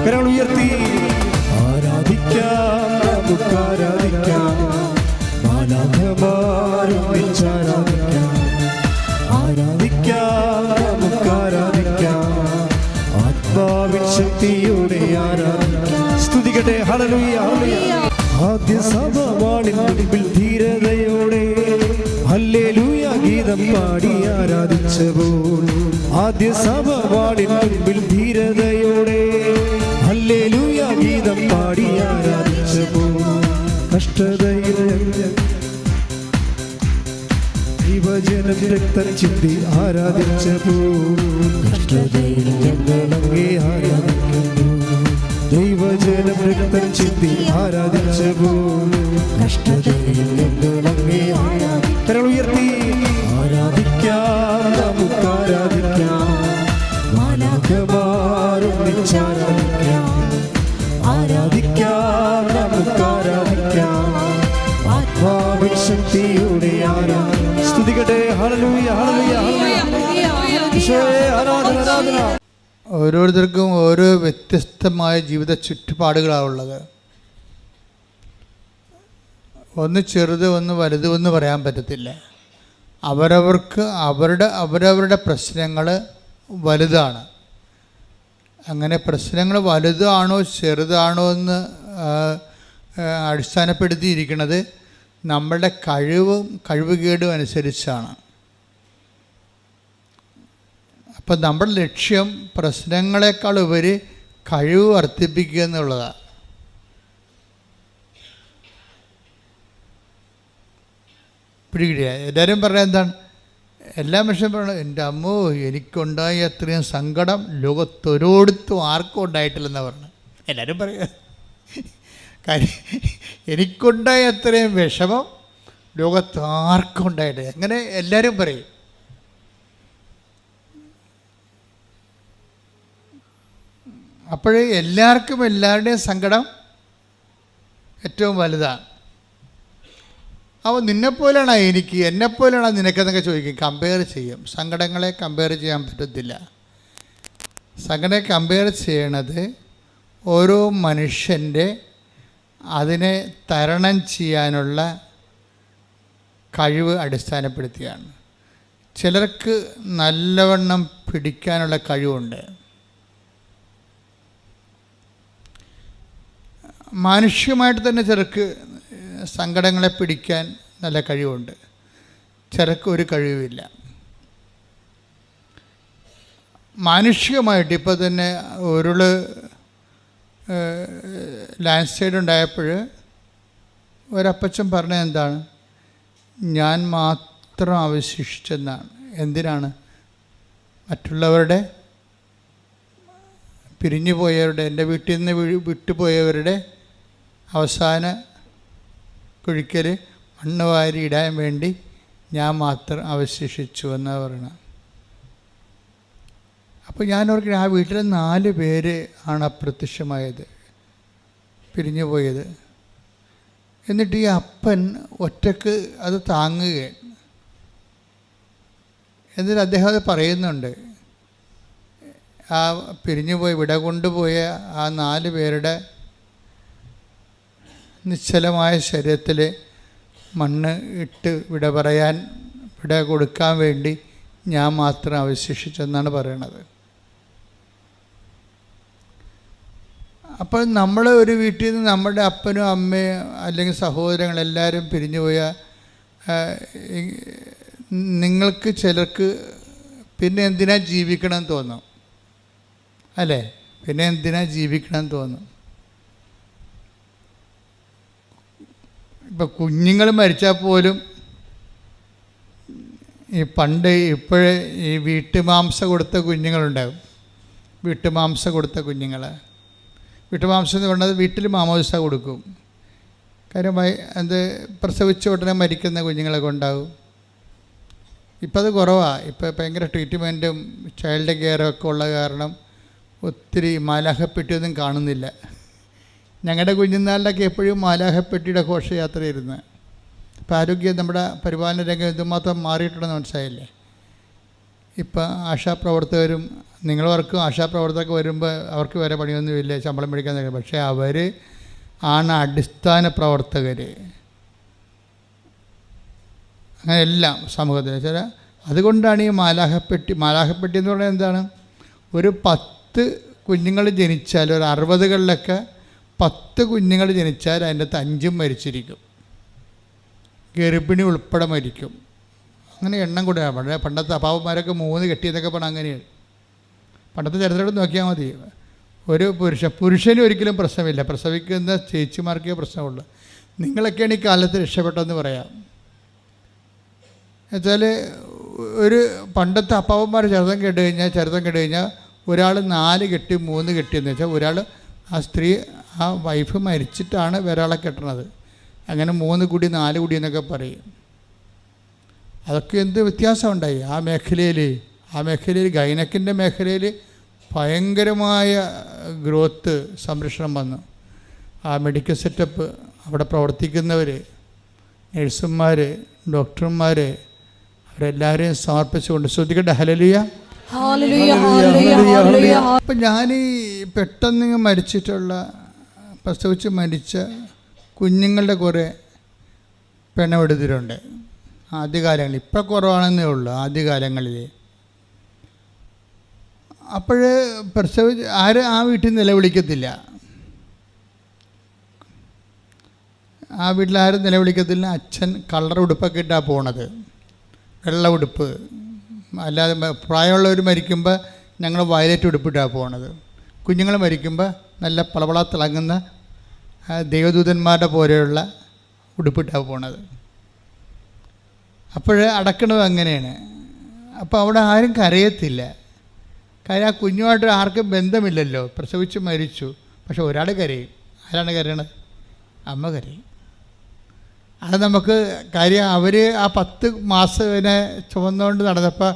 കരങ്ങൾ ഉയർത്തി ആരാധിക്കാം, നമുക്ക് ആരാധിക്കാം, മാലാഖമാരും ആരാധിക്കാം, ആരാധിക്കാം, നമുക്ക് ആരാധിക്കാം, ആത്മാവിൻ ശക്തിയോടെ ആരാധിക്കാം. സ്തുതിക്കട്ടെ. ഹല്ലേലൂയ, ഹല്ലേലൂയ. ആദ്യ സഭവാളിൻ മുൻപിൽ ധീരതയോടെ ഹല്ലേലൂയ ഗീതം പാടി ആരാധിച്ചപ്പോൾ, ആദ്യ സഭവാളിൻ മുൻപിൽ ധീരതയോടെ ഹല്ലേലൂയ ഗീതം പാടി ആരാധിച്ചപ്പോൾ, കഷ്ടതയിൽ ദൈവജനം രക്തം ചിന്തി ആരാധിച്ചപ്പോൾ, കഷ്ടതയിൽ ഞങ്ങളങ്ങേ ആരാധിക്കുന്നു, ദൈവജനം രക്തം ചിന്തി ആരാധിച്ചപ്പോൾ, കഷ്ടതയിൽ ഞങ്ങളങ്ങേ ആരാധിക്കുന്നു. ഉയർത്തി ആരാധിക്കാം, നമുക്ക് ആരാധിക്കാം, മാലാഖമാരും ആരാധിക്കാം, ആരാധിക്കാം, നമുക്ക് ആരാധിക്കാം, ആത്മാവിൻ ശക്തിയോടെ ആരാധിക്കാം. സ്തുതിക്കട്ടെ. ഹല്ലേലൂയ, ഹല്ലേലൂയ, ഈശോയെ ആരാധന, ആരാധന. ഓരോരുത്തർക്കും ഓരോ വ്യത്യസ്തമായ ജീവിത ചുറ്റുപാടുകളാണുള്ളത്. ഒന്ന് ചെറുത് ഒന്ന് വലുത് എന്ന് പറയാൻ പറ്റത്തില്ല. അവരവർക്ക് അവരവരുടെ പ്രശ്നങ്ങൾ വലുതാണ്. അങ്ങനെ പ്രശ്നങ്ങൾ വലുതാണോ ചെറുതാണോ എന്ന് അടിസ്ഥാനപ്പെടുത്തിയിരിക്കുന്നത് നമ്മളുടെ കഴിവുകേടും അനുസരിച്ചാണ്. അപ്പം നമ്മുടെ ലക്ഷ്യം പ്രശ്നങ്ങളെക്കാൾ ഉപരി കഴിവ് വർദ്ധിപ്പിക്കുക എന്നുള്ളതാണ്. പിടികിട്ടിയ എല്ലാവരും പറയാൻ എന്താണ്, എല്ലാ മനുഷ്യരും പറയണം, എൻ്റെ അമ്മോ എനിക്കുണ്ടായ അത്രയും സങ്കടം ലോകത്തൊരിടത്തും ആർക്കും ഉണ്ടായിട്ടില്ലെന്നാണ് പറഞ്ഞത്. എല്ലാവരും പറയുക, കാര്യം എനിക്കുണ്ടായ അത്രയും വിഷമം ലോകത്ത് ആർക്കും ഉണ്ടായിട്ടില്ല, അങ്ങനെ എല്ലാവരും പറയും. അപ്പോഴേ എല്ലാവർക്കും എല്ലാവരുടെയും സങ്കടം ഏറ്റവും വലുതാണ്. അപ്പോൾ നിന്നെപ്പോലെയാണോ എനിക്ക്, എന്നെപ്പോലെയാണോ നിനക്കെന്നൊക്കെ ചോദിക്കും, കമ്പയർ ചെയ്യും. സങ്കടങ്ങളെ കമ്പയർ ചെയ്യാൻ പറ്റത്തില്ല. സങ്കടം കമ്പയർ ചെയ്യണത് ഓരോ മനുഷ്യൻ്റെ അതിനെ തരണം ചെയ്യാനുള്ള കഴിവ് അടിസ്ഥാനപ്പെടുത്തിയാണ്. ചിലർക്ക് നല്ലവണ്ണം പിടിക്കാനുള്ള കഴിവുണ്ട്. മാനുഷികമായിട്ട് തന്നെ ചിലർക്ക് സങ്കടങ്ങളെ പിടിക്കാൻ നല്ല കഴിവുണ്ട്, ചിലർക്ക് ഒരു കഴിവുമില്ല. മാനുഷികമായിട്ട് ഇപ്പോൾ തന്നെ ഉരുള് ലാൻഡ് സ്ലൈഡ് ഉണ്ടായപ്പോൾ ഒരപ്പച്ചൻ പറഞ്ഞത് എന്താണ്, ഞാൻ മാത്രം അവശേഷിച്ചെന്നാണ്. എന്തിനാണ്? മറ്റുള്ളവരുടെ പിരിഞ്ഞു പോയവരുടെ, എൻ്റെ വീട്ടിൽ നിന്ന് വിട്ടുപോയവരുടെ അവസാന കുഴിക്കൽ മണ്ണ് വാരി ഇടാൻ വേണ്ടി ഞാൻ മാത്രം അവശേഷിച്ചു എന്നാണ് പറയണത്. അപ്പോൾ ഞാനോർക്കണം, ആ വീട്ടിലെ 4 പേര് ആണ് അപ്രത്യക്ഷമായത്, പിരിഞ്ഞു പോയത്. എന്നിട്ട് ഈ അപ്പൻ ഒറ്റക്ക് അത് താങ്ങുകയാണ്. എന്നിട്ട് അദ്ദേഹം അത് പറയുന്നുണ്ട്, ആ പിരിഞ്ഞുപോയി വിട കൊണ്ടുപോയ ആ 4 പേരുടെ നിശ്ചലമായ ശരീരത്തിൽ മണ്ണ് ഇട്ട് വിട കൊടുക്കാൻ വേണ്ടി ഞാൻ മാത്രം അവശേഷിച്ചെന്നാണ് പറയണത്. അപ്പോൾ നമ്മൾ ഒരു വീട്ടിൽ നിന്ന് നമ്മുടെ അപ്പനും അമ്മയും അല്ലെങ്കിൽ സഹോദരങ്ങളെല്ലാവരും പിരിഞ്ഞു പോയാൽ നിങ്ങൾക്ക് ചിലർക്ക് പിന്നെ എന്തിനാ ജീവിക്കണം തോന്നും, അല്ലേ? പിന്നെ എന്തിനാ ജീവിക്കണം തോന്നും. ഇപ്പം കുഞ്ഞുങ്ങൾ മരിച്ചാൽ പോലും ഈ പണ്ട് ഇപ്പോഴേ ഈ വീട്ടുമാംസം കൊടുത്ത കുഞ്ഞുങ്ങളുണ്ടാകും. വീട്ടുമാംസം കൊടുത്ത കുഞ്ഞുങ്ങൾ, വീട്ടുമാംസം എന്ന് പറഞ്ഞത് വീട്ടിൽ മാമോദിസ കൊടുക്കും. കാര്യം അത് പ്രസവിച്ച ഉടനെ മരിക്കുന്ന കുഞ്ഞുങ്ങളൊക്കെ ഉണ്ടാകും. ഇപ്പം അത് കുറവാണ്. ഇപ്പോൾ ഭയങ്കര ട്രീറ്റ്മെൻറ്റും ചൈൽഡ് കെയറും ഒക്കെ ഉള്ള കാരണം ഒത്തിരി മാലാഖപ്പെട്ടിയൊന്നും കാണുന്നില്ല. ഞങ്ങളുടെ കുഞ്ഞുനാളിലൊക്കെ എപ്പോഴും മാലാഖപ്പെട്ടിയുടെ ഘോഷയാത്രയായിരുന്നു. ഇപ്പം ആരോഗ്യം, നമ്മുടെ പരിപാലന രംഗം എന്തുമാത്രം മാറിയിട്ടുണ്ടെന്ന് മനസ്സിലായില്ലേ. ഇപ്പം ആശാപ്രവർത്തകരും നിങ്ങൾ വർക്കും ആശാപ്രവർത്തകർക്ക് വരുമ്പോൾ അവർക്ക് വരെ പണിയൊന്നുമില്ല, ശമ്പളം മേടിക്കാൻ തരും. പക്ഷേ അവർ ആണ് അടിസ്ഥാന പ്രവർത്തകർ. അങ്ങനെ എല്ലാം സമൂഹത്തിൽ വെച്ചാൽ അതുകൊണ്ടാണ് ഈ മാലാഹപ്പെട്ടി എന്ന് പറയുന്നത് എന്താണ്? ഒരു 10 കുഞ്ഞുങ്ങൾ ജനിച്ചാൽ, ഒരു 60കളിലൊക്കെ 10 കുഞ്ഞുങ്ങൾ ജനിച്ചാൽ അതിൻ്റെ അകത്ത് 5 മരിച്ചിരിക്കും, ഗർഭിണി ഉൾപ്പെടെ മരിക്കും. അങ്ങനെ എണ്ണം കൂടെയാണ്. വളരെ പണ്ടത്തെ അപ്പാവന്മാരൊക്കെ 3 കെട്ടിയെന്നൊക്കെ പറഞ്ഞാൽ അങ്ങനെയാണ്. പണ്ടത്തെ ചരിത്രത്തിൽ നോക്കിയാൽ മതി. ഒരു പുരുഷന് ഒരിക്കലും പ്രശ്നമില്ല, പ്രസവിക്കുന്ന ചേച്ചിമാർക്കേ പ്രശ്നമുള്ളൂ. നിങ്ങളൊക്കെയാണ് ഈ കാലത്ത് രക്ഷപ്പെട്ടതെന്ന് പറയാം. എന്നുവെച്ചാൽ ഒരു പണ്ടത്തെ അപ്പാവന്മാർ ചരിത്രം കേട്ട് കഴിഞ്ഞാൽ ഒരാൾ 4 കെട്ടി 3 കെട്ടിയെന്ന് വെച്ചാൽ ഒരാൾ ആ സ്ത്രീ ആ വൈഫ് മരിച്ചിട്ടാണ് ഒരാളെ കെട്ടണത്. അങ്ങനെ 3 കുടി 4 കുടി എന്നൊക്കെ പറയും. അതൊക്കെ എന്ത് വ്യത്യാസമുണ്ടായി ആ മേഖലയിൽ ഗൈനക്കിൻ്റെ മേഖലയിൽ ഭയങ്കരമായ ഗ്രോത്ത്, സംരക്ഷണം വന്നു. ആ മെഡിക്കൽ സെറ്റപ്പ്, അവിടെ പ്രവർത്തിക്കുന്നവർ, നഴ്സുമാർ, ഡോക്ടർമാർ, അവരെല്ലാവരെയും സമർപ്പിച്ചുകൊണ്ട് ശ്രദ്ധിക്കട്ടെ. ഹല്ലേലൂയ. അപ്പം ഞാൻ പെട്ടെന്ന് മരിച്ചിട്ടുള്ള, പ്രസവിച്ച് മരിച്ച കുഞ്ഞുങ്ങളുടെ കുറേ പിണമെടുത്തിട്ടുണ്ട് ആദ്യകാലങ്ങളിൽ. ഇപ്പം കുറവാണെന്നേ ഉള്ളൂ ആദ്യകാലങ്ങളിൽ. അപ്പോൾ ആരും ആ വീട്ടിൽ നിലവിളിക്കത്തില്ല, ആ വീട്ടിലാരും നിലവിളിക്കത്തില്ല. അച്ഛൻ കളർ ഉടുപ്പൊക്കെ ഇട്ടാണ് പോണത്, വെള്ള ഉടുപ്പ്. അല്ലാതെ പ്രായമുള്ളവർ മരിക്കുമ്പോൾ ഞങ്ങൾ വയലറ്റ് ഉടുപ്പിട്ടാണ് പോണത്. കുഞ്ഞുങ്ങൾ മരിക്കുമ്പോൾ നല്ല പളപള തിളങ്ങുന്ന ദൈവദൂതന്മാരുടെ പോലെയുള്ള ഉടുപ്പിട്ടാണ് പോണത്. അപ്പോൾ അടക്കണത് അങ്ങനെയാണ്. അപ്പോൾ അവിടെ ആരും കരയത്തില്ല. കാര്യം ആ കുഞ്ഞുമായിട്ട് ആർക്കും ബന്ധമില്ലല്ലോ, പ്രസവിച്ച് മരിച്ചു. പക്ഷെ ഒരാൾ കരയും. ആരാണ് കരയണത്? അമ്മ കരയും. അത് നമുക്ക് കാര്യം അവർ ആ 10 മാസം ഇതിനെ ചുമന്നുകൊണ്ട് നടന്നപ്പോൾ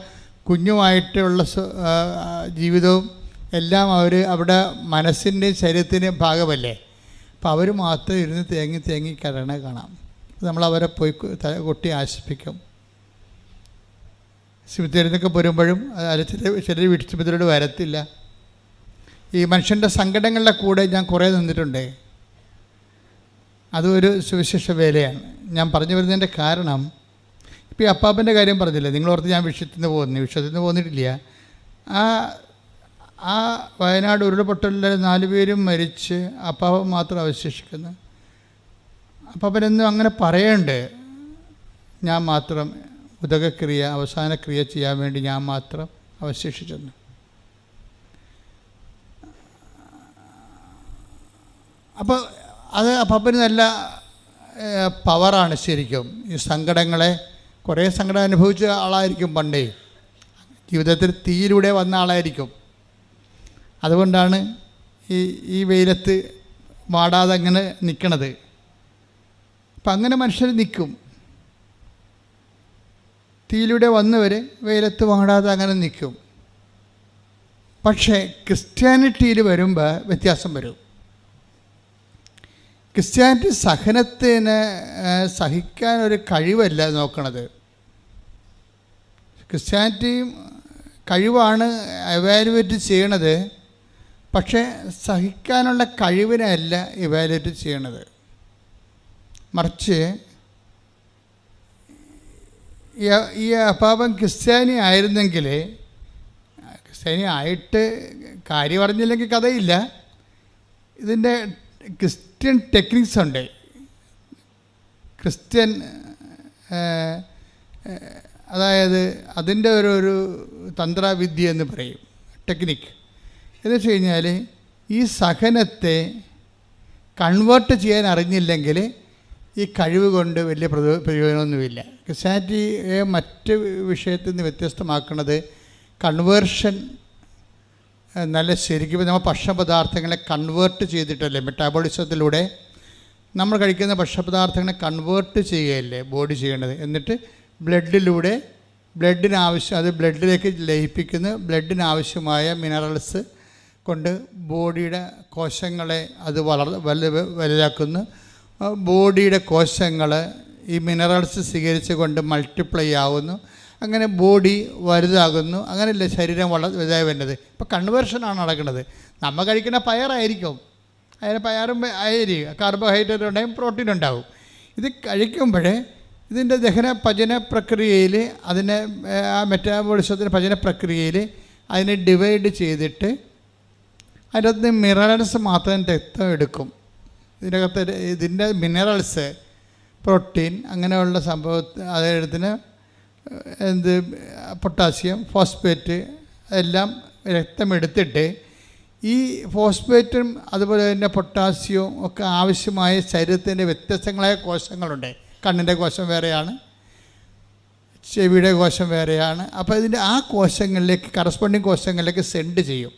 കുഞ്ഞുമായിട്ടുള്ള ജീവിതവും എല്ലാം അവർ അവിടെ മനസ്സിൻ്റെയും ശരീരത്തിൻ്റെയും ഭാഗമല്ലേ. അപ്പോൾ അവർ മാത്രം ഇരുന്ന് തേങ്ങി കരയണ കാണാം. നമ്മളവരെ പോയി കൊട്ടി ആശ്വസിപ്പിക്കും. സിമിത്തേരിന്നൊക്കെ വരുമ്പോഴും ചിലർ വീട്ടിൽ സിമിത്തേരോട് വരത്തില്ല. ഈ മനുഷ്യൻ്റെ സങ്കടങ്ങളുടെ കൂടെ ഞാൻ കുറേ നിന്നിട്ടുണ്ട്. അതൊരു സുവിശേഷ വേലയാണ്. ഞാൻ പറഞ്ഞു വരുന്നതിൻ്റെ കാരണം, ഇപ്പോൾ ഈ അപ്പാപ്പൻ്റെ കാര്യം പറഞ്ഞില്ലേ, നിങ്ങളോർത്ത് ഞാൻ വിഷയത്തിൽ നിന്ന് പോന്നിട്ടില്ല. ആ വയനാട് ഉരുൾപൊട്ടലിൽ 4 പേരും മരിച്ച് അപ്പാപ്പൻ മാത്രം അവശേഷിക്കുന്നു. അപ്പാപ്പനെന്നും അങ്ങനെ പറയണ്ട്, ഞാൻ മാത്രം ഉദകക്രിയ, അവസാന ക്രിയ ചെയ്യാൻ വേണ്ടി ഞാൻ മാത്രം അവശേഷിച്ചെന്ന്. അപ്പോൾ അത് അപ്പാപ്പന് നല്ല പവറാണ് ശരിക്കും. ഈ സങ്കടങ്ങളെ, കുറേ സങ്കടം അനുഭവിച്ച ആളായിരിക്കും പണ്ടേ, ജീവിതത്തിൽ തീയിലൂടെ വന്ന ആളായിരിക്കും. അതുകൊണ്ടാണ് ഈ വെയിലത്ത് വാടാതെ അങ്ങനെ നിൽക്കണത്. അപ്പം അങ്ങനെ മനുഷ്യർ നിൽക്കും. തീയിലൂടെ വന്നവർ വെയിലത്ത് വാടാതെ അങ്ങനെ നിൽക്കും. പക്ഷേ ക്രിസ്ത്യാനിറ്റിയിൽ വരുമ്പോൾ വ്യത്യാസം വരും. ക്രിസ്ത്യാനിറ്റി സഹിക്കാനൊരു കഴിവല്ല നോക്കണത്. ക്രിസ്ത്യാനിറ്റി കഴിവാണ് എവാലുവേറ്റ് ചെയ്യണത്, പക്ഷേ സഹിക്കാനുള്ള കഴിവിനല്ല എവാലുവേറ്റ് ചെയ്യണത്. മറിച്ച് ഈ അപ്പാപ്പൻ ക്രിസ്ത്യാനി ആയിരുന്നെങ്കിൽ, ക്രിസ്ത്യാനി ആയിട്ട് കാര്യം അറിഞ്ഞില്ലെങ്കിൽ കഥയില്ല. ഇതിൻ്റെ ക്രിസ്ത്യൻ ടെക്നിക്സ് ഉണ്ട്. ക്രിസ്ത്യൻ അതായത് അതിൻ്റെ ഒരു തന്ത്രവിദ്യ എന്ന് പറയും, ടെക്നിക്ക്. എന്ന് വെച്ച് കഴിഞ്ഞാൽ ഈ സഹനത്തെ കൺവേർട്ട് ചെയ്യാൻ അറിഞ്ഞില്ലെങ്കിൽ ഈ കഴിവ് കൊണ്ട് വലിയ പ്രയോജനമൊന്നുമില്ല. ക്രിസ്ത്യാനിറ്റിയെ മറ്റ് വിഷയത്തിൽ നിന്ന് വ്യത്യസ്തമാക്കുന്നത് കൺവേർഷൻ നല്ല ശരിക്കും നമ്മൾ ഭക്ഷണപദാർത്ഥങ്ങളെ കൺവേർട്ട് ചെയ്തിട്ടല്ലേ, മെറ്റാബോളിസത്തിലൂടെ നമ്മൾ കഴിക്കുന്ന ഭക്ഷണപദാർത്ഥങ്ങളെ കൺവേർട്ട് ചെയ്യുകയല്ലേ ബോഡി ചെയ്യേണ്ടത്. എന്നിട്ട് ബ്ലഡിലൂടെ അത് ബ്ലഡിലേക്ക് ലയിപ്പിക്കുന്ന ബ്ലഡിനാവശ്യമായ മിനറൽസ് കൊണ്ട് ബോഡിയുടെ കോശങ്ങളെ അത് വലുതാക്കുന്നു. ബോഡിയുടെ കോശങ്ങൾ ഈ മിനറൽസ് സ്വീകരിച്ച് കൊണ്ട് മൾട്ടിപ്ലൈ ആവുന്നു. അങ്ങനെ ബോഡി വലുതാകുന്നു, അങ്ങനെയല്ല ശരീരം വലുതായി വരുന്നത്. ഇപ്പോൾ കൺവേർഷനാണ് നടക്കുന്നത്. നമ്മൾ കഴിക്കുന്ന പയറായിരിക്കും, അതിന് പയറും അരി കാർബോഹൈഡ്രേറ്റ് ഉണ്ടാകും, പ്രോട്ടീൻ ഉണ്ടാകും. ഇത് കഴിക്കുമ്പോൾ ഇതിൻ്റെ ദഹന പചന പ്രക്രിയയിൽ അതിനെ ആ മെറ്റാബോളിസത്തിൻ്റെ പചന പ്രക്രിയയിൽ അതിനെ ഡിവൈഡ് ചെയ്തിട്ട് അതിനകത്ത് മിനറൽസ് മാത്രം രക്തം എടുക്കും. ഇതിൻ്റെ മിനറൽസ്, പ്രോട്ടീൻ അങ്ങനെയുള്ള അതെടുത്തിന് പൊട്ടാസ്യം, ഫോസ്ഫേറ്റ് എല്ലാം രക്തമെടുത്തിട്ട് ഈ ഫോസ്ഫേറ്റും അതുപോലെ തന്നെ പൊട്ടാസ്യവും ഒക്കെ ആവശ്യമായ ശരീരത്തിൻ്റെ വ്യത്യസ്തങ്ങളായ കോശങ്ങളുണ്ട്. കണ്ണിൻ്റെ കോശം വേറെയാണ്, ചെവിയുടെ കോശം വേറെയാണ്. അപ്പോൾ ഇതിൻ്റെ ആ കോശങ്ങളിലേക്ക് കറസ്പോണ്ടിങ് കോശങ്ങളിലേക്ക് സെൻഡ് ചെയ്യും,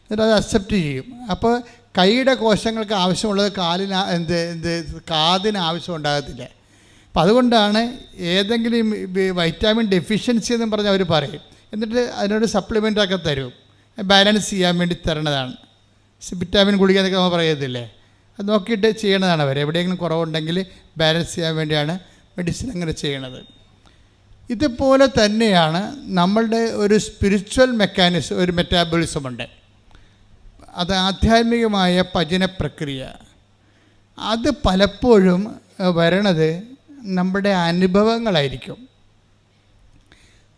എന്നിട്ട് അത് അക്സെപ്റ്റ് ചെയ്യും. അപ്പോൾ കൈയുടെ കോശങ്ങൾക്ക് ആവശ്യമുള്ളത് കാതിന് ആവശ്യം ഉണ്ടാകത്തില്ല. അപ്പം അതുകൊണ്ടാണ് ഏതെങ്കിലും വൈറ്റാമിൻ ഡെഫിഷ്യൻസി എന്ന് പറഞ്ഞാൽ അവർ പറയും, എന്നിട്ട് അതിനൊരു സപ്ലിമെൻ്റൊക്കെ തരും, ബാലൻസ് ചെയ്യാൻ വേണ്ടി തരണതാണ്. വിറ്റാമിൻ ഗുളിക എന്നൊക്കെ നമ്മൾ പറയത്തില്ലേ, അത് നോക്കിയിട്ട് ചെയ്യണതാണ് അവർ. എവിടെയെങ്കിലും കുറവുണ്ടെങ്കിൽ ബാലൻസ് ചെയ്യാൻ വേണ്ടിയാണ് മെഡിസിൻ അങ്ങനെ ചെയ്യണത്. ഇതുപോലെ തന്നെയാണ് നമ്മളുടെ ഒരു സ്പിരിച്വൽ മെക്കാനിസം, ഒരു മെറ്റാബോളിസം ഉണ്ട്. അത് ആധ്യാത്മികമായ പചന പ്രക്രിയ. അത് പലപ്പോഴും വരണത് നമ്മുടെ അനുഭവങ്ങളായിരിക്കും.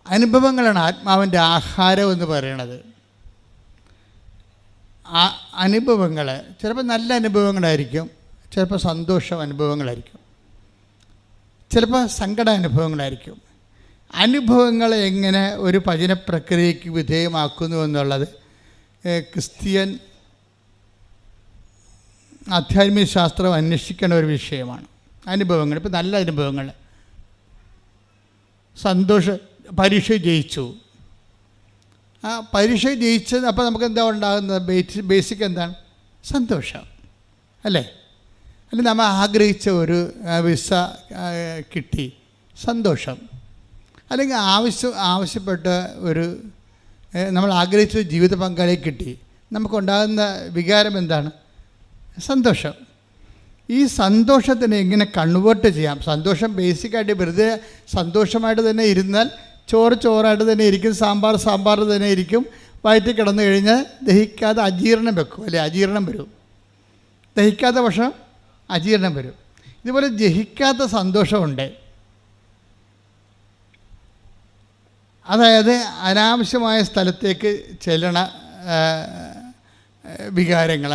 അനുഭവങ്ങളാണ് ആത്മാവിൻ്റെ ആഹാരം എന്ന് പറയണത്. അനുഭവങ്ങൾ ചിലപ്പോൾ നല്ല അനുഭവങ്ങളായിരിക്കും, ചിലപ്പോൾ സന്തോഷ അനുഭവങ്ങളായിരിക്കും, ചിലപ്പോൾ സങ്കട അനുഭവങ്ങളായിരിക്കും. അനുഭവങ്ങളെ എങ്ങനെ ഒരു പചന പ്രക്രിയയ്ക്ക് വിധേയമാക്കുന്നു എന്നുള്ളത് ക്രിസ്ത്യൻ ആധ്യാത്മിക ശാസ്ത്രം അന്വേഷിക്കേണ്ട ഒരു വിഷയമാണ്. അനുഭവങ്ങൾ, ഇപ്പോൾ നല്ല അനുഭവങ്ങൾ, പരീക്ഷ ജയിച്ചു, ആ പരീക്ഷ ജയിച്ചത് അപ്പോൾ നമുക്ക് എന്താ ഉണ്ടാകുന്നത്? ബേസിക് എന്താണ്? സന്തോഷം അല്ലേ? അല്ലെങ്കിൽ നമ്മൾ ആഗ്രഹിച്ച ഒരു വിസ കിട്ടി, സന്തോഷം. അല്ലെങ്കിൽ ആവശ്യപ്പെട്ട ഒരു നമ്മൾ ആഗ്രഹിച്ച ജീവിത പങ്കാളിയെ കിട്ടി, നമുക്കുണ്ടാകുന്ന വികാരം എന്താണ്? സന്തോഷം. ഈ സന്തോഷത്തിനെ എങ്ങനെ കൺവേർട്ട് ചെയ്യാം? സന്തോഷം ബേസിക്കായിട്ട് വെറുതെ സന്തോഷമായിട്ട് തന്നെ ഇരുന്നാൽ ചോറായിട്ട് തന്നെ ഇരിക്കും, സാമ്പാർ തന്നെ ഇരിക്കും. വയറ്റിൽ കിടന്നു കഴിഞ്ഞാൽ ദഹിക്കാതെ അജീർണം വെക്കും, അല്ലേ? അജീർണം വരും. ദഹിക്കാത്ത ഭക്ഷണം അജീർണം വരും. ഇതുപോലെ ദഹിക്കാത്ത സന്തോഷമുണ്ട്. അതായത് അനാവശ്യമായ സ്ഥലത്തേക്ക് ചെല്ലണ വികാരങ്ങൾ,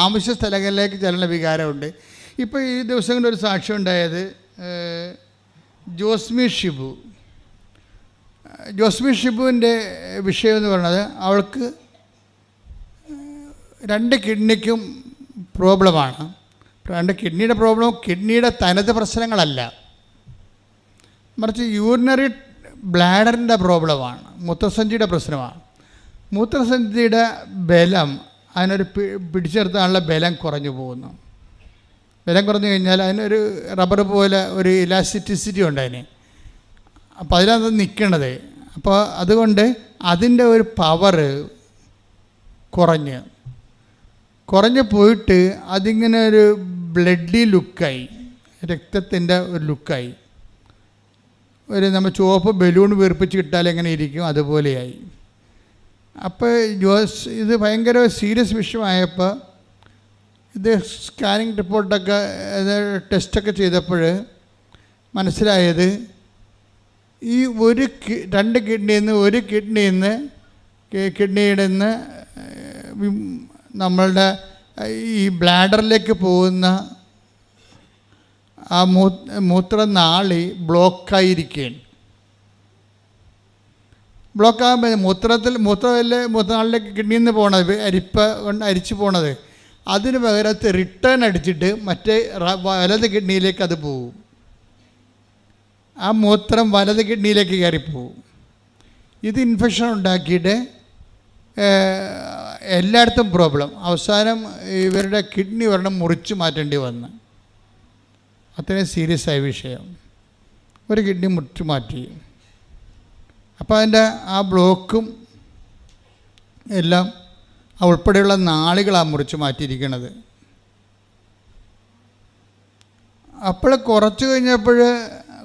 ആവശ്യ സ്ഥലങ്ങളിലേക്ക് ചെല്ലണ വികാരമുണ്ട്. ഇപ്പോൾ ഈ ദിവസങ്ങളിൽ ഒരു സാക്ഷ്യം ഉണ്ടായത് ജോസ്മി ഷിബുവിൻ്റെ വിഷയം എന്ന് പറയുന്നത്, അവൾക്ക് 2 കിഡ്നിക്കും പ്രോബ്ലമാണ്. 2 കിഡ്നിയുടെ പ്രോബ്ലം കിഡ്നിയുടെ തനത് പ്രശ്നങ്ങളല്ല, മറിച്ച് യൂറിനറി ബ്ലാഡറിൻ്റെ പ്രോബ്ലമാണ്, മൂത്രസഞ്ചിയുടെ പ്രശ്നമാണ്. മൂത്രസഞ്ചിയുടെ ബലം, അതിനൊരു പിടിച്ചെടുത്താനുള്ള ബലം കുറഞ്ഞു പോകുന്നു. ബലം കുറഞ്ഞു കഴിഞ്ഞാൽ അതിനൊരു റബ്ബർ പോലെ ഒരു ഇലാസ്റ്റിസിറ്റി ഉണ്ട് അതിന്. അപ്പോൾ അതിനകത്ത് നിൽക്കണത്. അപ്പോൾ അതുകൊണ്ട് അതിൻ്റെ ഒരു പവർ കുറഞ്ഞ് പോയിട്ട് അതിങ്ങനെ ഒരു ബ്ലഡി ലുക്കായി, രക്തത്തിൻ്റെ ഒരു ലുക്കായി. നമ്മൾ ചുവപ്പ് ബലൂൺ വീർപ്പിച്ച് കിട്ടാൽ എങ്ങനെ ഇരിക്കും അതുപോലെയായി. അപ്പോൾ ഇത് ഭയങ്കര സീരിയസ് വിഷയമായപ്പോൾ ഇത് സ്കാനിങ് റിപ്പോർട്ടൊക്കെ ടെസ്റ്റൊക്കെ ചെയ്തപ്പോൾ മനസ്സിലായത്, ഈ 2 കിഡ്നിയുടെ നിന്ന് നമ്മളുടെ ഈ ബ്ലാഡറിലേക്ക് പോകുന്ന ആ മൂത്രനാളി ബ്ലോക്കായിരിക്കുകയാണ്. ബ്ലോക്കാകുമ്പോൾ മൂത്രനാളിലേക്ക് കിഡ്നിയിൽ നിന്ന് പോണത്, അരിച്ച് പോണത്, അതിന് പകരത്ത് റിട്ടേൺ അടിച്ചിട്ട് മറ്റേ വലത് കിഡ്നിയിലേക്ക് അത് പോകും. ആ മൂത്രം വലത് കിഡ്നിയിലേക്ക് കയറിപ്പോവും. ഇത് ഇൻഫെക്ഷൻ ഉണ്ടാക്കിയിട്ട് എല്ലായിടത്തും പ്രോബ്ലം. അവസാനം ഇവരുടെ കിഡ്നി ഒരെണ്ണം മുറിച്ച് മാറ്റേണ്ടി വന്നു. അത്രയും സീരിയസ് ആയ വിഷയം. ഒരു കിഡ്നി മുറിച്ച് മാറ്റി. അപ്പോൾ അതിൻ്റെ ആ ബ്ലോക്കും എല്ലാം ഉൾപ്പെടെയുള്ള നാളുകളാണ് മുറിച്ച് മാറ്റിയിരിക്കുന്നത്. അപ്പോൾ കുറച്ച് കഴിഞ്ഞപ്പോൾ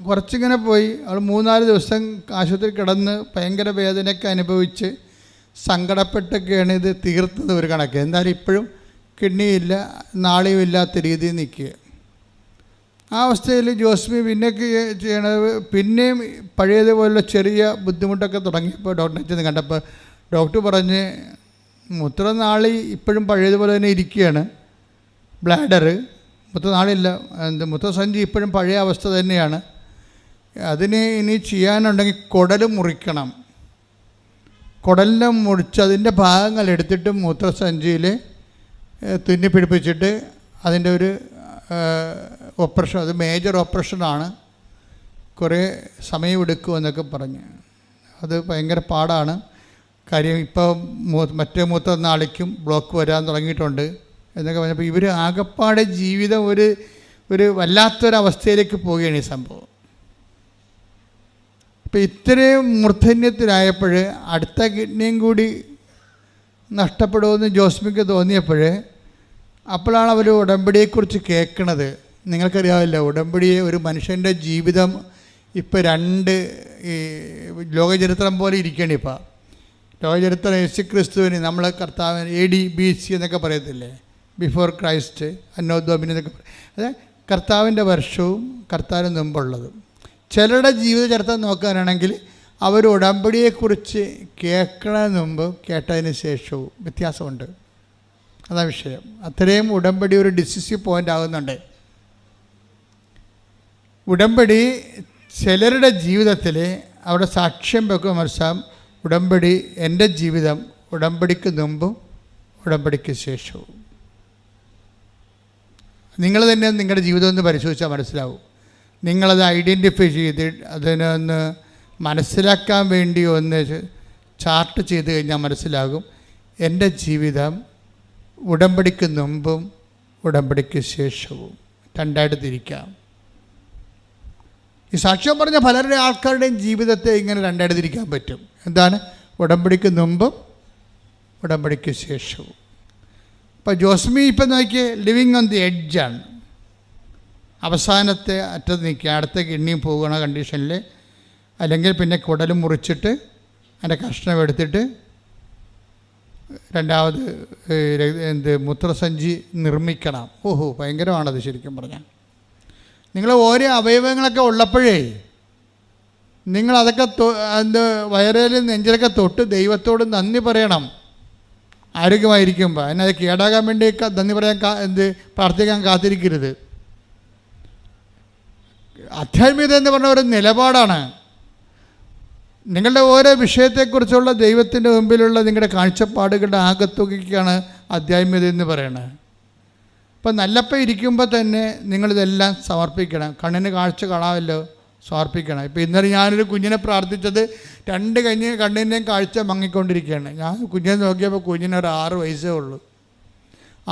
കുറച്ചിങ്ങനെ പോയി. അവൾ 3-4 ദിവസം ആശുപത്രി കിടന്ന് ഭയങ്കര വേദനയൊക്കെ അനുഭവിച്ച് സങ്കടപ്പെട്ടൊക്കെയാണ് ഇത് തീർത്തത് ഒരു കണക്ക്. എന്തായാലും ഇപ്പോഴും കിഡ്നിയില്ല, നാളിയും ഇല്ലാത്ത രീതിയിൽ നിൽക്കുക. ആ അവസ്ഥയിൽ ജോസ്മി പിന്നൊക്കെ ചെയ്യണത്, പിന്നെയും പഴയതുപോലുള്ള ചെറിയ ബുദ്ധിമുട്ടൊക്കെ തുടങ്ങിയപ്പോൾ ഡോക്ടറെ ചെന്ന് കണ്ടപ്പോൾ ഡോക്ടർ പറഞ്ഞ് മൂത്രനാളി ഇപ്പോഴും പഴയതുപോലെ തന്നെ ഇരിക്കുകയാണ്, ബ്ലാഡർ, മൂത്രനാളില്ല, മൂത്രസഞ്ചി ഇപ്പോഴും പഴയ അവസ്ഥ തന്നെയാണ്. അതിന് ഇനി ചെയ്യാനുണ്ടെങ്കിൽ കുടൽ മുറിക്കണം. കുടലിനെ മുറിച്ച് അതിൻ്റെ ഭാഗങ്ങൾ എടുത്തിട്ട് മൂത്രസഞ്ചിയിൽ തുന്നിപ്പിടിപ്പിച്ചിട്ട് അതിൻ്റെ ഒരു ഓപ്പറേഷൻ, അത് മേജർ ഓപ്പറേഷനാണ്, കുറേ സമയമെടുക്കുമെന്നൊക്കെ പറഞ്ഞ്. അത് ഭയങ്കര പാടാണ്. കാര്യം ഇപ്പോൾ മറ്റേ മൂത്രനാളിക്കും ബ്ലോക്ക് വരാൻ തുടങ്ങിയിട്ടുണ്ട് എന്നൊക്കെ പറഞ്ഞപ്പോൾ ഇവർ ആകപ്പാടെ ജീവിതം ഒരു വല്ലാത്തൊരവസ്ഥയിലേക്ക് പോവുകയാണ് ഈ സംഭവം. അപ്പോൾ ഇത്രയും മൂർധന്യത്തിലായപ്പോൾ അടുത്ത കിഡ്നിയും കൂടി നഷ്ടപ്പെടുമെന്ന് ജോസ്മിക്ക് തോന്നിയപ്പോൾ അപ്പോഴാണ് അവർ ഉടമ്പടിയെക്കുറിച്ച് കേൾക്കണത്. നിങ്ങൾക്കറിയാമല്ലോ, ഉടമ്പടിയെ ഒരു മനുഷ്യൻ്റെ ജീവിതം ഇപ്പോൾ 2 ഈ ലോകചരിത്രം പോലെ ഇരിക്കുകയാണ്. ഇപ്പോൾ ലോകചരിത്രം യേശുക്രിസ്തുവിന് നമ്മൾ കർത്താവിന് AD BC എന്നൊക്കെ പറയത്തില്ലേ, ബിഫോർ ക്രൈസ്റ്റ്, അന്നോ ഡൊമിനി എന്നൊക്കെ പറയും. അത് കർത്താവിൻ്റെ വർഷവും കർത്താവിന് മുമ്പുള്ളതും. ചിലരുടെ ജീവിത ചരിത്രം നോക്കാനാണെങ്കിൽ അവർ ഉടമ്പടിയെക്കുറിച്ച് കേൾക്കണതിന് മുമ്പ് കേട്ടതിന് ശേഷവും വ്യത്യാസമുണ്ട്. അതാ വിഷയം. അത്രയും ഉടമ്പടി ഒരു ഡിസിസീവ് പോയിൻ്റ് ആകുന്നുണ്ട്. ഉടമ്പടി ചിലരുടെ ജീവിതത്തിൽ അവിടെ സാക്ഷ്യം വെക്കുക മനസ്സിലാവും. ഉടമ്പടി എൻ്റെ ജീവിതം ഉടമ്പടിക്ക് മുമ്പും ഉടമ്പടിക്ക് ശേഷവും. നിങ്ങൾ തന്നെ നിങ്ങളുടെ ജീവിതം ഒന്ന് പരിശോധിച്ചാൽ മനസ്സിലാവും. നിങ്ങളത് ഐഡൻറ്റിഫൈ ചെയ്ത് അതിനൊന്ന് മനസ്സിലാക്കാൻ വേണ്ടി ഒന്ന് ചാർട്ട് ചെയ്ത് കഴിഞ്ഞാൽ മനസ്സിലാകും എൻ്റെ ജീവിതം ഉടമ്പടിക്ക് മുമ്പും ഉടമ്പടിക്ക് ശേഷവും. 2ആയിട്ട് തിരിക്കാം. ഈ സാക്ഷ്യം പറഞ്ഞ പലരുടെ ആൾക്കാരുടെയും ജീവിതത്തെ ഇങ്ങനെ 2ആയിട്ട് തിരിക്കാൻ പറ്റും. എന്താണ്? ഉടമ്പടിക്ക് മുമ്പും ഉടമ്പടിക്ക് ശേഷവും. ഇപ്പോൾ ജോസ്മി ഇപ്പം നോക്കിയേ, ലിവിങ് ഓൺ ദി എഡ്ജാണ്. അവസാനത്തെ അറ്റത്ത് നിൽക്കുക, അടുത്ത കിഡ്നിയും പോകുന്ന കണ്ടീഷനിൽ. അല്ലെങ്കിൽ പിന്നെ കുടലും മുറിച്ചിട്ട് അതിൻ്റെ കഷ്ണം എടുത്തിട്ട് രണ്ടാമത് മൂത്രസഞ്ചി നിർമ്മിക്കണം. ഓഹോ, ഭയങ്കരമാണത് ശരിക്കും പറഞ്ഞാൽ. നിങ്ങൾ ഓരോ അവയവങ്ങളൊക്കെ ഉള്ളപ്പോഴേ നിങ്ങളതൊക്കെ വയറേലും നെഞ്ചിലൊക്കെ തൊട്ട് ദൈവത്തോട് നന്ദി പറയണം. ആരോഗ്യമായിരിക്കുമ്പോൾ അതിനത് കേടാകാൻ വേണ്ടി നന്ദി പറയാൻ പ്രാർത്ഥിക്കാൻ കാത്തിരിക്കരുത്. ആധ്യാത്മികത എന്ന് പറഞ്ഞ ഒരു നിലപാടാണ്. നിങ്ങളുടെ ഓരോ വിഷയത്തെക്കുറിച്ചുള്ള ദൈവത്തിൻ്റെ മുമ്പിലുള്ള നിങ്ങളുടെ കാഴ്ചപ്പാടുകളുടെ ആകത്തുകയ്ക്കാണ് ആധ്യാത്മികത എന്ന് പറയുന്നത്. ഇപ്പം നല്ലപ്പം ഇരിക്കുമ്പോൾ തന്നെ നിങ്ങളിതെല്ലാം സമർപ്പിക്കണം. കണ്ണിന് കാഴ്ച കാണാമല്ലോ, സമർപ്പിക്കണം. ഇപ്പോൾ ഇന്നലെ ഞാനൊരു കുഞ്ഞിനെ പ്രാർത്ഥിച്ചത് 2 കണ്ണിൻ്റെയും കാഴ്ച മങ്ങിക്കൊണ്ടിരിക്കുകയാണ്. ഞാൻ കുഞ്ഞിനെ നോക്കിയപ്പോൾ കുഞ്ഞിന് ഒരു 6 വയസ്സേ ഉള്ളൂ.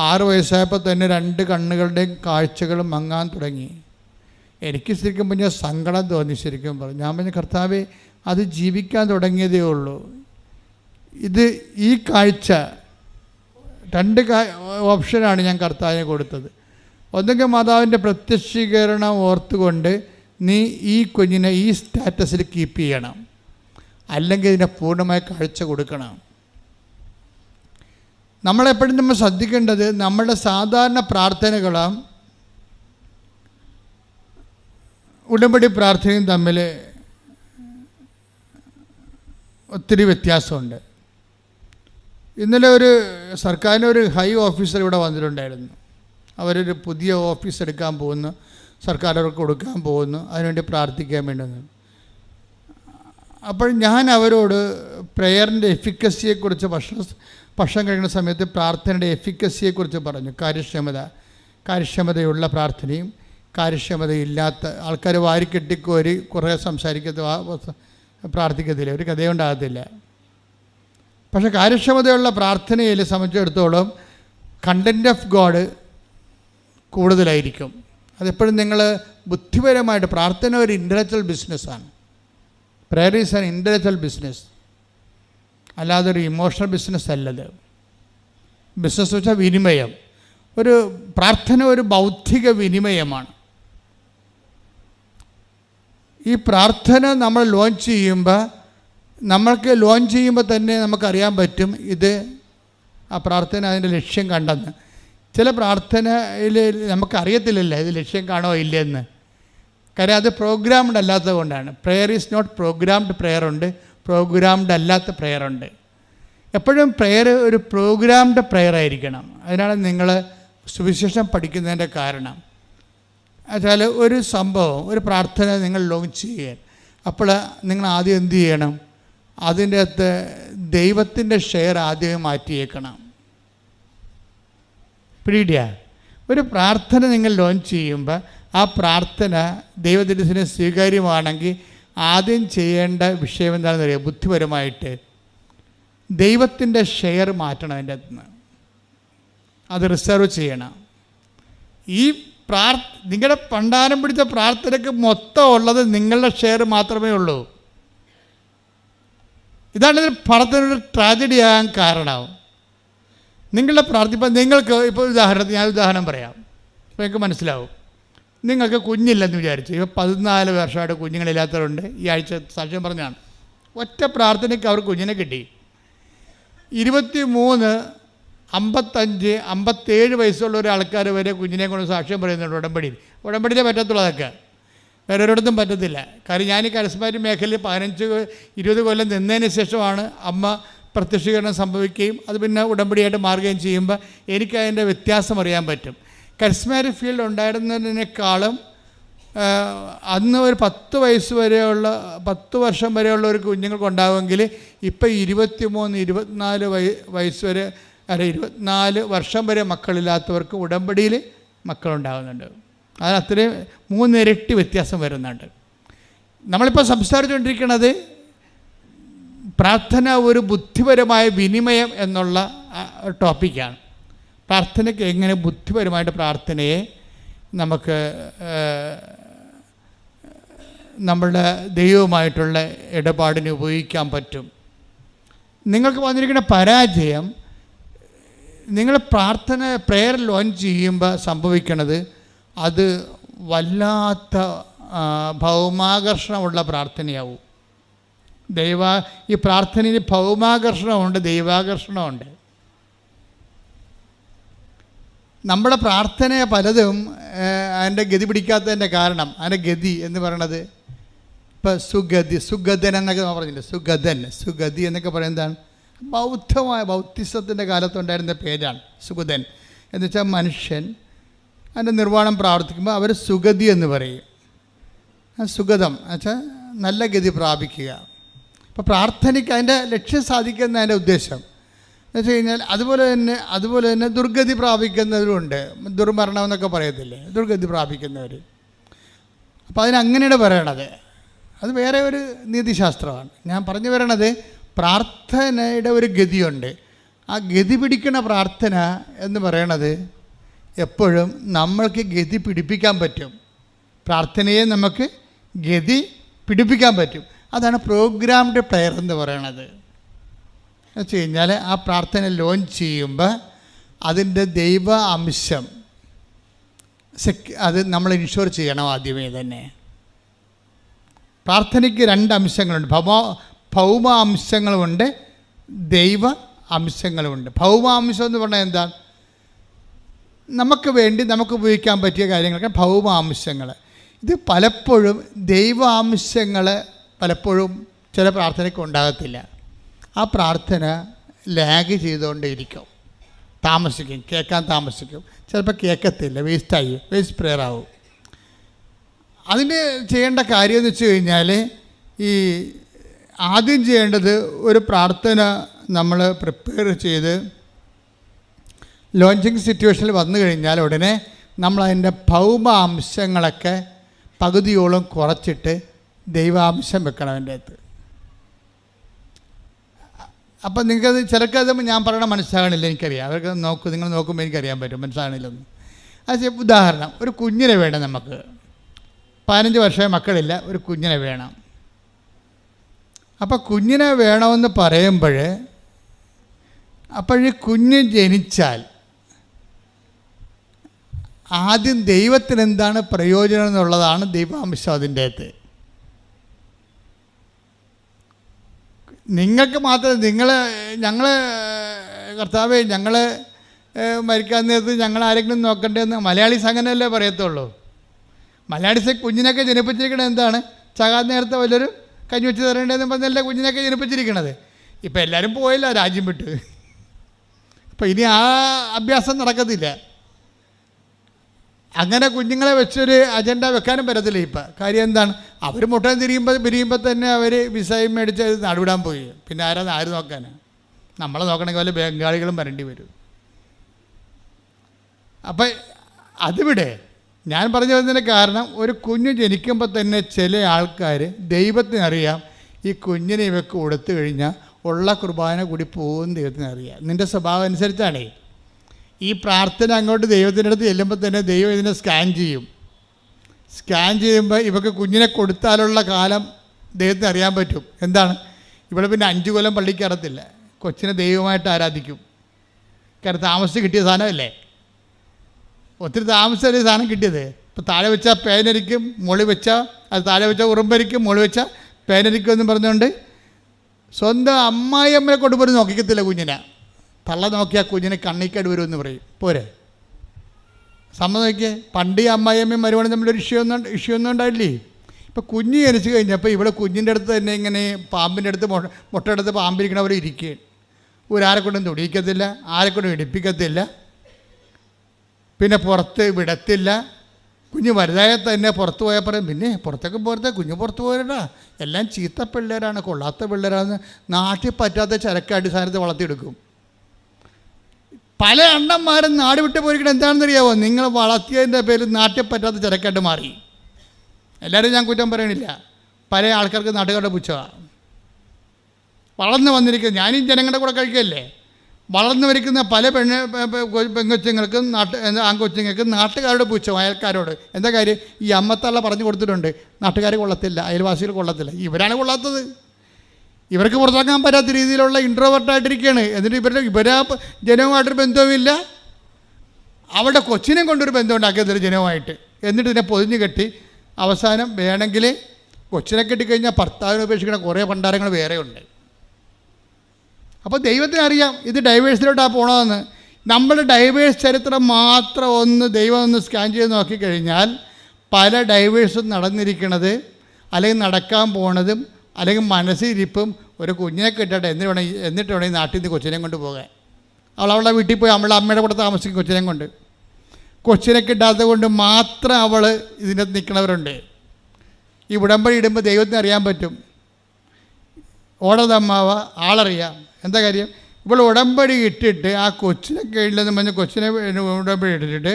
6 വയസ്സായപ്പോൾ തന്നെ 2 കണ്ണുകളുടെയും കാഴ്ചകൾ മങ്ങാൻ തുടങ്ങി. എനിക്ക് ശരിക്കും പറഞ്ഞാൽ സങ്കടം തോന്നി. ശരിക്കും പറഞ്ഞു, ഞാൻ പറഞ്ഞ കർത്താവേ, അത് ജീവിക്കാൻ തുടങ്ങിയതേ ഉള്ളൂ. ഈ കാഴ്ച 2 ഓപ്ഷനാണ് ഞാൻ കർത്താവിനെ കൊടുത്തത്. ഒന്നെങ്കിൽ മാതാവിൻ്റെ പ്രത്യക്ഷീകരണം ഓർത്തുകൊണ്ട് നീ ഈ കുഞ്ഞിനെ ഈ സ്റ്റാറ്റസിൽ കീപ്പ് ചെയ്യണം, അല്ലെങ്കിൽ ഇതിനെ പൂർണ്ണമായ കാഴ്ച കൊടുക്കണം. നമ്മളെപ്പോഴും നമ്മൾ ശ്രദ്ധിക്കേണ്ടത് നമ്മുടെ സാധാരണ പ്രാർത്ഥനകളും ഉടമ്പടി പ്രാർത്ഥനയും തമ്മിൽ ഒത്തിരി വ്യത്യാസമുണ്ട്. ഇന്നലെ ഒരു സർക്കാരിൻ്റെ ഒരു ഹൈ ഓഫീസർ ഇവിടെ വന്നിട്ടുണ്ടായിരുന്നു. അവരൊരു പുതിയ ഓഫീസ് എടുക്കാൻ പോകുന്നു, സർക്കാർ അവർക്ക് കൊടുക്കാൻ പോകുന്നു, അതിനുവേണ്ടി പ്രാർത്ഥിക്കാൻ വേണ്ടി. അപ്പോൾ ഞാൻ അവരോട് പ്രേയറിൻ്റെ എഫിക്കസിയെക്കുറിച്ച് ഭക്ഷണം കഴിക്കുന്ന സമയത്ത് പ്രാർത്ഥനയുടെ എഫിക്കസിയെക്കുറിച്ച് പറഞ്ഞു. കാര്യക്ഷമതയുള്ള പ്രാർത്ഥനയും കാര്യക്ഷമതയില്ലാത്ത ആൾക്കാർ വാരിക്കെട്ടിക്കോരി കുറേ പ്രാർത്ഥിക്കത്തില്ല, ഒരു കഥയുണ്ടാകത്തില്ല. പക്ഷേ കാര്യക്ഷമതയുള്ള പ്രാർത്ഥനയിൽ സംബന്ധിച്ചിടത്തോളം കണ്ടൻറ്റ് ഓഫ് ഗോഡ് കൂടുതലായിരിക്കും. അതെപ്പോഴും നിങ്ങൾ ബുദ്ധിപരമായിട്ട്, പ്രാർത്ഥന ഒരു ഇൻ്റലക്ച്വൽ ബിസിനസ്സാണ്. Prayer is an intellectual business, അല്ലാതെ ഒരു ഇമോഷണൽ ബിസിനസ് അല്ലത്. ബിസിനസ് വെച്ചാൽ വിനിമയം. ഒരു പ്രാർത്ഥന ഒരു ബൗദ്ധിക വിനിമയമാണ്. ഈ പ്രാർത്ഥന നമ്മൾ ലോഞ്ച് ചെയ്യുമ്പോൾ തന്നെ നമുക്കറിയാൻ പറ്റും ഇത് ആ പ്രാർത്ഥന അതിൻ്റെ ലക്ഷ്യം കണ്ടെന്ന്. ചില പ്രാർത്ഥനയിൽ നമുക്കറിയത്തില്ലല്ലോ ഇത് ലക്ഷ്യം കാണോ ഇല്ലെന്ന്. കാര്യം അത് പ്രോഗ്രാംഡ് അല്ലാത്തത് കൊണ്ടാണ്. Prayer is not programmed. Prayer ഉണ്ട്, പ്രോഗ്രാംഡ് അല്ലാത്ത പ്രെയർ ഉണ്ട്. എപ്പോഴും പ്രെയർ ഒരു പ്രോഗ്രാംഡ് പ്രെയർ ആയിരിക്കണം. അതിനാണ് നിങ്ങൾ സുവിശേഷം പഠിക്കുന്നതിൻ്റെ കാരണം. എന്നുവെച്ചാൽ ഒരു സംഭവം, ഒരു പ്രാർത്ഥന നിങ്ങൾ ലോഞ്ച് ചെയ്യാൻ, അപ്പോൾ നിങ്ങൾ ആദ്യം എന്ത് ചെയ്യണം? അതിൻ്റെ അകത്ത് ദൈവത്തിൻ്റെ ഷെയർ ആദ്യമേ മാറ്റിയേക്കണം. പിടിയിടുക. ഒരു പ്രാർത്ഥന നിങ്ങൾ ലോഞ്ച് ചെയ്യുമ്പോൾ ആ പ്രാർത്ഥന ദൈവത്തിൻ്റെ സ്വീകാര്യമാണെങ്കിൽ ആദ്യം ചെയ്യേണ്ട വിഷയം എന്താണെന്ന് അറിയാം? ബുദ്ധിപരമായിട്ട് ദൈവത്തിൻ്റെ ഷെയർ മാറ്റണം. അതിൻ്റെ അകത്തുനിന്ന് അത് റിസർവ് ചെയ്യണം. ഈ നിങ്ങളുടെ പണ്ടാരം പിടിച്ച പ്രാർത്ഥനയ്ക്ക് മൊത്തം ഉള്ളത് നിങ്ങളുടെ ഷെയർ മാത്രമേ ഉള്ളൂ. ഇതാണ് ഇതിൽ പ്രാർത്ഥനയുടെ ട്രാജഡി ആകാൻ കാരണമാവും. നിങ്ങളുടെ പ്രാർത്ഥിപ്പം നിങ്ങൾക്ക് ഇപ്പോൾ ഞാൻ ഉദാഹരണം പറയാം, അപ്പോൾ നിങ്ങൾക്ക് മനസ്സിലാവും. നിങ്ങൾക്ക് കുഞ്ഞില്ലെന്ന് വിചാരിച്ചു. ഇപ്പോൾ 14 വർഷമായിട്ട് കുഞ്ഞുങ്ങളില്ലാത്തവരുണ്ട്. ഈ ആഴ്ച സാക്ഷ്യം പറഞ്ഞാണ്. ഒറ്റ പ്രാർത്ഥനയ്ക്ക് അവർ കുഞ്ഞിനെ കിട്ടി. 23, 55, 57 വയസ്സുള്ള ഒരു ആൾക്കാർ വരെ കുഞ്ഞിനെ കൊണ്ട് സാക്ഷ്യം പറയുന്നുണ്ട് ഉടമ്പടിയിലേ പറ്റത്തുള്ളൂ. അതൊക്കെ വേറെ ഒരിടത്തും പറ്റത്തില്ല. കാര്യം ഞാൻ ഈ കരിസ്മാറ്റിക് മേഖലയിൽ 15-20 കൊല്ലം നിന്നതിന് ശേഷമാണ് അമ്മ പ്രത്യക്ഷീകരണം സംഭവിക്കുകയും അത് പിന്നെ ഉടമ്പടിയായിട്ട് മാറുകയും ചെയ്യുമ്പോൾ എനിക്കതിൻ്റെ വ്യത്യാസം അറിയാൻ പറ്റും. കരിസ്മാറ്റിക് ഫീൽഡ് ഉണ്ടായിരുന്നതിനേക്കാളും അന്ന് ഒരു 10 വയസ്സ് വരെയുള്ള 10 വർഷം വരെയുള്ള ഒരു കുഞ്ഞുങ്ങൾക്ക് ഉണ്ടാകുമെങ്കിൽ ഇപ്പോൾ 23, 24 വയസ്സ് വരെ 24 വർഷം വരെ മക്കളില്ലാത്തവർക്ക് ഉടമ്പടിയിൽ മക്കളുണ്ടാകുന്നുണ്ട്. അതിന് അത്രയും 3 ഇരട്ടി വ്യത്യാസം വരുന്നുണ്ട്. നമ്മളിപ്പോൾ സംസാരിച്ചുകൊണ്ടിരിക്കുന്നത് പ്രാർത്ഥന ഒരു ബുദ്ധിപരമായ വിനിമയം എന്നുള്ള ടോപ്പിക്കാണ്. പ്രാർത്ഥനയ്ക്ക് എങ്ങനെ ബുദ്ധിപരമായിട്ട് പ്രാർത്ഥനയെ നമുക്ക് നമ്മളുടെ ദൈവവുമായിട്ടുള്ള ഇടപാടിന് ഉപയോഗിക്കാൻ പറ്റും. നിങ്ങൾക്ക് വന്നിരിക്കുന്ന പരാജയം, നിങ്ങൾ പ്രെയർ ലോഞ്ച് ചെയ്യുമ്പോൾ സംഭവിക്കണത് അത് വല്ലാത്ത ഭൗമാകർഷണമുള്ള പ്രാർത്ഥനയാവും. ഈ പ്രാർത്ഥനയിൽ ഭൗമാകർഷണമുണ്ട്, ദൈവാകർഷണമുണ്ട്. നമ്മുടെ പ്രാർത്ഥന പലതും അതിൻ്റെ ഗതി പിടിക്കാത്തതിൻ്റെ കാരണം, അതിൻ്റെ ഗതി എന്ന് പറയണത് ഇപ്പോൾ സുഗതൻ എന്നൊക്കെ നമ്മൾ പറഞ്ഞില്ലേ, സുഗതി എന്നൊക്കെ പറയുന്നതാണ് ബൗദ്ധിസത്തിൻ്റെ കാലത്തുണ്ടായിരുന്ന പേരാണ് സുഗതൻ. എന്ന് വെച്ചാൽ മനുഷ്യൻ അതിൻ്റെ നിർവ്വാണം പ്രാർത്ഥിക്കുമ്പോൾ അവർ സുഗതി എന്ന് പറയും. സുഗതം എന്നുവെച്ചാൽ നല്ല ഗതി പ്രാപിക്കുക. അപ്പോൾ പ്രാർത്ഥനയ്ക്ക് അതിൻ്റെ ലക്ഷ്യം സാധിക്കുന്ന അതിൻ്റെ ഉദ്ദേശം എന്ന് വെച്ച് കഴിഞ്ഞാൽ അതുപോലെ തന്നെ ദുർഗതി പ്രാപിക്കുന്നവരുണ്ട്. ദുർമരണം എന്നൊക്കെ പറയത്തില്ലേ, ദുർഗതി പ്രാപിക്കുന്നവർ. അപ്പോൾ അതിനങ്ങനെയാണ് പറയണത്. അത് വേറെ ഒരു നീതിശാസ്ത്രമാണ്. ഞാൻ പറഞ്ഞു വരണത് പ്രാർത്ഥനയുടെ ഒരു ഗതിയുണ്ട്. ആ ഗതി പിടിക്കണ പ്രാർത്ഥന എന്ന് പറയണത് എപ്പോഴും നമ്മൾക്ക് ഗതി പിടിപ്പിക്കാൻ പറ്റും. പ്രാർത്ഥനയെ നമുക്ക് ഗതി പിടിപ്പിക്കാൻ പറ്റും. അതാണ് പ്രോഗ്രാംഡ് പ്രെയർ എന്ന് പറയണത്. എന്ന് വെച്ച് കഴിഞ്ഞാൽ ആ പ്രാർത്ഥന ലോഞ്ച് ചെയ്യുമ്പോൾ അതിൻ്റെ ദൈവ അംശം അത് നമ്മൾ ഇൻഷുർ ചെയ്യണം ആദ്യമേ തന്നെ. പ്രാർത്ഥനയ്ക്ക് 2 അംശങ്ങളുണ്ട്. ഭൗമ അംശങ്ങളുമുണ്ട്, ദൈവ അംശങ്ങളുമുണ്ട്. ഭൗമ അംശം എന്ന് പറഞ്ഞാൽ എന്താണ്? നമുക്ക് വേണ്ടി നമുക്ക് ഉപയോഗിക്കാൻ പറ്റിയ കാര്യങ്ങളൊക്കെ ഭൗമ അംശങ്ങൾ. ഇത് പലപ്പോഴും ദൈവാംശങ്ങൾ പലപ്പോഴും ചില പ്രാർത്ഥനയ്ക്ക് ഉണ്ടാകത്തില്ല. ആ പ്രാർത്ഥന ലാഗ് ചെയ്തുകൊണ്ടേയിരിക്കും, കേൾക്കാൻ താമസിക്കും. ചിലപ്പോൾ കേൾക്കത്തില്ല, വേസ്റ്റ് പ്രെയർ ആവും. അതിന് ചെയ്യേണ്ട കാര്യം എന്ന് വെച്ച് കഴിഞ്ഞാൽ ഈ ആദ്യം ചെയ്യേണ്ടത് ഒരു പ്രാർത്ഥന നമ്മൾ പ്രിപ്പയർ ചെയ്ത് ലോഞ്ചിങ് സിറ്റുവേഷനിൽ വന്നു കഴിഞ്ഞാൽ ഉടനെ നമ്മളതിൻ്റെ ഭൗമ അംശങ്ങളൊക്കെ പകുതിയോളം കുറച്ചിട്ട് ദൈവാംശം വെക്കണം അതിൻ്റെ അകത്ത്. അപ്പം നിങ്ങൾക്കത് ചിലക്കത് ഞാൻ പറയണ മനസ്സിലാകണില്ല, എനിക്കറിയാം. അവർക്ക് നിങ്ങൾ നോക്കുമ്പോൾ എനിക്കറിയാൻ പറ്റും മനസ്സിലാകണില്ലെന്ന്. അത് ഉദാഹരണം, ഒരു കുഞ്ഞിനെ വേണം നമുക്ക്. 15 വർഷമായി മക്കളില്ല, ഒരു കുഞ്ഞിനെ വേണം. അപ്പോൾ കുഞ്ഞിനെ വേണമെന്ന് പറയുമ്പോൾ അപ്പോഴീ കുഞ്ഞ് ജനിച്ചാൽ ആദ്യം ദൈവത്തിന് എന്താണ് പ്രയോജനം എന്നുള്ളതാണ് ദൈവാംശം അതിൻ്റെ അകത്ത്. നിങ്ങൾക്ക് മാത്രം ഞങ്ങൾ കർത്താവേ ഞങ്ങൾ മരിക്കാൻ നേരത്ത് ഞങ്ങൾ ആരെങ്കിലും നോക്കണ്ടേന്ന് മലയാളീസ് അങ്ങനെയല്ലേ പറയത്തുള്ളൂ. മലയാളീസ് കുഞ്ഞിനൊക്കെ ജനിപ്പിച്ചിരിക്കണത് എന്താണ്? ചകാൻ നേരത്തെ വല്ലൊരു കഞ്ഞി വെച്ച് തരേണ്ടതെന്ന് പറഞ്ഞല്ലേ കുഞ്ഞിനൊക്കെ ജനിപ്പിച്ചിരിക്കണത്. ഇപ്പം എല്ലാവരും പോയില്ല രാജ്യം വിട്ട്. അപ്പം ഇനി ആ അഭ്യാസം നടക്കത്തില്ല. അങ്ങനെ കുഞ്ഞുങ്ങളെ വെച്ചൊരു അജണ്ട വെക്കാനും പറ്റത്തില്ല ഇപ്പം. കാര്യം എന്താണ്? അവർ മുട്ടയും പിരിയുമ്പോൾ തന്നെ അവർ വിസയും മേടിച്ച് നടുവിടാൻ പോയി. പിന്നെ ആര് നോക്കാനാണ്? നമ്മളെ നോക്കണമെങ്കിൽ വല്ല ബംഗാളികളും വരേണ്ടി വരും. അപ്പം അതിവിടെ ഞാൻ പറഞ്ഞു വരുന്നതിന് കാരണം, ഒരു കുഞ്ഞ് ജനിക്കുമ്പോൾ തന്നെ ചില ആൾക്കാർ ദൈവത്തിനറിയാം ഈ കുഞ്ഞിനെ ഇവർക്ക് കൊടുത്തു കഴിഞ്ഞാൽ ഉള്ള കുർബാന കൂടി പോകും ദൈവത്തിനറിയാം. നിൻ്റെ സ്വഭാവം അനുസരിച്ചാണേ ഈ പ്രാർത്ഥന അങ്ങോട്ട് ദൈവത്തിൻ്റെ അടുത്ത് ചെല്ലുമ്പോൾ തന്നെ ദൈവം ഇതിനെ സ്കാൻ ചെയ്യും. സ്കാൻ ചെയ്യുമ്പോൾ ഇവർക്ക് കുഞ്ഞിനെ കൊടുത്താലുള്ള കാലം ദൈവത്തിന് അറിയാൻ പറ്റും. എന്താണ്? ഇവിടെ പിന്നെ 5 കൊല്ലം പള്ളിക്ക് കയറത്തില്ല. കൊച്ചിനെ ദൈവമായിട്ട് ആരാധിക്കും. കാരണം താമസിച്ച് കിട്ടിയ സാധനമല്ലേ. ഒത്തിരി താമസിച്ചല്ലേ സാധനം കിട്ടിയത്. ഇപ്പോൾ താഴെ വെച്ചാൽ പേനരിക്കും, മുകളിൽ വെച്ചാൽ അത് താഴെ വെച്ചാൽ ഉറുമ്പരിക്കും, മുകളിൽ വെച്ചാൽ പേനരിക്കും എന്ന് പറഞ്ഞുകൊണ്ട് സ്വന്തം അമ്മായിയമ്മനെ കൊണ്ടുപോയി നോക്കിക്കത്തില്ല കുഞ്ഞിനെ. തള്ള നോക്കിയാൽ കുഞ്ഞിനെ കണ്ണിക്കേട് വരുമെന്ന് പറയും. പോരെ സമ്മതം നോക്കിയേ. പണ്ട് ഈ അമ്മായിയമ്മയും മരുമോളും തമ്മിലൊരു ഇഷ്യൂ ഒന്നും ഉണ്ടായില്ലേ. ഇപ്പോൾ കുഞ്ഞ് ജനിച്ച് കഴിഞ്ഞപ്പോൾ ഇവിടെ കുഞ്ഞിൻ്റെ അടുത്ത് തന്നെ ഇങ്ങനെ പാമ്പിൻ്റെ അടുത്ത് മുട്ടയെടുത്ത് പാമ്പിരിക്കണവർ ഇരിക്കുകയാണ്. ഒരാരെക്കൊണ്ടും തൊടിയിക്കത്തില്ല, ആരെക്കൊണ്ടും ഇടിപ്പിക്കത്തില്ല, പിന്നെ പുറത്ത് വിടത്തില്ല. കുഞ്ഞ് വലുതായ തന്നെ പുറത്ത് പോയാൽ പറയും പിന്നെ പുറത്തേക്ക് പോരത്തെ കുഞ്ഞ് പുറത്ത് പോരടാ, എല്ലാം ചീത്ത പിള്ളേരാണ്, കൊള്ളാത്ത പിള്ളേരാണെന്ന് നാട്ടിൽ പറ്റാത്ത ചരക്ക് അടിസ്ഥാനത്ത് വളർത്തിയെടുക്കും. പല അണ്ണന്മാരും നാട് വിട്ട് പോയിരിക്കണം. എന്താണെന്നറിയാമോ? നിങ്ങൾ വളർത്തിയതിൻ്റെ പേരിൽ നാട്ടിൽ പറ്റാത്ത ചരക്കായിട്ട് മാറി. എല്ലാവരും ഞാൻ കുറ്റം പറയണില്ല. പല ആൾക്കാർക്ക് നാട്ടുകാരുടെ പുച്ഛമാണ്. വളർന്നു വന്നിരിക്കുന്നത് ഞാനീ ജനങ്ങളുടെ കൂടെ കഴിക്കല്ലേ. വളർന്നു വരിക്കുന്ന പല പെങ്കൊച്ചുങ്ങൾക്കും ആൺകൊച്ചുങ്ങൾക്കും നാട്ടുകാരുടെ പുച്ഛം, അയൽക്കാരോട്. എന്താ കാര്യം? ഈ അമ്മത്തള്ള പറഞ്ഞു കൊടുത്തിട്ടുണ്ട് നാട്ടുകാർ കൊള്ളത്തില്ല, അയൽവാസികൾ കൊള്ളത്തില്ല. ഇവരാണ് കൊള്ളാത്തത്. ഇവർക്ക് പുറത്താക്കാൻ പറ്റാത്ത രീതിയിലുള്ള ഇൻട്രോവേർട്ടായിട്ടിരിക്കുകയാണ്. എന്നിട്ട് ഇവരാ ജനവുമായിട്ടൊരു ബന്ധവുമില്ല. അവിടെ കൊച്ചിനെ കൊണ്ടൊരു ബന്ധം ഉണ്ടാക്കിയതില്ല ജനവുമായിട്ട്. എന്നിട്ട് ഇതിനെ പൊതിഞ്ഞ് കെട്ടി അവസാനം വേണമെങ്കിൽ കൊച്ചിനെ കെട്ടിക്കഴിഞ്ഞാൽ ഭർത്താവിനെ ഉപേക്ഷിക്കുന്ന കുറേ ഭണ്ഡാരങ്ങൾ വേറെ ഉണ്ട്. അപ്പോൾ ദൈവത്തിനറിയാം ഇത് ഡൈവേഴ്സിലോട്ടാണ് പോകണമെന്ന്. നമ്മുടെ ഡൈവേഴ്സ് ചരിത്രം മാത്രം ദൈവം ഒന്ന് സ്കാൻ ചെയ്ത് നോക്കിക്കഴിഞ്ഞാൽ പല ഡൈവേഴ്സും നടന്നിരിക്കണത് അല്ലെങ്കിൽ നടക്കാൻ പോണതും അല്ലെങ്കിൽ മനസ്സിരിപ്പും ഒരു കുഞ്ഞിനെ കിട്ടട്ടെ എന്നിട്ട് വേണം ഈ നാട്ടിൽ നിന്ന് കൊച്ചിനെ കൊണ്ട് പോകാൻ. അവളുടെ വീട്ടിൽ പോയി അവളുടെ അമ്മയുടെ കൂടെ താമസിക്കും കൊച്ചിനെ കൊണ്ട്. കൊച്ചിനെ കിട്ടാത്തത് കൊണ്ട് മാത്രം അവൾ ഇതിനകത്ത് നിൽക്കുന്നവരുണ്ട്. ഈ ഉടമ്പടി ഇടുമ്പോൾ ദൈവത്തിന് അറിയാൻ പറ്റും. ഓടതമ്മാവ ആളറിയാം. എന്താ കാര്യം? ഇപ്പോൾ ഉടമ്പടി ഇട്ടിട്ട് ആ കൊച്ചിനെ കീഴിലെന്ന് പറഞ്ഞ് കൊച്ചിനെ ഉടമ്പടി ഇട്ടിട്ട്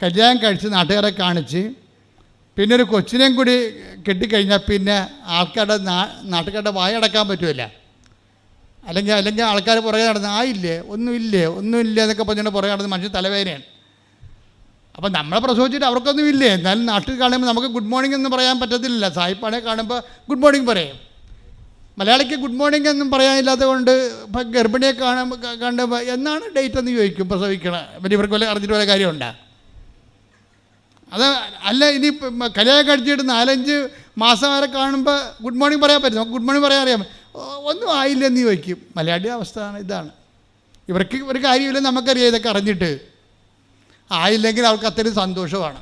കല്യാണം കഴിച്ച് നാട്ടുകാരെ കാണിച്ച് പിന്നെ ഒരു കൊച്ചിനെയും കൂടി കെട്ടിക്കഴിഞ്ഞാൽ പിന്നെ നാട്ടുകാരുടെ വായ അടക്കാൻ പറ്റുമല്ല. അല്ലെങ്കിൽ ആൾക്കാർ പുറകെ നടന്ന് ഒന്നുമില്ലേ എന്നൊക്കെ പറഞ്ഞുകൊണ്ട് പുറകെ നടന്ന് മനുഷ്യൻ തലവേദനയാണ്. അപ്പം നമ്മളെ പ്രസവിച്ചിട്ട് അവർക്കൊന്നും ഇല്ലേ. എന്നാലും നാട്ടിൽ കാണുമ്പോൾ നമുക്ക് ഗുഡ് മോർണിംഗ് എന്ന് പറയാൻ പറ്റത്തില്ല. സായിപ്പാണെ കാണുമ്പോൾ ഗുഡ് മോർണിംഗ് പറയും. മലയാളിക്ക് ഗുഡ് മോർണിംഗ് എന്നും പറയാനില്ലാത്തത് കൊണ്ട് ഇപ്പം ഗർഭിണിയെ കണ്ടുമ്പോൾ എന്നാണ് ഡേറ്റ് എന്ന് ചോദിക്കും പ്രസവിക്കണം. പിന്നെ ഇവർക്ക് വല്ല അറിഞ്ഞിട്ട് വല്ല കാര്യമുണ്ടോ? അത് അല്ല, ഇനി കല്യാണം കഴിച്ചിട്ട് 4-5 മാസം വരെ കാണുമ്പോൾ ഗുഡ് മോർണിംഗ് പറയാൻ പറ്റും. നമുക്ക് ഗുഡ് മോർണിംഗ് പറയാൻ അറിയാം. ഒന്നും ആയില്ലെന്ന് ചോദിക്കും. മലയാളിയുടെ അവസ്ഥ ഇതാണ്. ഇവർക്ക് ഒരു കാര്യമില്ല, നമുക്കറിയാം ഇതൊക്കെ അറിഞ്ഞിട്ട്. ആയില്ലെങ്കിൽ അവൾക്ക് അത്രയും സന്തോഷമാണ്.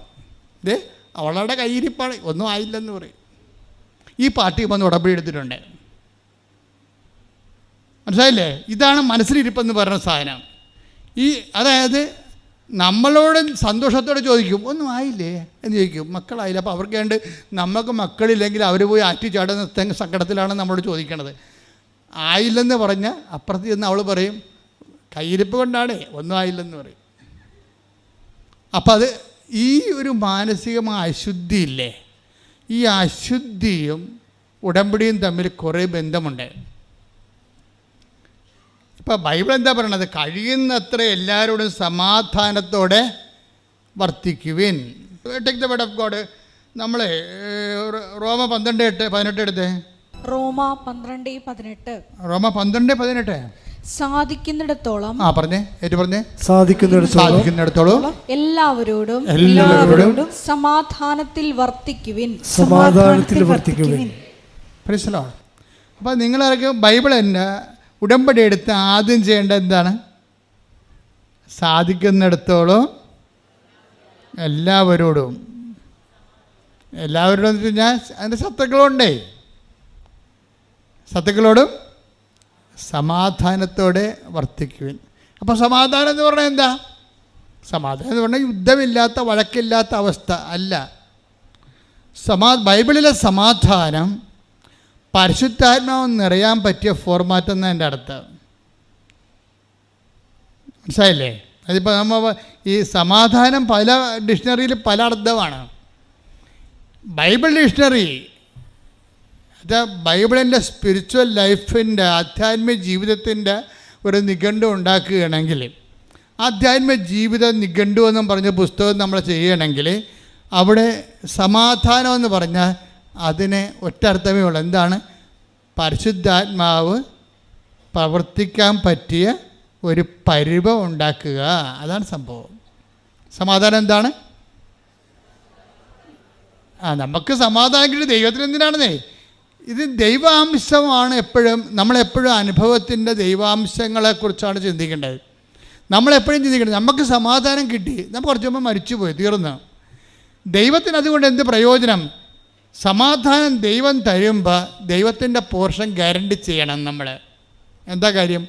അവളുടെ കയ്യിരിപ്പാണ്, ഒന്നും ആയില്ലെന്ന് പറയും. ഈ പാർട്ടി വന്ന് ഉടമ്പടി എടുത്തിട്ടുണ്ട്. മനസ്സിലായില്ലേ? ഇതാണ് മനസ്സിലിരിപ്പെന്ന് പറയുന്ന സാധനം. അതായത് നമ്മളോട് സന്തോഷത്തോടെ ചോദിക്കും ഒന്നും ആയില്ലേ എന്ന് ചോദിക്കും. മക്കളായില്ല. അപ്പോൾ അവർക്ക് വേണ്ട നമുക്ക് മക്കളില്ലെങ്കിൽ അവർ പോയി ആറ്റി ചാടുന്ന സങ്കടത്തിലാണ് നമ്മളോട് ചോദിക്കണത്. ആയില്ലെന്ന് പറഞ്ഞാൽ അപ്പുറത്ത് ചെന്ന് അവൾ പറയും കയ്യിരിപ്പ് കൊണ്ടാണേ ഒന്നും ആയില്ലെന്ന് പറയും. അപ്പം അത് ഈ ഒരു മാനസികമായ അശുദ്ധിയില്ലേ, ഈ അശുദ്ധിയും ഉടമ്പടിയും തമ്മിൽ കുറേ ബന്ധമുണ്ട്. ഇപ്പം ബൈബിൾ എന്താ പറയണത്? കഴിയുന്നത്ര എല്ലാവരോടും സമാധാനത്തോടെ വർത്തിക്കുവിൻ. Take the word of God. നമ്മൾ റോമ 12:18 എടുത്തേ. റോമ 12:18. റോമ 12:18. സാധിക്കുന്നിടത്തോളം സാധിക്കുന്നിടത്തോളം എല്ലാവരോടും സമാധാനത്തിൽ വർത്തിക്കുവിൻ. സമാധാനത്തിൽ വർത്തിക്കുവിൻ. Praise the Lord. അപ്പോൾ നിങ്ങളൊക്കെ ബൈബിൾ തന്നെ ഉടമ്പടി എടുത്ത് ആദ്യം ചെയ്യേണ്ടത് എന്താണ്? സാധിക്കുന്നിടത്തോളം എല്ലാവരോടും എന്ന് വെച്ച് കഴിഞ്ഞാൽ അതിൻ്റെ ശത്രുക്കളുണ്ടേ, ശത്രുക്കളോടും സമാധാനത്തോടെ വർത്തിക്കുവിൻ. അപ്പോൾ സമാധാനം എന്ന് പറഞ്ഞാൽ എന്താ? സമാധാനം എന്ന് പറഞ്ഞാൽ യുദ്ധമില്ലാത്ത, വഴക്കില്ലാത്ത അവസ്ഥ അല്ല. ബൈബിളിലെ സമാധാനം പരിശുദ്ധാത്മാവ് നിറയാൻ പറ്റിയ ഫോർമാറ്റ് എന്ന് എൻ്റെ അർത്ഥം. മനസ്സിലായില്ലേ? അതിപ്പോൾ നമ്മൾ ഈ സമാധാനം പല ഡിക്ഷണറിയിൽ പല അർത്ഥമാണ്. ബൈബിൾ ഡിക്ഷണറി അത് ബൈബിളിൻ്റെ സ്പിരിച്വൽ ലൈഫിൻ്റെ, ആധ്യാത്മിക ജീവിതത്തിൻ്റെ ഒരു നിഘണ്ടു ഉണ്ടാക്കുകയാണെങ്കിൽ, ആധ്യാത്മിക ജീവിത നിഘണ്ടു എന്നും പറഞ്ഞ പുസ്തകം നമ്മൾ ചെയ്യണമെങ്കിൽ അവിടെ സമാധാനം എന്ന് പറഞ്ഞാൽ അതിന് ഒറ്റ അർത്ഥമേ ഉള്ളൂ. എന്താണ്? പരിശുദ്ധാത്മാവ് പ്രവർത്തിക്കാൻ പറ്റിയ ഒരു പരിവം ഉണ്ടാക്കുക. അതാണ് സംഭവം. സമാധാനം എന്താണ്? നമുക്ക് സമാധാനം കിട്ടി ദൈവത്തിന് എന്തിനാണെന്നേ? ഇത് ദൈവാംശമാണ്. എപ്പോഴും നമ്മളെപ്പോഴും അനുഭവത്തിൻ്റെ ദൈവാംശങ്ങളെക്കുറിച്ചാണ് ചിന്തിക്കേണ്ടത്. നമ്മളെപ്പോഴും ചിന്തിക്കേണ്ടത് നമുക്ക് സമാധാനം കിട്ടി, നമ്മൾ കുറച്ച് മുമ്പ് മരിച്ചുപോയി, തീർന്നു. ദൈവത്തിന് അതുകൊണ്ട് എന്ത് പ്രയോജനം? സമാധാനം ദൈവം തരുമ്പോൾ ദൈവത്തിൻ്റെ പോർഷൻ ഗ്യാരണ്ടി ചെയ്യണം നമ്മൾ. എന്താ കാര്യം?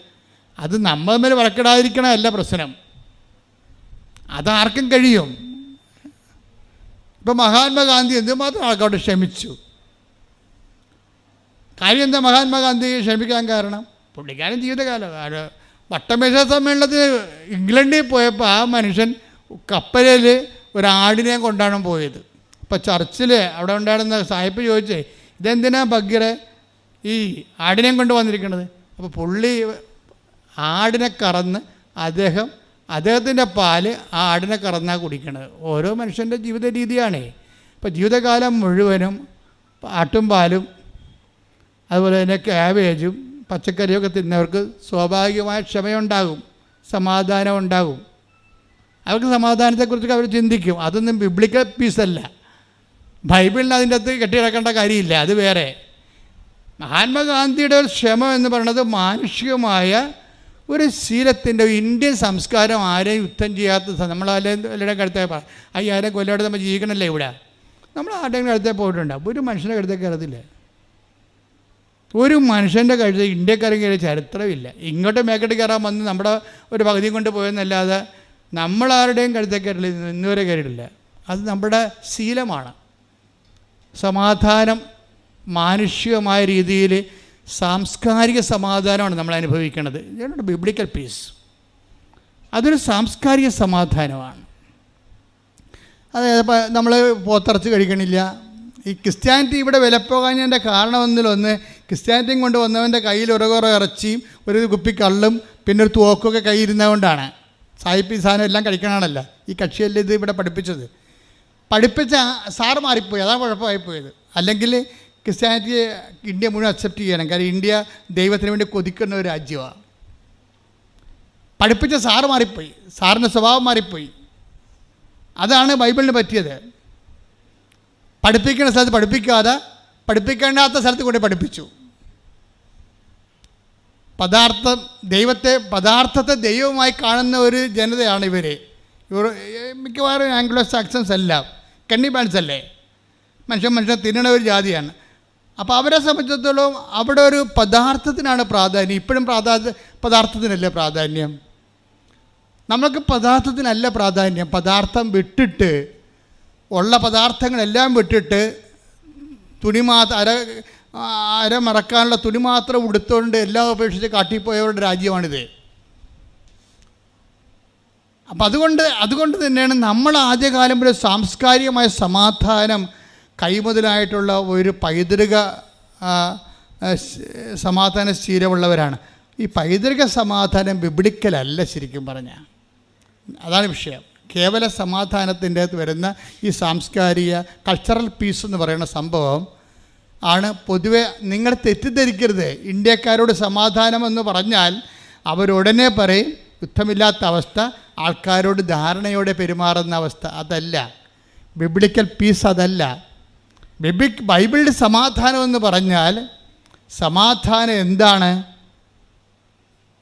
അത് നമ്മൾ തമ്മിൽ വഴക്കിടാതിരിക്കണമല്ല പ്രശ്നം, അതാർക്കും കഴിയും. ഇപ്പം മഹാത്മാഗാന്ധി എന്തുമാത്രം ആൾക്കോട്ട് ക്ഷമിച്ചു. കാര്യം എന്താ മഹാത്മാഗാന്ധി ക്ഷമിക്കാൻ കാരണം? പുള്ളിക്കാരൻ ജീവിതകാലം വട്ടമേശ സമ്മേളനത്തിന് ഇംഗ്ലണ്ടിൽ പോയപ്പോൾ ആ മനുഷ്യൻ കപ്പലിൽ ഒരാടിനെ കൊണ്ടാണ് പോയത്. അപ്പോൾ ചർച്ചിൽ അവിടെ ഉണ്ടായിരുന്ന സാഹിബ് ചോദിച്ചേ, ഇതെന്തിനാ ബഗ്ഗറെ ഈ ആടിനെയും കൊണ്ട് വന്നിരിക്കുന്നത്? അപ്പോൾ പുള്ളി ആടിനെ കറന്ന് അദ്ദേഹത്തിൻ്റെ പാല് ആ ആടിനെ കറന്നാണ് കുടിക്കണത്. ഓരോ മനുഷ്യൻ്റെ ജീവിത രീതിയാണേ. ഇപ്പോൾ ജീവിതകാലം മുഴുവനും ആട്ടും പാലും അതുപോലെ തന്നെ ക്യാബേജും പച്ചക്കറിയൊക്കെ തിന്നവർക്ക് സ്വാഭാവികമായ ക്ഷമയുണ്ടാകും, സമാധാനം ഉണ്ടാകും. അവർക്ക് സമാധാനത്തെക്കുറിച്ചൊക്കെ അവർ ചിന്തിക്കും. അതൊന്നും ബിബ്ലിക്കൽ പീസല്ല. ബൈബിളിന് അതിൻ്റെ അകത്ത് കെട്ടിയിടക്കേണ്ട കാര്യമില്ല, അത് വേറെ. മഹാത്മാഗാന്ധിയുടെ ഒരു ക്ഷമ എന്ന് പറയുന്നത് മാനുഷികമായ ഒരു ശീലത്തിൻ്റെ, ഇന്ത്യൻ സംസ്കാരം ആരെയും യുദ്ധം ചെയ്യാത്ത, നമ്മൾ എല്ലാവരുടെയും കഴുത്തേ 5000 കൊല്ലം നമ്മൾ ജീവിക്കണമല്ലേ ഇവിടെ. നമ്മൾ ആരുടെയും കഴുത്തേ പോയിട്ടുണ്ട്, ഒരു മനുഷ്യൻ്റെ കഴുത്തേ കയറത്തില്ല. ഒരു മനുഷ്യൻ്റെ കഴുത്ത് ഇന്ത്യക്കാരൻ കയറിയ ചരിത്രമില്ല. ഇങ്ങോട്ട് മേക്കട്ട് കയറാൻ വന്ന് നമ്മുടെ ഒരു പകുതി കൊണ്ട് പോയെന്നല്ലാതെ നമ്മളാരുടെയും കഴുത്തേ കയറില്ല, ഇന്നുവരെ കയറിയിട്ടില്ല. അത് നമ്മുടെ ശീലമാണ്. സമാധാനം മാനുഷികമായ രീതിയിൽ സാംസ്കാരിക സമാധാനമാണ് നമ്മൾ അനുഭവിക്കുന്നത്. ഇതാണ് ബിബ്ലിക്കൽ പീസ്. അതൊരു സാംസ്കാരിക സമാധാനമാണ്. അതായത് നമ്മൾ പോത്തിറച്ച് കഴിക്കണില്ല. ഈ ക്രിസ്ത്യാനിറ്റി ഇവിടെ വിലപ്പോകാഞ്ഞതിൻ്റെ കാരണമെന്നിലൊന്ന്, ക്രിസ്ത്യാനിറ്റിയും കൊണ്ട് വന്നവൻ്റെ കയ്യിൽ കുറേ ഇറച്ചിയും ഒരു കുപ്പി കള്ളും പിന്നെ ഒരു തോക്കൊക്കെ കയ്യിരുന്നതുകൊണ്ടാണ്. സായിപ്പ് സാധനം എല്ലാം കഴിക്കണമല്ല. ഈ കക്ഷിയല്ലേ ഇത് ഇവിടെ പഠിപ്പിച്ചത്. പഠിപ്പിച്ച സാറ് മാറിപ്പോയി, അതാണ് കുഴപ്പമായിപ്പോയത്. അല്ലെങ്കിൽ ക്രിസ്ത്യാനിറ്റിയെ ഇന്ത്യ മുഴുവൻ അക്സെപ്റ്റ് ചെയ്യണം. കാരണം ഇന്ത്യ ദൈവത്തിന് വേണ്ടി കൊതിക്കുന്ന ഒരു രാജ്യമാണ്. പഠിപ്പിച്ച സാറ് മാറിപ്പോയി, സാറിൻ്റെ സ്വഭാവം മാറിപ്പോയി. അതാണ് ബൈബിളിന് പറ്റിയത്. പഠിപ്പിക്കുന്ന സ്ഥലത്ത് പഠിപ്പിക്കാതെ പഠിപ്പിക്കേണ്ടാത്ത സ്ഥലത്ത് കൊണ്ട് പഠിപ്പിച്ചു. പദാർത്ഥത്തെ ദൈവമായി കാണുന്ന ഒരു ജനതയാണ് ഇവർ. മിക്കവാറും ആംഗ്ലോ സാക്സൺസ് അല്ല, കണ്ണിബാൻസ് അല്ലേ, മനുഷ്യൻ തിന്നണ ഒരു ജാതിയാണ്. അപ്പോൾ അവരെ സംബന്ധിച്ചിടത്തോളം അവിടെ ഒരു പദാർത്ഥത്തിനാണ് പ്രാധാന്യം. ഇപ്പോഴും പദാർത്ഥത്തിനല്ലേ പ്രാധാന്യം? നമ്മൾക്ക് പദാർത്ഥത്തിനല്ല പ്രാധാന്യം. പദാർത്ഥം വിട്ടിട്ട്, ഉള്ള പദാർത്ഥങ്ങളെല്ലാം വിട്ടിട്ട് അര മറക്കാനുള്ള തുണി മാത്രം ഉടുത്തുകൊണ്ട് എല്ലാം ഉപേക്ഷിച്ച് കാട്ടിപ്പോയവരുടെ രാജ്യമാണിത്. അപ്പം അതുകൊണ്ട് തന്നെയാണ് നമ്മൾ ആദ്യകാലം വരെ സാംസ്കാരികമായ സമാധാനം കൈമുതലായിട്ടുള്ള ഒരു പൈതൃക സമാധാന ശീലമുള്ളവരാണ്. ഈ പൈതൃക സമാധാനം ബിബ്ലിക്കലല്ല ശരിക്കും പറഞ്ഞാൽ. അതാണ് വിഷയം. കേവല സമാധാനത്തിൻ്റെ അകത്ത് വരുന്ന ഈ സാംസ്കാരിക കൾച്ചറൽ പീസ് എന്ന് പറയുന്ന സംഭവം ആണ്. പൊതുവെ നിങ്ങൾ തെറ്റിദ്ധരിക്കരുത്. ഇന്ത്യക്കാരോട് സമാധാനം എന്ന് പറഞ്ഞാൽ അവരുടനെ പറയും യുദ്ധമില്ലാത്ത അവസ്ഥ, ആൾക്കാരോട് ധാരണയോടെ പെരുമാറുന്ന അവസ്ഥ. അതല്ല ബിബ്ലിക്കൽ പീസ്, അതല്ല. ബൈബിളിൻ്റെ സമാധാനം എന്ന് പറഞ്ഞാൽ സമാധാനം എന്താണ്?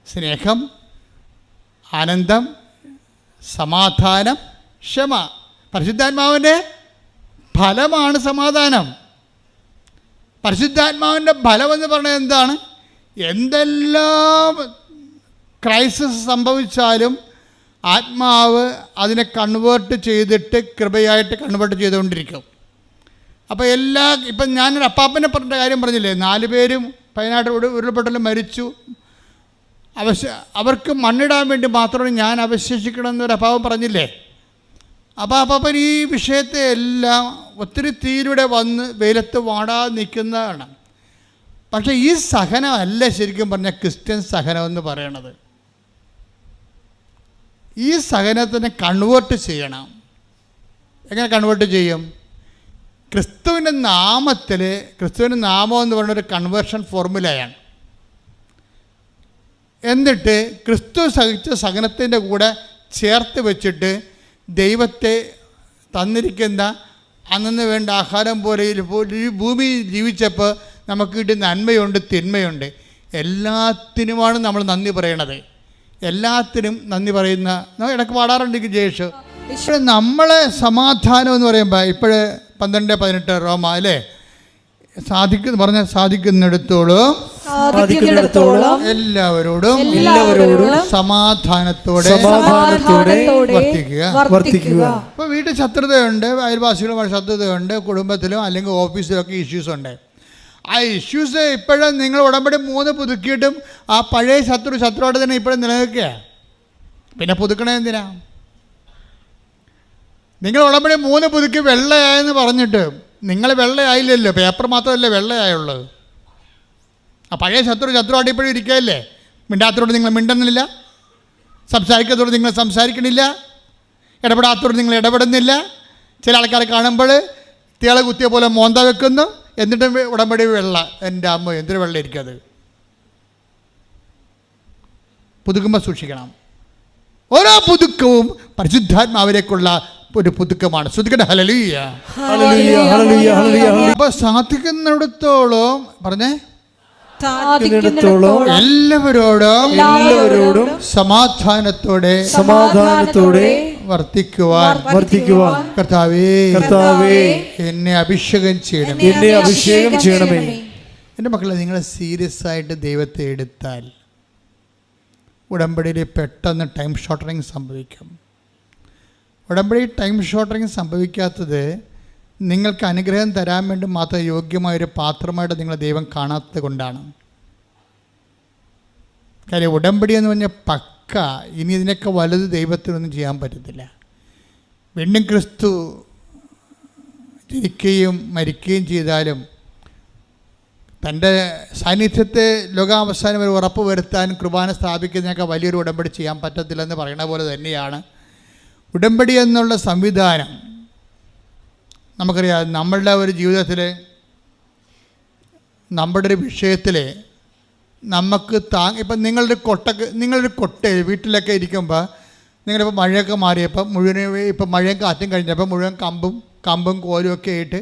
സ്നേഹം, ആനന്ദം, സമാധാനം, ക്ഷമ. പരിശുദ്ധാത്മാവിൻ്റെ ഫലമാണ് സമാധാനം. പരിശുദ്ധാത്മാവിൻ്റെ ഫലമെന്ന് പറഞ്ഞാൽ എന്താണ്? എന്തെല്ലാം ക്രൈസിസ് സംഭവിച്ചാലും ആത്മാവ് അതിനെ കൺവേർട്ട് ചെയ്തിട്ട് കൃപയായിട്ട് കൺവേർട്ട് ചെയ്തുകൊണ്ടിരിക്കും. അപ്പോൾ ഇപ്പം ഞാനൊരു അപ്പാപ്പനെ പറഞ്ഞ കാര്യം പറഞ്ഞില്ലേ, 4 പേരും വയനാട് ഉരുൾപൊട്ടലും മരിച്ചു. അവർക്ക് മണ്ണിടാൻ വേണ്ടി മാത്രമാണ് ഞാൻ അവശേഷിക്കണമെന്നൊരു അപ്പാപ്പൻ പറഞ്ഞില്ലേ. അപ്പോൾ അപ്പാപ്പൻ ഈ വിഷയത്തെ എല്ലാം ഒത്തിരി തീയിലൂടെ വന്ന് വെയിലത്ത് വാടാതെ നിൽക്കുന്നതാണ്. പക്ഷേ ഈ സഹനമല്ല ശരിക്കും പറഞ്ഞാൽ ക്രിസ്ത്യൻ സഹനം എന്ന് പറയണത്. ഈ സഹനത്തിനെ കൺവേർട്ട് ചെയ്യണം. എങ്ങനെ കൺവേർട്ട് ചെയ്യും? ക്രിസ്തുവിൻ്റെ നാമത്തിൽ, ക്രിസ്തുവിൻ്റെ നാമം എന്ന് പറയുന്നൊരു കൺവേർഷൻ ഫോർമുലയാണ്. എന്നിട്ട് ക്രിസ്തു സഹിച്ച സഹനത്തിൻ്റെ കൂടെ ചേർത്ത് വെച്ചിട്ട് ദൈവത്തെ തന്നിരിക്കുന്ന അന്നു വേണ്ട ആഹാരം പോലെ ഈ ഭൂമി ജീവിച്ചപ്പോൾ നമുക്ക് കിട്ടിയ നന്മയുണ്ട്, തിന്മയുണ്ട്, എല്ലാത്തിനുമാണ് നമ്മൾ നന്ദി പറയണത്. എല്ലാത്തിനും നന്ദി പറയുന്ന ഇടയ്ക്ക് പാടാറുണ്ട് ജയേഷ്. നമ്മളെ സമാധാനം എന്ന് പറയുമ്പോൾ ഇപ്പോഴ് 12:18 റോമ അല്ലേ, സാധിക്കുന്നിടത്തോളം എല്ലാവരോടും സമാധാനത്തോടെ വർത്തിക്കുക. ഇപ്പോൾ വീട്ടിൽ ശത്രുതയുണ്ട്, അയൽവാസികളുമായി ശത്രുതയുണ്ട്, കുടുംബത്തിലും അല്ലെങ്കിൽ ഓഫീസിലൊക്കെ ഇഷ്യൂസ് ഉണ്ട്. ആ ഇഷ്യൂസ് ഇപ്പോഴും നിങ്ങൾ ഉടമ്പടി 3 പുതുക്കിയിട്ടും ആ പഴയ ശത്രുവായിട്ട് തന്നെ ഇപ്പോഴും നിലനിൽക്കുക. പിന്നെ പുതുക്കണേ എന്തിനാ? നിങ്ങൾ ഉടമ്പടി 3 പുതുക്കി വെള്ളയായെന്ന് പറഞ്ഞിട്ട് നിങ്ങൾ വെള്ളയായില്ലല്ലോ, പേപ്പർ മാത്രമല്ലേ വെള്ളയായുള്ളത്. ആ പഴയ ശത്രുവായിട്ട് ഇപ്പോഴും ഇരിക്കുകയല്ലേ. മിണ്ടാത്തതോട് നിങ്ങൾ മിണ്ടുന്നില്ല, സംസാരിക്കാത്തതോട് നിങ്ങൾ സംസാരിക്കണില്ല, ഇടപെടാത്തതോട് നിങ്ങൾ ഇടപെടുന്നില്ല. ചില ആൾക്കാരെ കാണുമ്പോൾ തീളെ കുത്തിയ പോലെ മോന്ത വെക്കുന്നു, എന്നിട്ടും ഉടമ്പടി വെള്ള. എൻ്റെ അമ്മ എന്തൊരു വെള്ളം ഇരിക്കത്. പുതുക്കുമ്പോൾ സൂക്ഷിക്കണം. ഓരോ പുതുക്കവും പരിശുദ്ധാത്മാവിലേക്കുള്ള ഒരു പുതുക്കമാണ്. ശ്രദ്ധിക്കട്ടെ. ഹല്ലേലൂയ. അപ്പോൾ സാധിക്കുന്നിടത്തോളം പറഞ്ഞേ, എല്ലാവരോടും സമാധാനത്തോടെ വർത്തിക്കുവാൻ കർത്താവേ എന്നെ അഭിഷേകം ചെയ്യണമേ. എൻ്റെ മക്കളെ, നിങ്ങൾ സീരിയസ് ആയിട്ട് ദൈവത്തെ എടുത്താൽ ഉടമ്പടിയിൽ പെട്ടെന്ന് ടൈം ഷോർട്ടറിങ് സംഭവിക്കും. ഉടമ്പടി ടൈം ഷോർട്ടറിങ് സംഭവിക്കാത്തത് നിങ്ങൾക്ക് അനുഗ്രഹം തരാൻ വേണ്ടി മാത്രം യോഗ്യമായൊരു പാത്രമായിട്ട് നിങ്ങൾ ദൈവം കാണാത്തത് കൊണ്ടാണ്. കാര്യം ഉടമ്പടി എന്ന് പറഞ്ഞാൽ പക്ക, ഇനി ഇതിനൊക്കെ വലുത് ദൈവത്തിനൊന്നും ചെയ്യാൻ പറ്റത്തില്ല. വീണ്ടും ക്രിസ്തു ജനിക്കുകയും മരിക്കുകയും ചെയ്താലും തൻ്റെ സാന്നിധ്യത്തെ ലോകാവസാനം വരെ ഉറപ്പ് വരുത്താൻ കുർബാന സ്ഥാപിക്കുന്നതിനൊക്കെ വലിയൊരു ഉടമ്പടി ചെയ്യാൻ പറ്റത്തില്ലെന്ന് പറയുന്ന പോലെ തന്നെയാണ് ഉടമ്പടി എന്നുള്ള സംവിധാനം. നമുക്കറിയാം, നമ്മളുടെ ഒരു ജീവിതത്തിൽ, നമ്മുടെ ഒരു വിഷയത്തിൽ നമുക്ക് ഇപ്പം നിങ്ങളൊരു കൊട്ടയിൽ വീട്ടിലൊക്കെ ഇരിക്കുമ്പോൾ, നിങ്ങളിപ്പോൾ മഴയൊക്കെ മാറിയപ്പോൾ മുഴുവൻ, ഇപ്പം മഴയും കാറ്റും കഴിഞ്ഞപ്പോൾ മുഴുവൻ കമ്പും കോലും ഒക്കെ ആയിട്ട്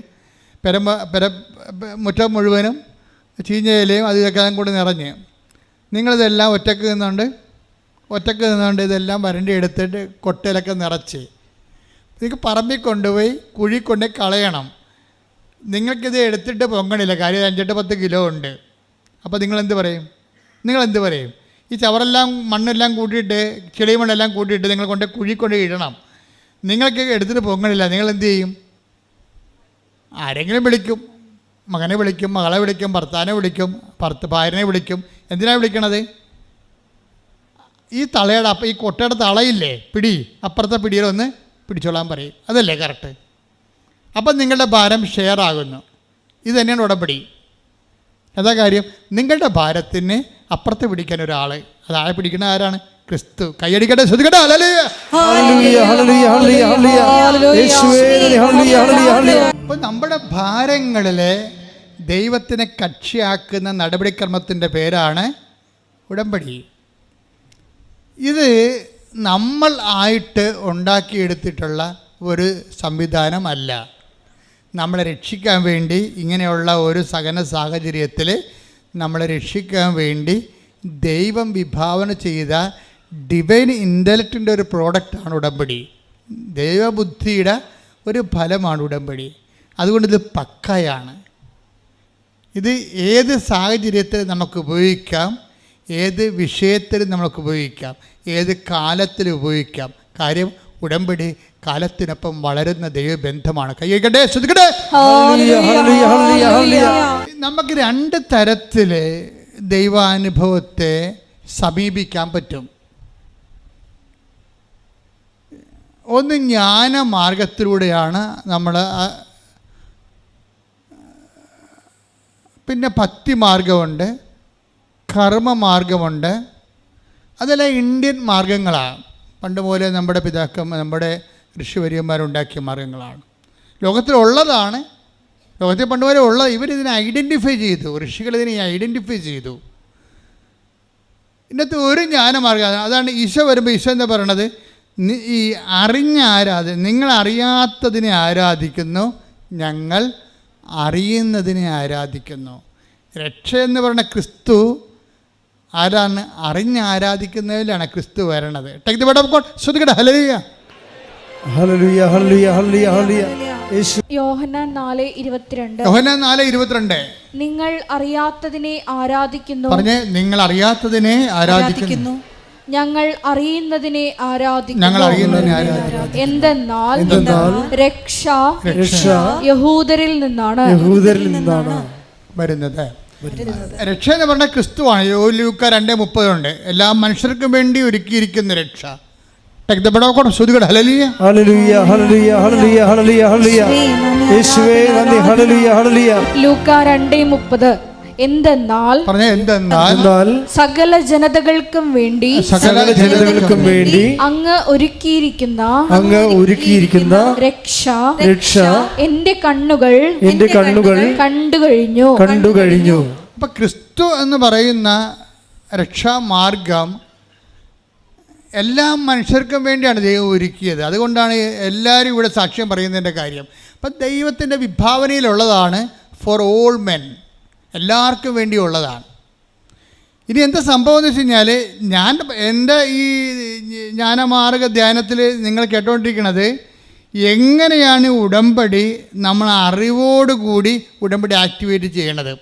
മുറ്റം മുഴുവനും ചീഞ്ഞ ഇലയും അതിലൊക്കെ കൂടി നിറഞ്ഞ്, നിങ്ങളിതെല്ലാം ഒറ്റക്ക് നിന്നുകൊണ്ട് ഇതെല്ലാം വരണ്ടി എടുത്തിട്ട് കൊട്ടയിലൊക്കെ നിറച്ച് നിങ്ങൾക്ക് പറമ്പിൽ കൊണ്ടുപോയി കുഴി കൊണ്ടുപോയി കളയണം. നിങ്ങൾക്കിത് എടുത്തിട്ട് പൊങ്ങണില്ല, കാര്യം 5-10 കിലോ ഉണ്ട്. അപ്പോൾ നിങ്ങളെന്ത് പറയും? ഈ ചവറെല്ലാം മണ്ണെല്ലാം കൂട്ടിയിട്ട്, ചെളി മണ്ണെല്ലാം കൂട്ടിയിട്ട് നിങ്ങൾ കൊണ്ട് കുഴി കൊണ്ട് ഇടണം. നിങ്ങൾക്ക് എടുത്തിട്ട് പൊങ്ങണില്ല, നിങ്ങളെന്ത് ചെയ്യും? ആരെങ്കിലും വിളിക്കും, മകനെ വിളിക്കും, മകളെ വിളിക്കും, ഭർത്താവിനെ വിളിക്കും, ഭാര്യനെ വിളിക്കും. എന്തിനാണ് വിളിക്കണത്? ഈ തളയുടെ ഈ കൊട്ടയുടെ തളയില്ലേ, പിടി, അപ്പുറത്തെ പിടിയിലൊന്ന് പിടിച്ചോളാൻ പറയും. അതല്ലേ കറക്റ്റ്? അപ്പം നിങ്ങളുടെ ഭാരം ഷെയർ ആകുന്നു. ഇത് തന്നെയാണ് ഉടമ്പടി. അതാ കാര്യം. നിങ്ങളുടെ ഭാരത്തിന് അപ്പുറത്ത് പിടിക്കാൻ ഒരാൾ, അതാളെ പിടിക്കുന്ന ആരാണ്? ക്രിസ്തു. കൈയടിക്കട്ടെ, ശ്രദ്ധിക്കട്ടെ. അപ്പോൾ നമ്മുടെ ഭാരങ്ങളിലെ ദൈവത്തിനെ കക്ഷിയാക്കുന്ന നടപടിക്രമത്തിൻ്റെ പേരാണ് ഉടമ്പടി. ഇത് നമ്മൾ ആയിട്ട് ഉണ്ടാക്കിയെടുത്തിട്ടുള്ള ഒരു സംവിധാനമല്ല. നമ്മളെ രക്ഷിക്കാൻ വേണ്ടി ഇങ്ങനെയുള്ള ഒരു സഹന സാഹചര്യത്തിൽ നമ്മളെ രക്ഷിക്കാൻ വേണ്ടി ദൈവം വിഭാവന ചെയ്ത ഡിവൈൻ ഇൻ്റലക്റ്റിൻ്റെ ഒരു പ്രോഡക്റ്റാണ് ഉടമ്പടി. ദൈവബുദ്ധിയുടെ ഒരു ഫലമാണ് ഉടമ്പടി. അതുകൊണ്ട് ഇത് പക്കയാണ്. ഇത് ഏത് സാഹചര്യത്തിൽ നമുക്ക് ഉപയോഗിക്കാം, ഏത് വിഷയത്തിൽ നമുക്ക് ഉപയോഗിക്കാം, ഏത് കാലത്തിൽ ഉപയോഗിക്കാം. കാര്യം ഉടമ്പടി കാലത്തിനൊപ്പം വളരുന്ന ദൈവബന്ധമാണ്. കൈയ്യട്ടെ, ശ്രദ്ധിക്കട്ടെ. നമുക്ക് 2 തരത്തിൽ ദൈവാനുഭവത്തെ സമീപിക്കാൻ പറ്റും. ഒന്ന് ജ്ഞാനമാർഗത്തിലൂടെയാണ് നമ്മൾ, പിന്നെ ഭക്തിമാർഗമുണ്ട്, കർമ്മമാർഗമുണ്ട്. അതെല്ലാം ഇന്ത്യൻ മാർഗങ്ങളാണ്. പണ്ട് പോലെ നമ്മുടെ നമ്മുടെ ഋഷിവര്യന്മാരുണ്ടാക്കിയ മാർഗങ്ങളാണ്. ലോകത്തിലുള്ളതാണ്, ലോകത്തിൽ പണ്ട് പോലെ ഉള്ള. ഇവരിതിനെ ഐഡൻറ്റിഫൈ ചെയ്തു, ഋഷികൾ ഇതിനെ ഐഡൻറ്റിഫൈ ചെയ്തു. ഇന്നത്തെ ഒരു ജ്ഞാനമാർഗം അതാണ്. ഈശോ വരുമ്പോൾ ഈശോ എന്താ പറയണത്? ഈ നിങ്ങൾ അറിയാത്തതിനെ ആരാധിക്കുന്നു, ഞങ്ങൾ അറിയുന്നതിനെ ആരാധിക്കുന്നു. രക്ഷ എന്ന് പറയുന്ന ക്രിസ്തു ആരാണ്? അറിഞ്ഞാരാധിക്കുന്നതിലാണ് ക്രിസ്തു വരണത്. ശ്രദ്ധിക്കട്ടെ. ഹല്ലേലൂയ, ഹല്ലേലൂയ, ഹല്ലേലൂയ, ഹല്ലേലൂയ, ഹല്ലേലൂയ. യോഹന്നാൻ 4:22. യോഹന്നാൻ 4:22. നിങ്ങൾ അറിയാത്തതിനെ ആരാധിക്കുന്നു. പറഞ്ഞേ, നിങ്ങൾ അറിയാത്തതിനെ ആരാധിക്കുന്നു, ഞങ്ങൾ അറിയുന്നതിനെ ആരാധിക്കുന്നു. ഞങ്ങൾ അറിയുന്നതിനെ ആരാധിക്കുന്നു. എന്തെന്നാൽ രക്ഷ യഹൂദരിൽ നിന്നാണ് വരുന്നത്. രക്ഷ എന്ന് പറഞ്ഞ ക്രിസ്തുവാണ്. ലൂക്ക 2:30 എല്ലാ മനുഷ്യർക്കും വേണ്ടി ഒരുക്കിയിരിക്കുന്ന രക്ഷ. ഹല്ലേലൂയ, ഹല്ലേലൂയ, ഹല്ലേലൂയ, ഹല്ലേലൂയ, ഹല്ലേലൂയ. യേശുവേ നന്ദി. ഹല്ലേലൂയ, ഹല്ലേലൂയ. ലൂക്ക 2:30. എന്തെന്നാൽ സകല ജനതകൾക്കും വേണ്ടി അങ്ങ് ഒരുക്കിയിരിക്കുന്ന രക്ഷ എന്റെ കണ്ണുകൾ കണ്ടുകഴിഞ്ഞു. അപ്പൊ ക്രിസ്തു എന്ന് പറയുന്ന രക്ഷാമാർഗം എല്ലാ മനുഷ്യർക്കും വേണ്ടിയാണ് ദൈവം ഒരുക്കിയത്. അതുകൊണ്ടാണ് എല്ലാവരും ഇവിടെ സാക്ഷ്യം പറയുന്നതിൻ്റെ കാര്യം. അപ്പം ദൈവത്തിൻ്റെ വിഭാവനയിലുള്ളതാണ്. ഫോർ ഓൾ മെൻ, എല്ലാവർക്കും വേണ്ടിയുള്ളതാണ്. ഇനി എന്താ സംഭവം എന്ന് വെച്ച് കഴിഞ്ഞാൽ, എൻ്റെ ഈ ജ്ഞാനമാർഗ ധ്യാനത്തിൽ നിങ്ങൾ കേട്ടുകൊണ്ടിരിക്കുന്നത് എങ്ങനെയാണ് ഉടമ്പടി നമ്മൾ അറിവോടുകൂടി ഉടമ്പടി ആക്ടിവേറ്റ് ചെയ്യണത്.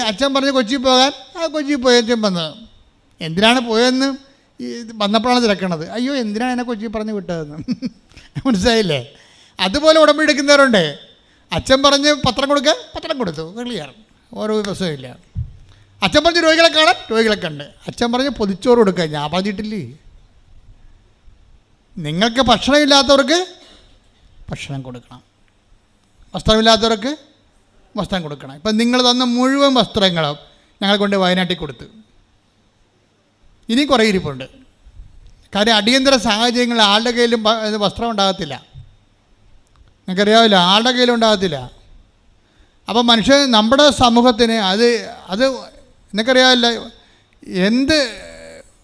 അച്ഛൻ പറഞ്ഞ് കൊച്ചി പോകാൻ, കൊച്ചി പോയച്ഛൻ വന്നത്. എന്തിനാണ് പോയതെന്ന് വന്നപ്പോഴാണ് തിരക്കണത്. അയ്യോ, എന്തിനാണ് എന്നെ കൊച്ചി പറഞ്ഞ് വിട്ടതെന്ന് മനസ്സിലായില്ലേ? അതുപോലെ ഉടമ്പടി എടുക്കുന്നവരുണ്ട്. അച്ഛൻ പറഞ്ഞ് പത്രം കൊടുക്കാൻ പത്രം കൊടുത്തു, ക്ലിയർ, ഓരോ പ്രശ്നമില്ല. അച്ഛൻ പറഞ്ഞ് രോഗികളെ കാണാൻ രോഗികളെ കണ്ട്. അച്ഛൻ പറഞ്ഞ് പൊതിച്ചോറ് കൊടുക്കുക, ഞാൻ പറഞ്ഞിട്ടില്ലേ. നിങ്ങൾക്ക് ഭക്ഷണമില്ലാത്തവർക്ക് ഭക്ഷണം കൊടുക്കണം, വസ്ത്രമില്ലാത്തവർക്ക് വസ്ത്രം കൊടുക്കണം. ഇപ്പം നിങ്ങൾ തന്ന മുഴുവൻ വസ്ത്രങ്ങളും ഞങ്ങൾ കൊണ്ട് വയനാട്ടിൽ കൊടുത്തു. ഇനി കുറേ ഇരിപ്പുണ്ട്. കാര്യം അടിയന്തര സാഹചര്യങ്ങളിൽ ആളുടെ കയ്യിലും വസ്ത്രം ഉണ്ടാകത്തില്ല. നിങ്ങൾക്കറിയാവില്ല, ആളുടെ കയ്യിലും ഉണ്ടാകത്തില്ല. അപ്പം മനുഷ്യൻ നമ്മുടെ സമൂഹത്തിന് അത് നിങ്ങൾക്കറിയാവില്ല, എന്ത്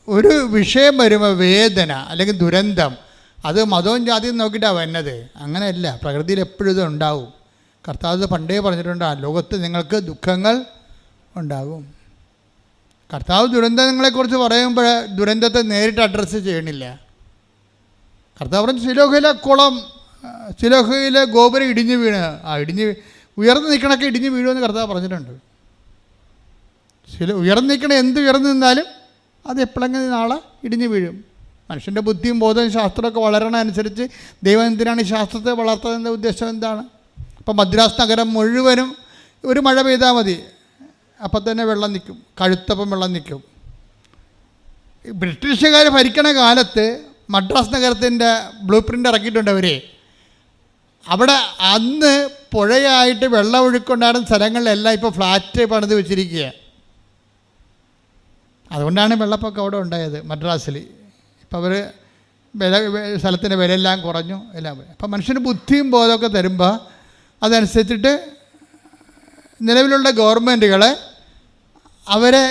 ഒരു വിഷയം വരുമ്പോൾ വേദന അല്ലെങ്കിൽ ദുരന്തം, അത് മതവും ജാതിയും നോക്കിയിട്ടാണ് വരുന്നത്. അങ്ങനെയല്ല, പ്രകൃതിയിൽ എപ്പോഴും ഇത് ഉണ്ടാവും. കർത്താവ് പണ്ടേ പറഞ്ഞിട്ടുണ്ട്, ലോകത്ത് നിങ്ങൾക്ക് ദുഃഖങ്ങൾ ഉണ്ടാകും. കർത്താവ് ദുരന്തങ്ങളെക്കുറിച്ച് പറയുമ്പോൾ ദുരന്തത്തെ നേരിട്ട് അഡ്രസ്സ് ചെയ്യണില്ല. കർത്താവ് പറഞ്ഞു, ശിലോഹയിലെ കുളം, ശിലോഹയിലെ ഗോപുരം ഇടിഞ്ഞു വീണ്, ഉയർന്നു നിൽക്കണൊക്കെ ഇടിഞ്ഞു വീഴുമെന്ന് കർത്താവ് പറഞ്ഞിട്ടുണ്ട്. ഉയർന്നു നിൽക്കണ എന്ത് ഉയർന്നു നിന്നാലും അത് എപ്പോഴെങ്കിലും നാളെ ഇടിഞ്ഞു വീഴും. മനുഷ്യൻ്റെ ബുദ്ധിയും ബോധവും ശാസ്ത്രമൊക്കെ വളരണ അനുസരിച്ച് ദൈവം എന്തിനാണ് ഈ ശാസ്ത്രത്തെ വളർത്തുന്നതിൻ്റെ ഉദ്ദേശം എന്താണ്? ഇപ്പം മദ്രാസ് നഗരം മുഴുവനും ഒരു മഴ പെയ്താൽ മതി, അപ്പം തന്നെ വെള്ളം നിൽക്കും, കഴുത്തപ്പം വെള്ളം നിൽക്കും. ബ്രിട്ടീഷുകാർ ഭരിക്കണ കാലത്ത് മദ്രാസ് നഗരത്തിൻ്റെ ബ്ലൂ പ്രിൻ്റ് ഇറക്കിയിട്ടുണ്ട് അവർ. അവിടെ അന്ന് പുഴയായിട്ട് വെള്ളം ഒഴുക്കുണ്ടായിരുന്ന സ്ഥലങ്ങളിലെല്ലാം ഇപ്പോൾ ഫ്ലാറ്റ് പണിത് വെച്ചിരിക്കുക. അതുകൊണ്ടാണ് വെള്ളപ്പൊക്കം അവിടെ ഉണ്ടായത് മദ്രാസിൽ. ഇപ്പോൾ അവർ സ്ഥലത്തിൻ്റെ വിലയെല്ലാം കുറഞ്ഞു, എല്ലാം. അപ്പം മനുഷ്യന് ബുദ്ധിയും ബോധമൊക്കെ തരുമ്പോൾ അതനുസരിച്ചിട്ട് നിലവിലുള്ള ഗവൺമെൻറ്റുകൾ അവരെ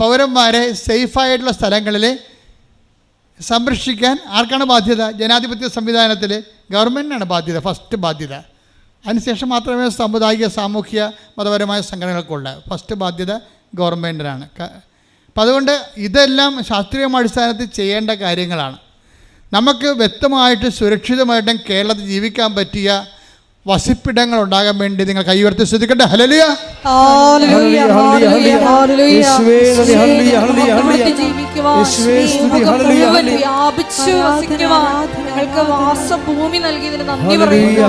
പൗരന്മാരെ സേഫായിട്ടുള്ള സ്ഥലങ്ങളിൽ സംരക്ഷിക്കാൻ ആർക്കാണ് ബാധ്യത? ജനാധിപത്യ സംവിധാനത്തിൽ ഗവൺമെൻറ്റിനാണ് ബാധ്യത, ഫസ്റ്റ് ബാധ്യത. അതിനുശേഷം മാത്രമേ സാമുദായിക സാമൂഹ്യ മതപരമായ സംഘടനകൾക്കുള്ള ഫസ്റ്റ് ബാധ്യത ഗവൺമെൻറ്റിനാണ്. അപ്പം അതുകൊണ്ട് ഇതെല്ലാം ശാസ്ത്രീയ അടിസ്ഥാനത്തിൽ ചെയ്യേണ്ട കാര്യങ്ങളാണ്. നമുക്ക് വ്യക്തമായിട്ട് സുരക്ഷിതമായിട്ടും കേരളത്തിൽ ജീവിക്കാൻ പറ്റിയ വസിപ്പിടങ്ങൾ ഉണ്ടാകാൻ വേണ്ടി നിങ്ങൾ കൈയുയർത്തി ശ്രദ്ധിക്കട്ടെ. ഹല്ലേലൂയ, വാസഭൂമി നൽകിയതിന് നന്ദി പറയുന്നു.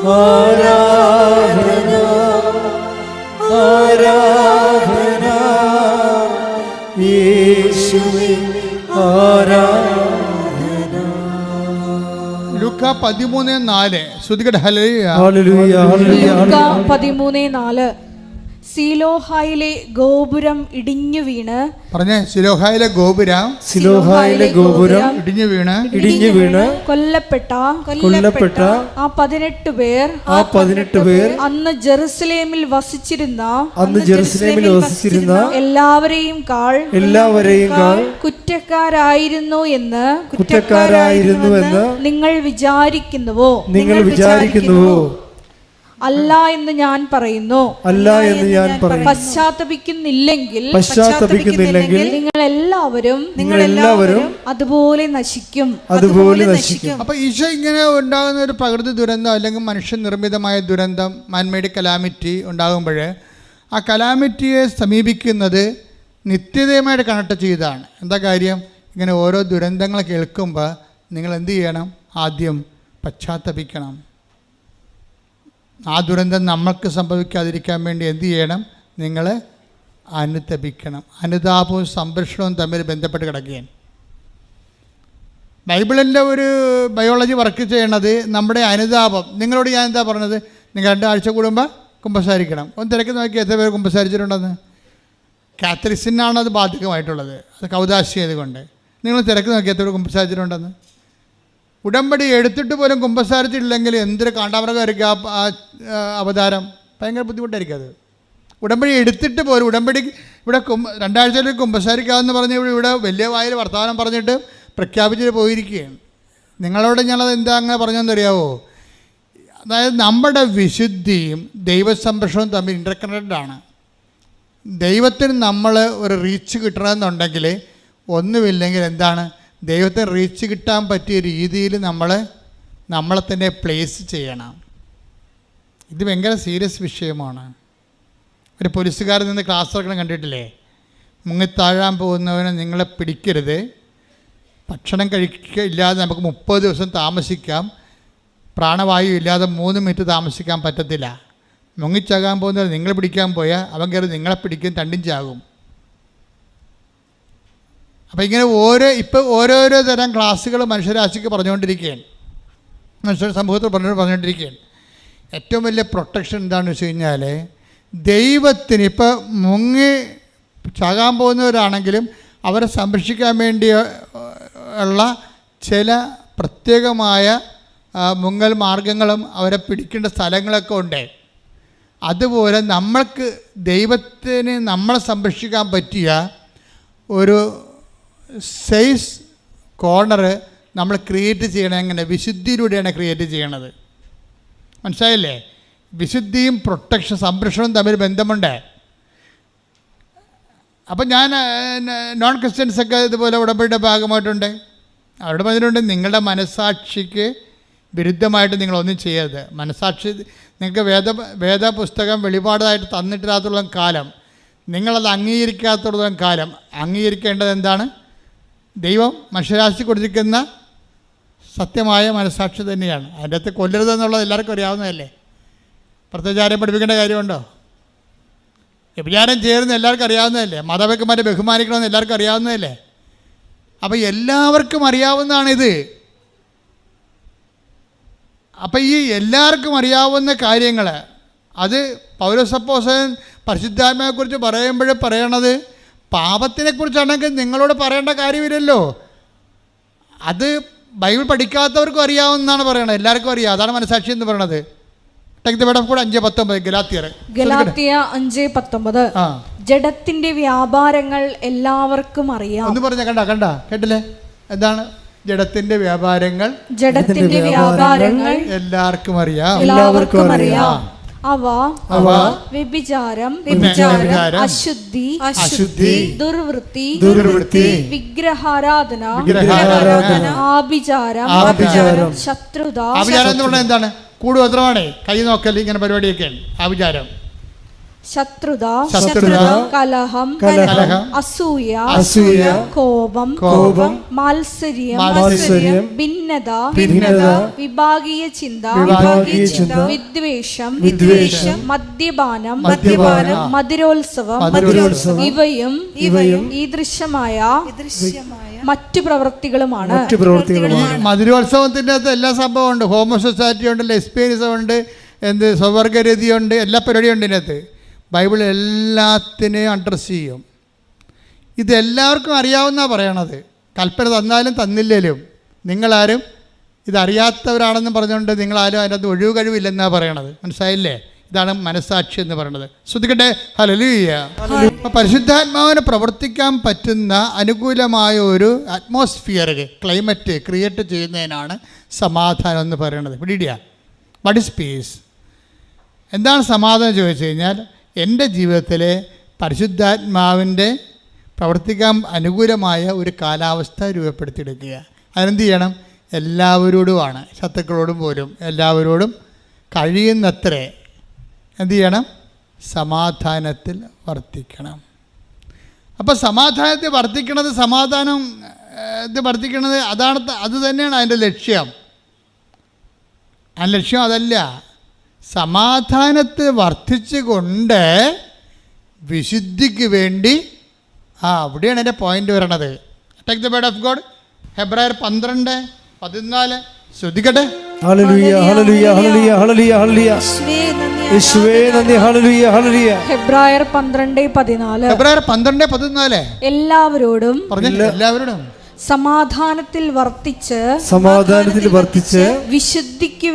ആരാധന ആരാധന യേശുവേ ആരാധന. ലൂക്ക 13:4 ശ്രുതികട. ഹല്ലേലൂയ, ഹല്ലേലൂയ, ഹല്ലേലൂയ. ലൂക്ക 13:4 സിലോഹായിലെ ഗോപുരം ഇടിഞ്ഞു വീണ്. പറഞ്ഞേ, സിലോഹായിലെ ഗോപുരം ഇടിഞ്ഞു വീണ് കൊല്ലപ്പെട്ട ആ 18 പേർ അന്ന് ജെറുസലേമിൽ വസിച്ചിരുന്ന എല്ലാവരെയും കാൾ കുറ്റക്കാരായിരുന്നു എന്ന് നിങ്ങൾ വിചാരിക്കുന്നുവോ? അല്ല എന്ന് ഞാൻ പറയുന്നു. പശ്ചാത്തപിക്കുന്നില്ലെങ്കിൽ നിങ്ങൾ എല്ലാവരും അതുപോലെ നശിക്കും. അപ്പൊ ഈശോ ഇങ്ങനെ ഉണ്ടാകുന്ന ഒരു പ്രകൃതി ദുരന്തം അല്ലെങ്കിൽ മനുഷ്യനിർമ്മിതമായ ദുരന്തം, മാൻമെയ്ഡ് കലാമിറ്റി ഉണ്ടാകുമ്പോൾ ആ കലാമിറ്റിയെ സമീപിക്കുന്നത് നിത്യതയുമായിട്ട് കണക്ട് ചെയ്താണ്. എന്താ കാര്യം? ഇങ്ങനെ ഓരോ ദുരന്തങ്ങൾ കേൾക്കുമ്പോൾ നിങ്ങൾ എന്ത് ചെയ്യണം? ആദ്യം പശ്ചാത്തപിക്കണം. ആ ദുരന്തം നമ്മൾക്ക് സംഭവിക്കാതിരിക്കാൻ വേണ്ടി എന്ത് ചെയ്യണം? നിങ്ങൾ അനുതപിക്കണം. അനുതാപവും സംരക്ഷണവും തമ്മിൽ ബന്ധപ്പെട്ട് കിടക്കുകയാണ്. ബൈബിളിൻ്റെ ഒരു ബയോളജി വർക്ക് ചെയ്യണത് നമ്മുടെ അനുതാപം. നിങ്ങളോട് ഞാൻ എന്താ പറഞ്ഞത്? നിങ്ങൾ 2 ആഴ്ച കൂടുമ്പോൾ കുമ്പസാരിക്കണം. ഒന്ന് തിരക്കി നോക്കി എത്ര പേര് കുമ്പസാരിച്ചിട്ടുണ്ടെന്ന്. കാത്തലിക്സിനാണ് അത് ബാധകമായിട്ടുള്ളത്, അത് കൗദാശിയത് കൊണ്ട്. നിങ്ങൾ തിരക്കി നോക്കി എത്ര പേര് കുമ്പസാരിച്ചിട്ടുണ്ടെന്ന്. ഉടമ്പടി എടുത്തിട്ട് പോലും കുമ്പസാരിച്ചിട്ടില്ലെങ്കിൽ എന്തൊരു കാണ്ടാമൃഗമായിരിക്കും ആ അവതാരം. ഭയങ്കര ബുദ്ധിമുട്ടായിരിക്കും അത്. ഉടമ്പടി എടുത്തിട്ട് പോലും, ഉടമ്പടി ഇവിടെ 2 ആഴ്ചയിൽ കുമ്പസാരിക്കാമെന്ന് പറഞ്ഞ് ഇവിടെ വലിയ വായിൽ വർത്തമാനം പറഞ്ഞിട്ട് പ്രഖ്യാപിച്ചിട്ട് പോയിരിക്കുകയാണ്. നിങ്ങളോട് ഞാനത് എന്താ അങ്ങനെ പറഞ്ഞതെന്നറിയാവോ? അതായത് നമ്മുടെ വിശുദ്ധിയും ദൈവസംരക്ഷണവും തമ്മിൽ ഇൻ്റർകണക്റ്റഡാണ്. ദൈവത്തിന് നമ്മൾ ഒരു റീച്ച് കിട്ടണമെന്നുണ്ടെങ്കിൽ ഒന്നുമില്ലെങ്കിൽ എന്താണ്? ദൈവത്തെ റീച്ച് കിട്ടാൻ പറ്റിയ രീതിയിൽ നമ്മളെ തന്നെ പ്ലേസ് ചെയ്യണം. ഇത് ഭയങ്കര സീരിയസ് വിഷയമാണ്. ഒരു പോലീസുകാരൻ നിന്ന് ക്ലാസ് എടുക്കണം കണ്ടിട്ടില്ലേ? മുങ്ങിത്താഴാൻ പോകുന്നവനെ നിങ്ങളെ പിടിക്കരുത്, ഭക്ഷണം ഇല്ലാതെ നമുക്ക് 30 ദിവസം താമസിക്കാം, പ്രാണവായു ഇല്ലാതെ 3 മിനിറ്റ് താമസിക്കാൻ പറ്റത്തില്ല. മുങ്ങിച്ചാകാൻ പോകുന്നവർ നിങ്ങൾ പിടിക്കാൻ പോയാൽ അവൻ കയറി നിങ്ങളെ പിടിക്കും, തണ്ടും ചാകും. അപ്പോൾ ഇങ്ങനെ ഓരോരോ തരം ക്ലാസ്സുകൾ മനുഷ്യരാശിക്ക് പറഞ്ഞുകൊണ്ടിരിക്കുകയാണ്, മനുഷ്യ സമൂഹത്തിൽ പറഞ്ഞുകൊണ്ടിരിക്കുകയാണ്. ഏറ്റവും വലിയ പ്രൊട്ടക്ഷൻ എന്താണെന്ന് വെച്ച് കഴിഞ്ഞാൽ, ദൈവത്തിന് ഇപ്പോൾ മുങ്ങി ചാകാൻ പോകുന്നവരാണെങ്കിലും അവരെ സംരക്ഷിക്കാൻ വേണ്ടി ഉള്ള ചില പ്രത്യേകമായ മുങ്ങൽ മാർഗങ്ങളും അവരെ പിടിക്കേണ്ട സ്ഥലങ്ങളൊക്കെ ഉണ്ട്. അതുപോലെ നമ്മൾക്ക് ദൈവത്തിന് നമ്മളെ സംരക്ഷിക്കാൻ പറ്റിയ ഒരു സേഫ് കോർണർ നമ്മൾ ക്രിയേറ്റ് ചെയ്യണം. എങ്ങനെ? വിശുദ്ധിയിലൂടെയാണ് ക്രിയേറ്റ് ചെയ്യണത്. മനസ്സിലായില്ലേ? വിശുദ്ധിയും പ്രൊട്ടക്ഷൻ സംരക്ഷണവും തമ്മിൽ ബന്ധമുണ്ട്. അപ്പം ഞാൻ നോൺ ക്രിസ്ത്യൻസൊക്കെ ഇതുപോലെ ഉടമ്പടിയുടെ ഭാഗമായിട്ടുണ്ട്. അവരുടെ പറഞ്ഞിട്ടുണ്ട്, നിങ്ങളുടെ മനസ്സാക്ഷിക്ക് വിരുദ്ധമായിട്ട് നിങ്ങളൊന്നും ചെയ്യരുത്. മനസ്സാക്ഷി നിങ്ങൾക്ക് വേദപുസ്തകം വെളിപാടായിട്ട് തന്നിട്ടില്ലാത്തുള്ള കാലം, നിങ്ങളത് അംഗീകരിക്കാത്തുള്ള കാലം അംഗീകരിക്കേണ്ടത് എന്താണ്? ദൈവം മനുഷ്യരാശി കൊടുത്തിരിക്കുന്ന സത്യമായ മനസ്സാക്ഷി തന്നെയാണ്. അതിൻ്റെ അകത്ത് കൊല്ലരുതെന്നുള്ളത് എല്ലാവർക്കും അറിയാവുന്നതല്ലേ? പ്രത്യേകിച്ച് ആരെയും പഠിപ്പിക്കേണ്ട കാര്യമുണ്ടോ? വ്യഭിചാരം ചേരുന്ന എല്ലാവർക്കും അറിയാവുന്നതല്ലേ? മാതാപിതാക്കന്മാരെ ബഹുമാനിക്കണമെന്ന് എല്ലാവർക്കും അറിയാവുന്നതല്ലേ? അപ്പോൾ എല്ലാവർക്കും അറിയാവുന്നതാണിത്. അപ്പം ഈ എല്ലാവർക്കും അറിയാവുന്ന കാര്യങ്ങൾ, അത് പൗലോസപ്പോസ്തലൻ പരിശുദ്ധാത്മാവിനെക്കുറിച്ച് പറയുമ്പോൾ പറയണത് പാപത്തിനെക്കുറിച്ചാണെങ്കിൽ നിങ്ങളോട് പറയേണ്ട കാര്യമില്ലല്ലോ. അത് ബൈബിൾ പഠിക്കാത്തവർക്കും അറിയാവുന്നതാണ് പറയണത്. എല്ലാവർക്കും അറിയാം. അതാണ് മനസ്സാക്ഷി എന്ന് പറയണത്. Take the word of God 5:19 ഗലാത്യർ 5:19. ജഡത്തിന്റെ വ്യാപാരങ്ങൾ എല്ലാവർക്കും അറിയാം. ഒന്ന് പറഞ്ഞ കണ്ട കേട്ടില്ലേ? എന്താണ് ജഡത്തിന്റെ വ്യാപാരങ്ങൾ? ജഡത്തിന്റെ വ്യാപാരങ്ങൾ എല്ലാവർക്കും അറിയാം. അവ വ്യഭിചാരം, അശുദ്ധി, ദുർവൃത്തി, വിഗ്രഹാരാധന, ആഭിചാരം, ശത്രുത. ആഭിചാരം എന്ന് പറഞ്ഞാൽ എന്താണ്? കൂടുതലാണ് കൈ നോക്കൽ, ഇങ്ങനെ പരിപാടിയൊക്കെയാണ് ആഭിചാരം. ശത്രുത, കലഹം, അസൂയ, കോപം, മാത്സര്യം, ഭിന്നത, വിഭാഗീയ ചിന്ത, വിദ്വേഷം, മദ്യപാനം, മധുരോത്സവം, ഇവയും ഈ ദൃശ്യമായ മറ്റു പ്രവൃത്തികളുമാണ്. മധുരോത്സവത്തിന്റെ അകത്ത് എല്ലാ സംഭവം ഉണ്ട്. ഹോമോസെക്സ്വാലിറ്റി ഉണ്ട്, ലെസ്ബിയനിസം ഉണ്ട്, സ്വവർഗരതിയുണ്ട്, എല്ലാ പരിപാടിയും ഉണ്ട് ഇതിനകത്ത്. ബൈബിൾ എല്ലാത്തിനെയും അഡ്രസ്സ് ചെയ്യും. ഇതെല്ലാവർക്കും അറിയാവുന്നതാണ് പറയണത്. കൽപ്പന തന്നാലും തന്നില്ലേലും നിങ്ങളാരും ഇതറിയാത്തവരാണെന്ന് പറഞ്ഞുകൊണ്ട് നിങ്ങളാരും അതിനകത്ത് ഒഴിവ് കഴിവില്ലെന്നാണ് പറയണത്. മനസ്സിലായില്ലേ? ഇതാണ് മനസ്സാക്ഷി എന്ന് പറയുന്നത്. ശ്രദ്ധിക്കട്ടെ. ഹല്ലേലൂയ. അപ്പോൾ പരിശുദ്ധാത്മാവിന് പ്രവർത്തിക്കാൻ പറ്റുന്ന അനുകൂലമായ ഒരു അറ്റ്മോസ്ഫിയർ, ക്ലൈമറ്റ് ക്രിയേറ്റ് ചെയ്യുന്നതിനാണ് സമാധാനം എന്ന് പറയുന്നത്. പിടിയിടുക. What is peace? എന്താണ് സമാധാനം ചോദിച്ചു കഴിഞ്ഞാൽ, എൻ്റെ ജീവിതത്തിലെ പരിശുദ്ധാത്മാവിൻ്റെ പ്രവർത്തിക്കാൻ അനുകൂലമായ ഒരു കാലാവസ്ഥ രൂപപ്പെടുത്തിയെടുക്കുക. അതിനെന്ത് ചെയ്യണം? എല്ലാവരോടുമാണ്, ശത്രുക്കളോടും പോലും എല്ലാവരോടും കഴിയുന്നത്ര എന്ത് ചെയ്യണം? സമാധാനത്തിൽ വർത്തിക്കണം. അപ്പോൾ സമാധാനത്തിൽ വർത്തിക്കണത്, സമാധാനം ഇത് വർത്തിക്കണത് അത് തന്നെയാണ് അതിൻ്റെ ലക്ഷ്യം. ആ ലക്ഷ്യം അതല്ല. സമാധാനത്തിൽ വർദ്ധിച്ചുകൊണ്ട് വിശുദ്ധിക്ക് വേണ്ടി അവിടെയാണ് എൻ്റെ പോയിന്റ് വരണത്. Take the word of God. ഹെബ്രായർ 12:14. ശ്രദ്ധിക്കട്ടെ. ഹല്ലേലൂയ, ഹല്ലേലൂയ, ഹല്ലേലൂയ, ഹല്ലേലൂയ, ഹല്ലേലൂയ. യേശുവേ നന്ദി. ഹല്ലേലൂയ, ഹല്ലേലൂയ. ഹെബ്രായർ 12:14. ഹെബ്രായർ 12:14. എല്ലാവരോടും സമാധാനത്തിൽ വർത്തിച്ച് വിശുദ്ധിക്ക്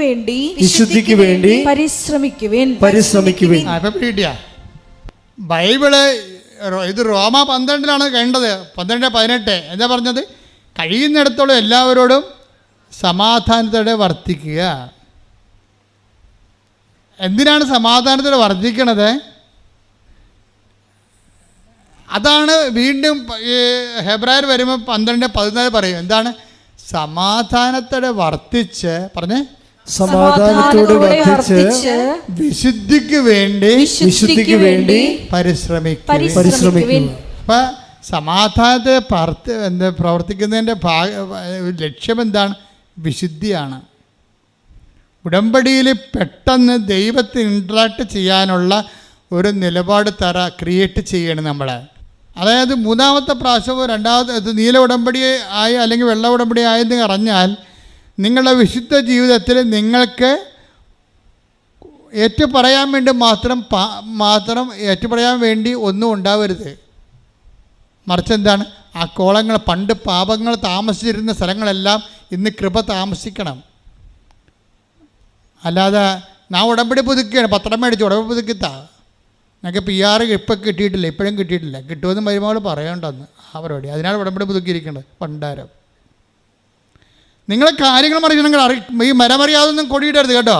വേണ്ടി പരിശ്രമിക്കുവിൻ. ബൈബിള് ഇത് റോമ 12 കണ്ടത്. 12:18 എന്താ പറഞ്ഞത്? കഴിയുന്നിടത്തോളം എല്ലാവരോടും സമാധാനത്തോടെ വർത്തിക്കുക. എന്തിനാണ് സമാധാനത്തോടെ വർദ്ധിക്കണത്? അതാണ് വീണ്ടും ഹെബ്രായർ വരുമ്പോൾ 12:14 പറയും. എന്താണ്? സമാധാനത്തോടെ വർത്തിച്ച് പറഞ്ഞേ, സമാധാനത്തോടെ വർദ്ധിച്ച് വിശുദ്ധിക്ക് വേണ്ടി പരിശ്രമിക്കും. അപ്പം സമാധാനത്തെ പ്രവർത്തിക്കുന്നതിൻ്റെ ലക്ഷ്യം എന്താണ്? വിശുദ്ധിയാണ്. ഉടമ്പടിയിൽ പെട്ടെന്ന് ദൈവത്തെ ഇൻട്രാക്ട് ചെയ്യാനുള്ള ഒരു നിലപാട് ക്രിയേറ്റ് ചെയ്യണം നമ്മൾ. അതായത് മൂന്നാമത്തെ പ്രാവശ്യമോ രണ്ടാമത്തെ നീല ഉടമ്പടി ആയി അല്ലെങ്കിൽ വെള്ള ഉടമ്പടി ആയെന്ന് അറിഞ്ഞാൽ നിങ്ങളുടെ വിശുദ്ധ ജീവിതത്തിൽ നിങ്ങൾക്ക് ഏറ്റുപറയാൻ വേണ്ടി മാത്രം ഏറ്റുപറയാൻ വേണ്ടി ഒന്നും ഉണ്ടാവരുത്. മറിച്ച് എന്താണ്? ആ കോളങ്ങൾ, പണ്ട് പാപങ്ങൾ താമസിച്ചിരുന്ന സ്ഥലങ്ങളെല്ലാം ഇന്ന് കൃപ താമസിക്കണം. അല്ലാതെ ഞാൻ ഉടമ്പടി പുതുക്കുകയാണ്, പത്രം മേടിച്ചു ഉടമ്പടി പുതുക്കിത്താ, ഞങ്ങൾക്ക് PR ഇപ്പം കിട്ടിയിട്ടില്ല, ഇപ്പോഴും കിട്ടിയിട്ടില്ല, കിട്ടുമെന്ന് മരുമകൾ പറയണ്ടെന്ന് ആ പരിപാടി. അതിനാണ് ഉടമ്പടി പുതുക്കിയിരിക്കേണ്ടത്. പണ്ടാരം നിങ്ങളെ കാര്യങ്ങൾ മറിയണമെങ്കിൽ ഈ മരമറിയാതൊന്നും കൊടിയിടരുത് കേട്ടോ.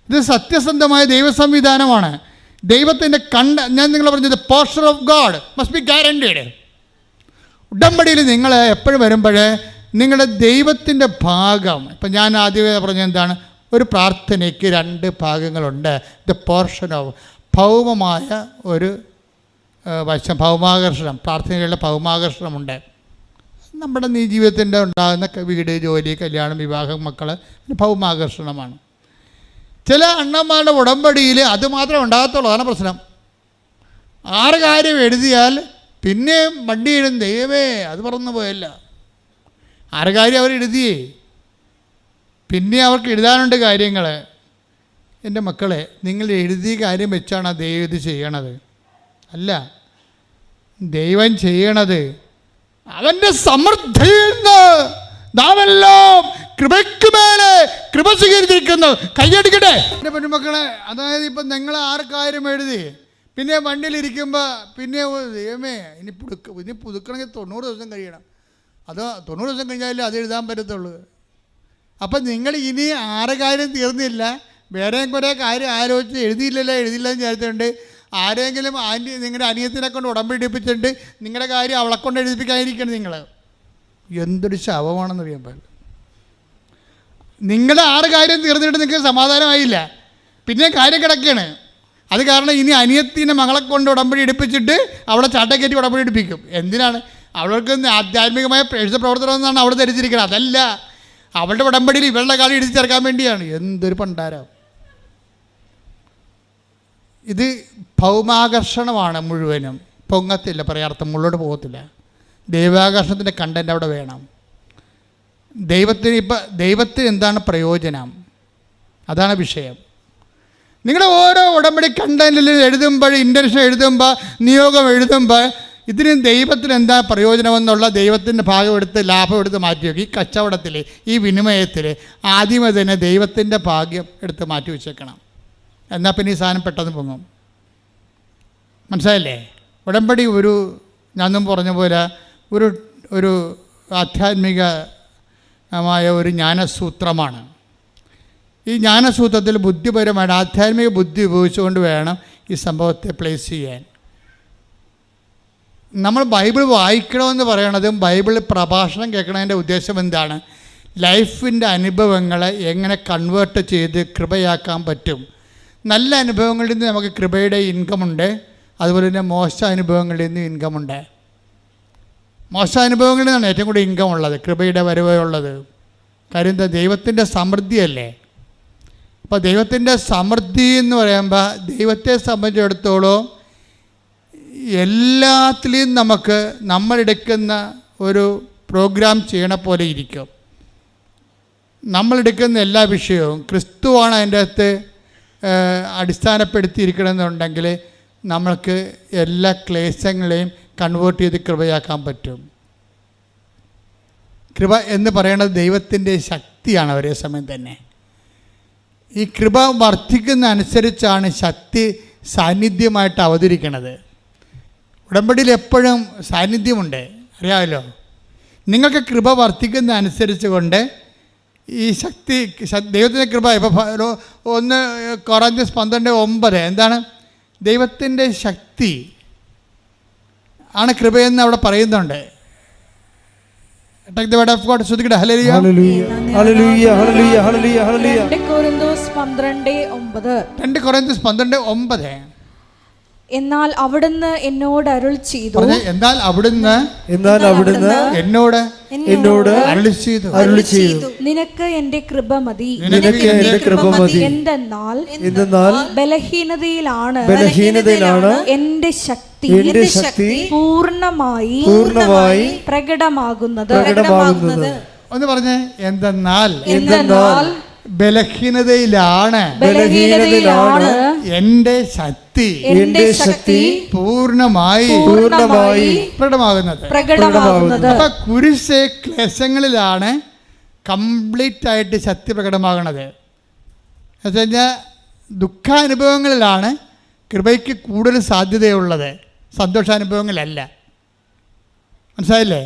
ഇത് സത്യസന്ധമായ ദൈവ സംവിധാനമാണ്. ദൈവത്തിൻ്റെ ഞാൻ നിങ്ങൾ പറഞ്ഞത് poster of God must be guaranteed. ഉടമ്പടിയിൽ നിങ്ങൾ എപ്പോഴും വരുമ്പോഴേ നിങ്ങളുടെ ദൈവത്തിൻ്റെ ഭാഗം, ഇപ്പം ഞാൻ ആദ്യമേ പറഞ്ഞത് എന്താണ്? ഒരു പ്രാർത്ഥനയ്ക്ക് 2 ഭാഗങ്ങളുണ്ട്. ദ പോർഷൻ ഓഫ് ഭൗമമായ ഒരു വശം, ഭൗമാകർഷണം, പ്രാർത്ഥനകളുടെ ഭൗമാകർഷണമുണ്ട്. നമ്മുടെ ജീവിതത്തിൻ്റെ ഉണ്ടാകുന്ന വീട്, ജോലി, കല്യാണം, വിവാഹം, മക്കൾ, ഭൗമാകർഷണമാണ്. ചില അണ്ണന്മാരുടെ ഉടമ്പടിയിൽ അതുമാത്രം ഉണ്ടാകത്തുള്ളൂ. അതാണ് പ്രശ്നം. 6 കാര്യം എഴുതിയാൽ പിന്നെയും വണ്ടി എഴുതും, ദൈവമേ അത് പറന്നു പോയല്ല. 6 കാര്യം അവർ എഴുതിയേ, പിന്നെ അവർക്ക് എഴുതാനുണ്ട് കാര്യങ്ങൾ. എൻ്റെ മക്കളെ, നിങ്ങൾ എഴുതിയ കാര്യം വെച്ചാണ് ദൈവം ഇത് ചെയ്യണത്. അല്ല, ദൈവം ചെയ്യണത് അവൻ്റെ സമൃദ്ധിയിൽ നിന്ന് നാമെല്ലാം കൃപയ്ക്ക് മേലെ കൃപ നീതീകരിച്ചിരിക്കുന്നു. കൈയടിക്കട്ടെ എൻ്റെ പെൺമക്കളെ. അതായത് ഇപ്പം നിങ്ങൾ 6 കാര്യം എഴുതി, പിന്നെ വണ്ടിയിലിരിക്കുമ്പോൾ പിന്നെ ദൈവമേ ഇനി പുതുക്കണമെങ്കിൽ 90 ദിവസം കഴിയണം. അത് 90 ദിവസം കഴിഞ്ഞാലേ അത് എഴുതാൻ പറ്റത്തുള്ളൂ. അപ്പം നിങ്ങൾ ഇനി 6 കാര്യം തീർന്നില്ല, വേറെയും കുറേ കാര്യം ആലോചിച്ച് എഴുതിയില്ലല്ലോ എന്ന് വിചാരിച്ചിട്ടുണ്ട്. ആരെങ്കിലും നിങ്ങളുടെ അനിയത്തിനെ കൊണ്ട് ഉടമ്പടിപ്പിച്ചിട്ട് നിങ്ങളുടെ കാര്യം അവളെ കൊണ്ട് എഴുതിപ്പിക്കാതിരിക്കണം. നിങ്ങൾ എന്തൊരു ശവമാണെന്ന് അറിയാൻ. നിങ്ങളുടെ 6 കാര്യം തീർന്നിട്ട് നിങ്ങൾക്ക് സമാധാനമായില്ല, പിന്നെ കാര്യം കിടക്കുകയാണ്. അത് കാരണം ഇനി അനിയത്തിൻ്റെ മകളെ കൊണ്ട് ഉടമ്പടി എടുപ്പിച്ചിട്ട് അവളെ ചാട്ടക്കയറ്റി ഉടമ്പടി എടുപ്പിക്കും. എന്തിനാണ്? അവൾക്ക് ആധ്യാത്മികമായ പ്രേക്ഷിത പ്രവർത്തനം എന്നാണ് അവൾ ധരിച്ചിരിക്കുന്നത്. അതല്ല, അവളുടെ ഉടമ്പടിയിൽ ഇവളുടെ കാര്യം എഴുതി ചേർക്കാൻ വേണ്ടിയാണ്. എന്തൊരു പണ്ടാരം ഇത്! ഭൗമാകർഷണമാണ് മുഴുവനും. പൊങ്ങത്തില്ല, പറയാർത്ഥം മുള്ളോട്ട് പോകത്തില്ല. ദൈവാകർഷണത്തിൻ്റെ കണ്ടൻറ്റ് അവിടെ വേണം. ദൈവത്തിന് എന്താണ് പ്രയോജനം? അതാണ് വിഷയം. നിങ്ങളുടെ ഓരോ ഉടമ്പടി കണ്ടൻറ്റിൽ എഴുതുമ്പോൾ, ഇൻറ്റൻഷൻ എഴുതുമ്പോൾ, നിയോഗം എഴുതുമ്പോൾ ഇതിന് ദൈവത്തിന് എന്താ പ്രയോജനമെന്നുള്ള ദൈവത്തിൻ്റെ ഭാഗം എടുത്ത് ലാഭം എടുത്ത് മാറ്റി വയ്ക്കും. ഈ കച്ചവടത്തിൽ, ഈ വിനിമയത്തിൽ ആദ്യമേ തന്നെ ദൈവത്തിൻ്റെ ഭാഗ്യം എടുത്ത് മാറ്റി വെച്ചേക്കണം. എന്നാൽ പിന്നെ ഈ സാധനം പെട്ടെന്ന് പൊങ്ങും. മനസ്സിലായില്ലേ? ഉടമ്പടി ഞാനും പറഞ്ഞ പോലെ ഒരു ആധ്യാത്മികമായ ഒരു ജ്ഞാനസൂത്രമാണ്. ഈ ജ്ഞാനസൂത്രത്തിൽ ബുദ്ധിപരമായിട്ട് ആധ്യാത്മിക ബുദ്ധി ഉപയോഗിച്ചുകൊണ്ട് വേണം ഈ സംഭവത്തെ പ്ലേസ് ചെയ്യാൻ. നമ്മൾ ബൈബിൾ വായിക്കണമെന്ന് പറയണതും ബൈബിൾ പ്രഭാഷണം കേൾക്കണതിൻ്റെ ഉദ്ദേശം എന്താണ്? ലൈഫിൻ്റെ അനുഭവങ്ങളെ എങ്ങനെ കൺവേർട്ട് ചെയ്ത് കൃപയാക്കാൻ പറ്റും. നല്ല അനുഭവങ്ങളിൽ നിന്ന് നമുക്ക് കൃപയുടെ ഇൻകമുണ്ട്, അതുപോലെ തന്നെ മോശ അനുഭവങ്ങളിൽ നിന്ന് ഇൻകമുണ്ട്. മോശ അനുഭവങ്ങളിൽ നിന്നാണ് ഏറ്റവും കൂടുതൽ ഇൻകം ഉള്ളത്, കൃപയുടെ വരവുള്ളത്. കാര്യം എന്താ? ദൈവത്തിൻ്റെ സമൃദ്ധിയല്ലേ. അപ്പോൾ ദൈവത്തിൻ്റെ സമൃദ്ധി എന്ന് പറയുമ്പോൾ ദൈവത്തെ സംബന്ധിച്ചിടത്തോളം എല്ലാത്തിലും നമ്മളെടുക്കുന്ന ഒരു പ്രോഗ്രാം ചെയ്യണ പോലെ ഇരിക്കും. നമ്മളെടുക്കുന്ന എല്ലാ വിഷയവും ക്രിസ്തുവാണ് അതിൻ്റെ അകത്ത് അടിസ്ഥാനപ്പെടുത്തിയിരിക്കണമെന്നുണ്ടെങ്കിൽ നമ്മൾക്ക് എല്ലാ ക്ലേശങ്ങളെയും കൺവേർട്ട് ചെയ്ത് കൃപയാക്കാൻ പറ്റും. കൃപ എന്ന് പറയുന്നത് ദൈവത്തിൻ്റെ ശക്തിയാണ്. ഒരേ സമയം തന്നെ ഈ കൃപ വർദ്ധിക്കുന്ന അനുസരിച്ചാണ് ശക്തി സാന്നിധ്യമായിട്ട് അവതരിക്കുന്നത്. ഉടമ്പടിയിൽ എപ്പോഴും സാന്നിധ്യമുണ്ട്, അറിയാമല്ലോ. നിങ്ങൾക്ക് കൃപ വർദ്ധിക്കുന്ന അനുസരിച്ച് കൊണ്ട് ഈ ശക്തി, ദൈവത്തിൻ്റെ കൃപ. ഇപ്പോൾ 1 കൊറിന്ത്യസ് 12:9 എന്താണ്? ദൈവത്തിൻ്റെ ശക്തി ആണ് കൃപയെന്ന് അവിടെ പറയുന്നുണ്ട്. Take the word of God. ശ്രദ്ധിക്കട്ടെ. ഹല്ലേലൂയ, ഹല്ലേലൂയ, ഹല്ലേലൂയ, ഹല്ലേലൂയ, ഹല്ലേലൂയ, ഹല്ലേലൂയ. 2 കൊരിന്തോസ് 12:9. 2 കൊരിന്ത്യസ് 12:9. എന്നാൽ അവിടുന്ന് എന്നോട് അരുൾ ചെയ്തു. എന്നാൽ അവിടുന്ന് എന്നോട് അരുളി ചെയ്തു, നിനക്ക് എൻ്റെ കൃപ മതി. എന്തെന്നാൽ ബലഹീനതയിലാണ് എൻ്റെ ശക്തി പൂർണ്ണമായി പ്രകടമാകുന്നത്. ഒന്ന് പറഞ്ഞേ. എന്തെന്നാൽ ബലഹീനതയിലാണ് എൻ്റെ ശക്തി പൂർണ്ണമായി പ്രകടമാകുന്നത്. അപ്പൊ കുരിശ് ക്ലേശങ്ങളിലാണ് കംപ്ലീറ്റ് ആയിട്ട് ശക്തി പ്രകടമാകുന്നത്. എന്ന് വെച്ചാൽ ദുഃഖാനുഭവങ്ങളിലാണ് കൃപയ്ക്ക് കൂടുതൽ സാധ്യതയുള്ളത്, സന്തോഷാനുഭവങ്ങളല്ല. മനസ്സിലായില്ലേ?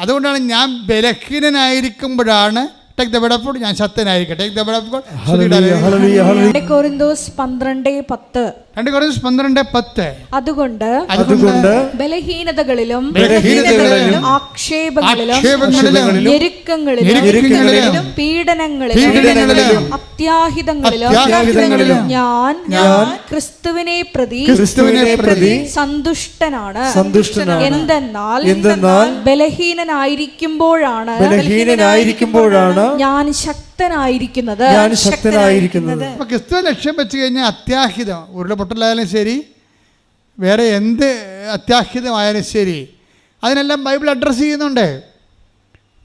അതുകൊണ്ടാണ് ഞാൻ ബലഹീനനായിരിക്കുമ്പോഴാണ് Take the word of God. ഞാൻ ശക്തനായിരിക്കട്ടെ. Take the word of God. 2 കൊരിന്തോസ് 12:10. 2 കൊരിന്തോസ് 12:10. അതുകൊണ്ട് ബലഹീനതകളിലും ആക്ഷേപങ്ങളിലും ഞെരുക്കങ്ങളിലും പീഡനങ്ങളിലും അത്യാഹിതങ്ങളിലും ഞാൻ ക്രിസ്തുവിനെ പ്രതി സന്തുഷ്ടനാണ്. എന്തെന്നാൽ ബലഹീനനായിരിക്കുമ്പോഴാണ് ഞാൻ ശക്തനായിരിക്കുന്നത്. ക്രിസ്തുവിനെ ലക്ഷ്യം വെച്ച് കഴിഞ്ഞാൽ അത്യാഹിതം, ഉരുളപൊട്ടലായാലും ശരി, വേറെ എന്ത് അത്യാഹിതമായാലും ശരി, അതിനെല്ലാം ബൈബിൾ അഡ്രസ്സ് ചെയ്യുന്നുണ്ട്.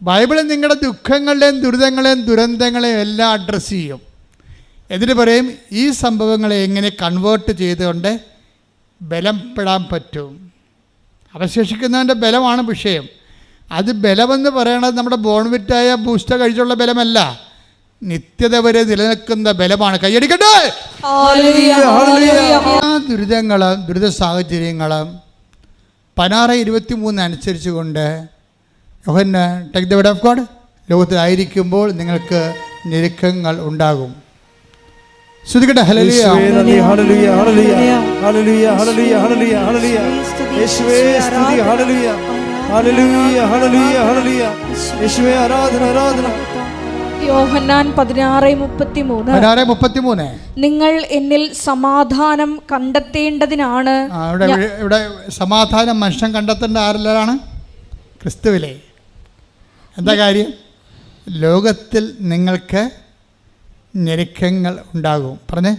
ബൈബിൾ നിങ്ങളുടെ ദുഃഖങ്ങളുടെയും ദുരിതങ്ങളെയും ദുരന്തങ്ങളെയും എല്ലാം അഡ്രസ്സ് ചെയ്യും. എന്നിട്ട് പറയും ഈ സംഭവങ്ങളെ എങ്ങനെ കൺവേർട്ട് ചെയ്തുകൊണ്ട് ബലപ്പെടാൻ പറ്റും. അവശേഷിക്കുന്നതിൻ്റെ ബലമാണ് വിഷയം. അത് ബലമെന്ന് പറയണത് നമ്മുടെ ബോൺവിറ്റായ ബൂസ്റ്റർ കഴിച്ചുള്ള ബലമല്ല, നിത്യത വരെ നിലനിൽക്കുന്ന ബലമാണ്. കൈയടിക്കട്ടെ. ആ ദുരിതങ്ങളും ദുരിത സാഹചര്യങ്ങളും 16:23 അനുസരിച്ചുകൊണ്ട് യോഹന്നാൻ take the word of God, ലോകത്തിലായിരിക്കുമ്പോൾ നിങ്ങൾക്ക് ഞെരുക്കങ്ങൾ ഉണ്ടാകും. ശ്രദ്ധിക്കട്ടെ. ഹല്ലേലൂയ ഹല്ലേലൂയ ഹല്ലേലൂയ ഹല്ലേലൂയ ഹല്ലേലൂയ ഹല്ലേലൂയ ഹല്ലേലൂയ യേശുവേ സ്തുതി. ഹല്ലേലൂയ ഹല്ലേലൂയ ഹല്ലേലൂയ ഹല്ലേലൂയ യേശുവേ ആരാധന ആരാധന. യോഹന്നാൻ 16:33 നിങ്ങൾ എന്നിൽ സമാധാനം കണ്ടെത്തേണ്ടതിനാണ്. ഇവിടെ സമാധാനം മനുഷ്യൻ കണ്ടെത്തേണ്ട ആരെല്ലാണ്? ക്രിസ്തുവിലെ. എന്താ കാര്യം? ലോകത്തിൽ നിങ്ങൾക്ക് ഞെരുക്കങ്ങൾ ഉണ്ടാകും. പറഞ്ഞേ,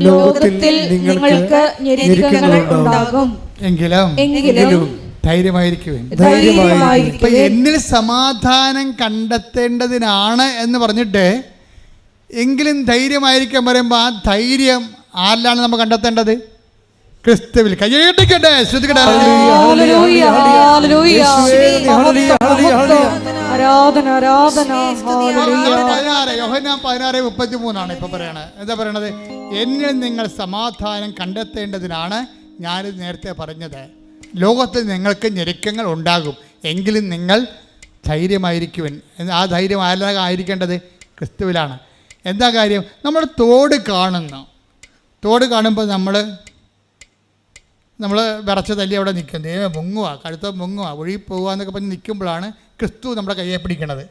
ലോകത്തിൽ നിങ്ങൾക്ക് ഞെരുക്കങ്ങൾ ഉണ്ടാകും, എങ്കിലും ധൈര്യമായിരിക്കുവിൻ. ഇപ്പൊ എന്നിൽ സമാധാനം കണ്ടെത്തേണ്ടതിനാണ് എന്ന് പറഞ്ഞിട്ട് എങ്കിലും ധൈര്യമായിരിക്കാൻ പറയുമ്പോൾ ആ ധൈര്യം ആരിലാണ് നമ്മൾ കണ്ടെത്തേണ്ടത്? ക്രിസ്തുവിൽ. കൈയ്യടിക്കട്ടെ. ശ്രദ്ധിക്കട്ടെ. യോഹന്നാൻ 16:33 ഇപ്പൊ പറയണത്. എന്താ പറയണത്? എന്നിൽ നിങ്ങൾ സമാധാനം കണ്ടെത്തേണ്ടതിനാണ് ഞാനിത് നേരത്തെ പറഞ്ഞത്. ലോകത്തിൽ നിങ്ങൾക്ക് ഞെരുക്കങ്ങൾ ഉണ്ടാകും, എങ്കിലും നിങ്ങൾ ധൈര്യമായിരിക്കുവൻ. ആ ധൈര്യം ആരിലാണ് ആയിരിക്കേണ്ടത്? ക്രിസ്തുവിലാണ്. എന്താ കാര്യം? നമ്മൾ തോട് കാണുന്നു. തോട് കാണുമ്പോൾ നമ്മൾ വിറച്ച തല്ലി അവിടെ നിൽക്കും. ദൈവം മുങ്ങുക, കഴുത്ത മുങ്ങുക, ഒഴുകി പോകുക എന്നൊക്കെ പറഞ്ഞ് നിൽക്കുമ്പോഴാണ് ക്രിസ്തു നമ്മുടെ കയ്യെ പിടിക്കണത്.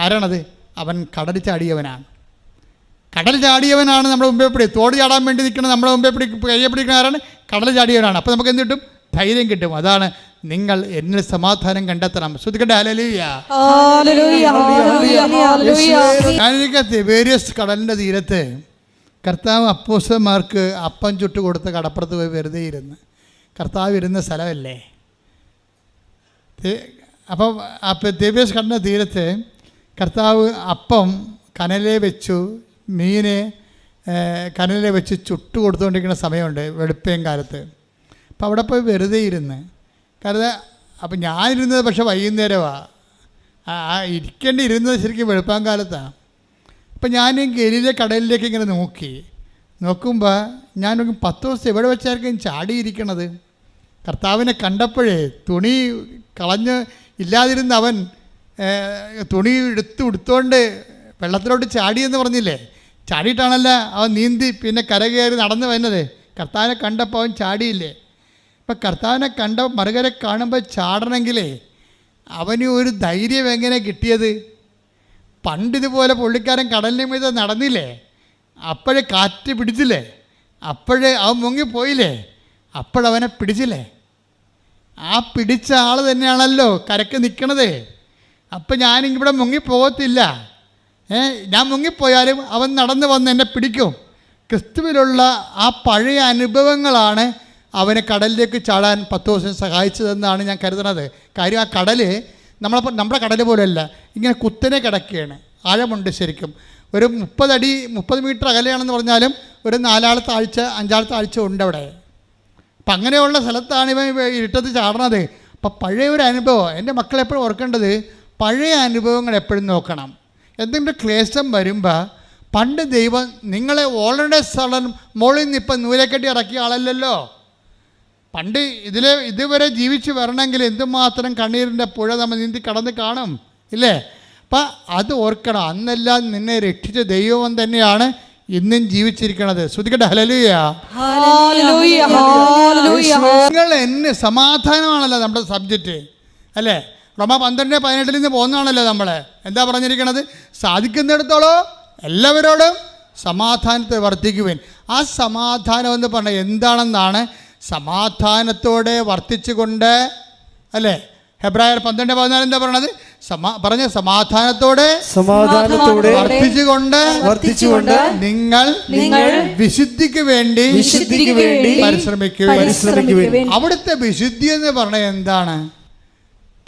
ആരാണത്? അവൻ കടൽ ചാടിയവനാണ്. കടൽ ചാടിയവനാണ് നമ്മുടെ മുമ്പേ തോട് ചാടാൻ വേണ്ടി നിൽക്കുന്നത്. നമ്മുടെ മുമ്പേ കയ്യെ പിടിക്കുന്ന ആരാണ്? കടൽ ചാടിയവനാണ്. അപ്പോൾ നമുക്ക് എന്ത് കിട്ടും? ധൈര്യം കിട്ടും. അതാണ് നിങ്ങൾ എന്നിൽ സമാധാനം കണ്ടെത്തണം. ശ്രദ്ധിക്കട്ടെ. ഹല്ലേലൂയ. ഞാനിരിക്കെ തിബേരിയസ് കടലിൻ്റെ തീരത്ത് കർത്താവ് അപ്പോസ്തലന്മാർക്ക് അപ്പം ചുട്ട് കൊടുത്ത് കടപ്പുറത്ത് പോയി വെറുതെ ഇരുന്ന്. കർത്താവ് ഇരുന്ന സ്ഥലമല്ലേ. അപ്പം തിബേരിയസ് കടലിൻ്റെ തീരത്ത് കർത്താവ് അപ്പം കനലിൽ വെച്ചു, മീനെ കനലിൽ വെച്ച് ചുട്ട് കൊടുത്തുകൊണ്ടിരിക്കുന്ന സമയമുണ്ട് വെളുപ്പയും കാലത്ത്. അപ്പം അവിടെ പോയി വെറുതെ ഇരുന്ന്. കാരണം അപ്പം ഞാനിരുന്നത് പക്ഷെ വൈകുന്നേരമാണ്. ഇരിക്കേണ്ടി ഇരുന്നത് ശരിക്കും വെളുപ്പാൻ കാലത്താണ്. അപ്പം ഞാൻ ഗലീലെ കടലിലേക്ക് ഇങ്ങനെ നോക്കുമ്പോൾ ഞാൻ 10 ദിവസം എവിടെ വെച്ചായിരിക്കും ചാടിയിരിക്കണത്. കർത്താവിനെ കണ്ടപ്പോഴേ തുണി കളഞ്ഞ് ഇല്ലാതിരുന്ന അവൻ തുണി എടുത്തുകൊണ്ട് വെള്ളത്തിലോട്ട് ചാടിയെന്ന് പറഞ്ഞില്ലേ? ചാടിയിട്ടാണല്ലോ അവൻ നീന്തി പിന്നെ കരകയറി നടന്നു വരുന്നത്. കർത്താവിനെ കണ്ടപ്പോൾ അവൻ ചാടിയില്ലേ? അപ്പം കർത്താവിനെ മറുകര കാണുമ്പോൾ ചാടണമെങ്കിലേ അവന് ഒരു ധൈര്യം എങ്ങനെ കിട്ടിയത്? പണ്ടിതുപോലെ പുള്ളിക്കാരൻ കടലിന് മീതെ നടന്നില്ലേ? അപ്പോഴേ കാറ്റ് പിടിച്ചില്ലേ? അപ്പോഴേ അവൻ മുങ്ങിപ്പോയില്ലേ? അപ്പോഴവനെ പിടിച്ചില്ലേ? ആ പിടിച്ച ആൾ തന്നെയാണല്ലോ കരക്ക് നിൽക്കണത്. അപ്പം ഞാനിവിടെ മുങ്ങിപ്പോകത്തില്ല. ഞാൻ മുങ്ങിപ്പോയാലും അവൻ നടന്നു വന്ന് എന്നെ പിടിക്കും. ക്രിസ്തുവിലുള്ള ആ പഴയ അനുഭവങ്ങളാണ് അവനെ കടലിലേക്ക് ചാടാൻ 10 ദിവസം സഹായിച്ചതെന്നാണ് ഞാൻ കരുതുന്നത്. കാര്യം ആ കടൽ നമ്മുടെ കടൽ പോലെയല്ല, ഇങ്ങനെ കുത്തനെ കിടക്കുകയാണ്. ആഴമുണ്ട് ശരിക്കും. ഒരു 30 മീറ്റർ അകലെയാണെന്ന് പറഞ്ഞാലും ഒരു 4 താഴ്ച 5 താഴ്ച ഉണ്ട് അവിടെ. അപ്പം അങ്ങനെയുള്ള സ്ഥലത്താണ് ഇവൻ ഇരുട്ടത്ത് ചാടണത്. അപ്പം പഴയ ഒരു അനുഭവം എൻ്റെ മക്കളെപ്പോഴും ഓർക്കേണ്ടത്, പഴയ അനുഭവങ്ങൾ എപ്പോഴും നോക്കണം. എന്തെങ്കിലും ക്ലേശം വരുമ്പോൾ പണ്ട് ദൈവം നിങ്ങളെ ഓൾറെഡി സ്ഥലം മുകളിൽ നിന്ന് ഇപ്പം നൂലേക്കെട്ടി ഇറക്കിയ ആളല്ലല്ലോ. പണ്ട് ഇതുവരെ ജീവിച്ച് വരണമെങ്കിൽ എന്തുമാത്രം കണ്ണീരിൻ്റെ പുഴ നമ്മൾ നീന്തി കടന്ന് കാണും ഇല്ലേ? അപ്പം അത് ഓർക്കണം. അന്നെല്ലാം നിന്നെ രക്ഷിച്ച ദൈവം തന്നെയാണ് ഇന്നും ജീവിച്ചിരിക്കണത്. ശ്രദ്ധിക്കട്ടെ. ഹല്ലേലൂയ. നിങ്ങൾ എന്നെ സമാധാനമാണല്ലോ നമ്മുടെ സബ്ജക്റ്റ് അല്ലേ? റോമ 12:18 നിന്ന് പോകുന്നതാണല്ലോ നമ്മൾ. എന്താ പറഞ്ഞിരിക്കണത്? സാധിക്കുന്നിടത്തോളം എല്ലാവരോടും സമാധാനത്തെ വർദ്ധിക്കുവാൻ. ആ സമാധാനം എന്ന് പറഞ്ഞാൽ എന്താണെന്നാണ്? സമാധാനത്തോടെ വർത്തിച്ചുകൊണ്ട് അല്ലേ? ഹെബ്രായർ 12:14 എന്താ പറയണത്? സമാധാനത്തോടെ വർത്തിച്ചുകൊണ്ട് നിങ്ങൾ വിശുദ്ധിക്ക് വേണ്ടി പരിശ്രമിക്കുവിൻ. അവിടുത്തെ വിശുദ്ധി എന്ന് പറഞ്ഞാൽ എന്താണ്?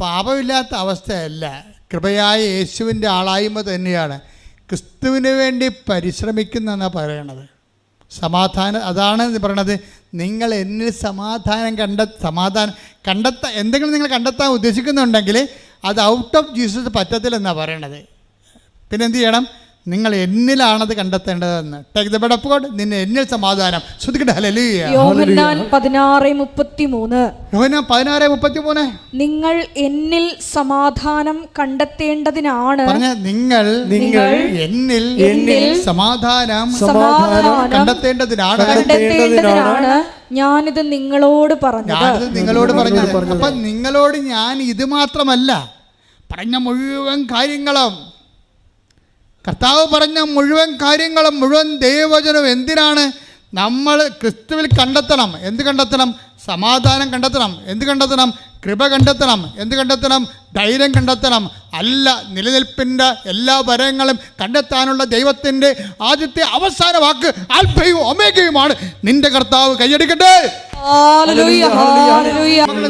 പാപമില്ലാത്ത അവസ്ഥയല്ല, കൃപയായ യേശുവിൻ്റെ ആളായ്മ തന്നെയാണ്. ക്രിസ്തുവിന് വേണ്ടി പരിശ്രമിക്കുന്നെന്നാണ് പറയണത്. സമാധാനം അതാണ് പറയണത്. നിങ്ങൾ എന്നിൽ സമാധാനം എന്തെങ്കിലും നിങ്ങൾ കണ്ടെത്താൻ ഉദ്ദേശിക്കുന്നുണ്ടെങ്കിൽ അത് ഔട്ട് ഓഫ് ജീസസ് പറ്റത്തില്ലെന്നാണ് പറയണത്. പിന്നെ എന്ത് ചെയ്യണം? നിങ്ങൾ എന്നിലാണത് കണ്ടെത്തേണ്ടതെന്ന്. Take the bed of God, നിന്നെ എന്നിൽ സമാധാനം. ശ്രദ്ധിക്കട്ടെ. ഹല്ലേലൂയ. യോഹന്നാൻ 16:33. യോഹന്നാൻ 16:33. നിങ്ങൾ എന്നിൽ സമാധാനം കണ്ടെത്തേണ്ടതിനാണ്. പറഞ്ഞ നിങ്ങൾ എന്നിൽ സമാധാനം കണ്ടെത്തേണ്ടതിനാണ് ഞാനിത് നിങ്ങളോട് പറഞ്ഞത്. അപ്പൊ നിങ്ങളോട് ഞാൻ ഇത് മാത്രമല്ല പറഞ്ഞ മുഴുവൻ കാര്യങ്ങളും, കർത്താവ് പറഞ്ഞ മുഴുവൻ കാര്യങ്ങളും, മുഴുവൻ ദൈവവചനവും എന്തിനാണ്? നമ്മൾ ക്രിസ്തുവിൽ കണ്ടെത്തണം. എന്ത് കണ്ടെത്തണം? സമാധാനം കണ്ടെത്തണം. എന്ത് കണ്ടെത്തണം? കൃപ കണ്ടെത്തണം. എന്ത് കണ്ടെത്തണം? ധൈര്യം കണ്ടെത്തണം. അല്ല, നിലനിൽപ്പിൻ്റെ എല്ലാ വരങ്ങളും കണ്ടെത്താനുള്ള ദൈവത്തിൻ്റെ ആദ്യത്തെ അവസാന വാക്ക് ആൽഫയും ഒമേഗയുമാണ്. നിന്റെ കർത്താവ് കൈയടിക്കട്ടെ.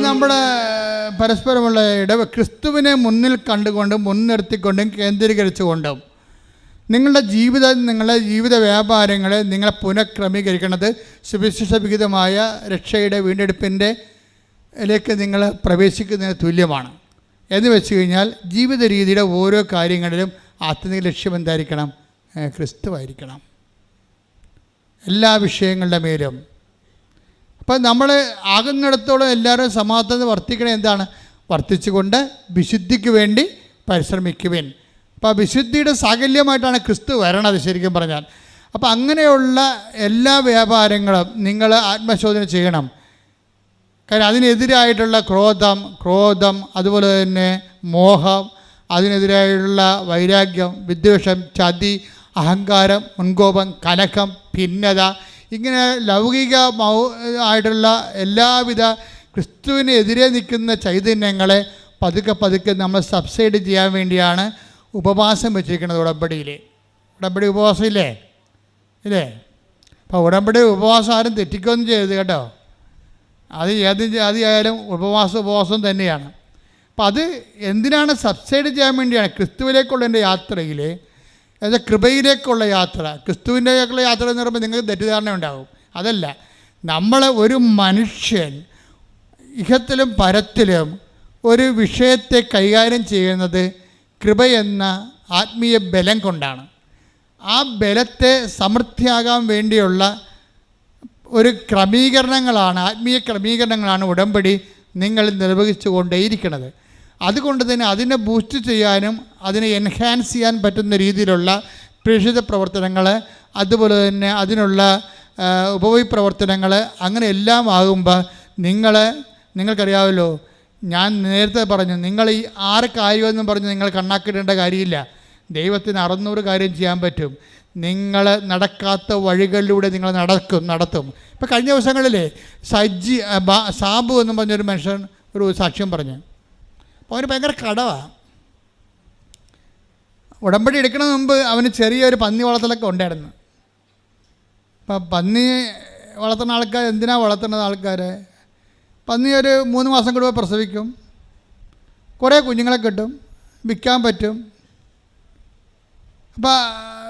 നമ്മുടെ പരസ്പരമുള്ള ക്രിസ്തുവിനെ മുന്നിൽ കണ്ടുകൊണ്ടും മുൻനിർത്തിക്കൊണ്ടും കേന്ദ്രീകരിച്ചുകൊണ്ടും നിങ്ങളുടെ ജീവിത വ്യാപാരങ്ങളെ നിങ്ങളെ പുനഃക്രമീകരിക്കുന്നത് സുവിശേഷവിഹിതമായ രക്ഷയുടെ വീണ്ടെടുപ്പിൻ്റെ ലേക്ക് നിങ്ങൾ പ്രവേശിക്കുന്നതിന് തുല്യമാണ്. എന്ന് വെച്ച് കഴിഞ്ഞാൽ ജീവിത രീതിയുടെ ഓരോ കാര്യങ്ങളിലും ആത്യന്തിക ലക്ഷ്യം എന്തായിരിക്കണം? ക്രിസ്തുവായിരിക്കണം എല്ലാ വിഷയങ്ങളുടെ മേലും. അപ്പം നമ്മൾ ആകുന്നിടത്തോളം എല്ലാവരും സമാധാനം വർദ്ധിക്കണേ. എന്താണ്? വർദ്ധിച്ചുകൊണ്ട് വിശുദ്ധിക്ക് വേണ്ടി പരിശ്രമിക്കുവിൻ. അപ്പോൾ വിശുദ്ധിയുടെ സാകല്യമായിട്ടാണ് ക്രിസ്തു വരണത് ശരിക്കും പറഞ്ഞാൽ. അപ്പോൾ അങ്ങനെയുള്ള എല്ലാ വ്യാപാരങ്ങളും നിങ്ങൾ ആത്മശോധന ചെയ്യണം. കാരണം അതിനെതിരായിട്ടുള്ള ക്രോധം, അതുപോലെ തന്നെ മോഹം, അതിനെതിരായുള്ള വൈരാഗ്യം, വിദ്വേഷം, ചതി, അഹങ്കാരം, മുൻകോപം, കലഹം, ഭിന്നത, ഇങ്ങനെ ലൗകിക ആയിട്ടുള്ള എല്ലാവിധ ക്രിസ്തുവിനെതിരെ നിൽക്കുന്ന ചൈതന്യങ്ങളെ പതുക്കെ നമ്മൾ സബ്സൈഡ് ചെയ്യാൻ വേണ്ടിയാണ് ഉപവാസം വെച്ചിരിക്കുന്നത്. ഉടമ്പടി ഉപവാസം ഇല്ലേ? അപ്പോൾ ഉടമ്പടി ഉപവാസം ആരും തെറ്റിക്കൊന്നും ചെയ്യരുത് കേട്ടോ. അത് ഏത് ജാതിയായാലും ഉപവാസം തന്നെയാണ്. അപ്പം അത് എന്തിനാണ്? സബ്സൈഡ് ചെയ്യാൻ വേണ്ടിയാണ്. ക്രിസ്തുവിലേക്കുള്ള എൻ്റെ യാത്രയിൽ, അതായത് കൃപയിലേക്കുള്ള യാത്ര, ക്രിസ്തുവിൻ്റെക്കുള്ള യാത്ര എന്ന് പറയുമ്പോൾ നിങ്ങൾക്ക് തെറ്റിദ്ധാരണ ഉണ്ടാകും. അതല്ല, ഒരു മനുഷ്യൻ ഇഹത്തിലും പരത്തിലും ഒരു വിഷയത്തെ കൈകാര്യം ചെയ്യുന്നത് കൃപയെന്ന ആത്മീയ ബലം കൊണ്ടാണ്. ആ ബലത്തെ സമൃദ്ധിയാകാൻ വേണ്ടിയുള്ള ഒരു ക്രമീകരണങ്ങളാണ്, ആത്മീയ ക്രമീകരണങ്ങളാണ് ഉടമ്പടി നിങ്ങൾ നിർവഹിച്ചു കൊണ്ടേയിരിക്കുന്നത്. അതുകൊണ്ട് തന്നെ അതിനെ ബൂസ്റ്റ് ചെയ്യാനും അതിനെ എൻഹാൻസ് ചെയ്യാൻ പറ്റുന്ന രീതിയിലുള്ള പ്രേക്ഷിത പ്രവർത്തനങ്ങൾ, അതുപോലെ തന്നെ അതിനുള്ള ഉപവി പ്രവർത്തനങ്ങൾ, അങ്ങനെ എല്ലാം ആകുമ്പോൾ നിങ്ങൾക്കറിയാമല്ലോ, ഞാൻ നേരത്തെ പറഞ്ഞു, നിങ്ങൾ ഈ 6 കാര്യമെന്നും പറഞ്ഞ് നിങ്ങൾ കണ്ണാക്കിടേണ്ട കാര്യമില്ല. ദൈവത്തിന് 600 കാര്യം ചെയ്യാൻ പറ്റും. നിങ്ങൾ നടക്കാത്ത വഴികളിലൂടെ നിങ്ങൾ നടത്തും. ഇപ്പോൾ കഴിഞ്ഞ ദിവസങ്ങളിലെ സാബു എന്നും പറഞ്ഞൊരു മനുഷ്യൻ ഒരു സാക്ഷ്യം പറഞ്ഞു. അപ്പോൾ അവന് ഭയങ്കര കടവാണ്. ഉടമ്പടി എടുക്കണ മുമ്പ് അവന് ചെറിയൊരു പന്നി വളർത്തലൊക്കെ ഉണ്ടായിരുന്നു. അപ്പം പന്നി വളർത്തുന്ന ആൾക്കാർ എന്തിനാണ് വളർത്തുന്നത്? ആൾക്കാർ പന്നി ഒരു 3 മാസം കൂടുമ്പോൾ പ്രസവിക്കും, കുറേ കുഞ്ഞുങ്ങളെ കിട്ടും, വിൽക്കാൻ പറ്റും, അപ്പോൾ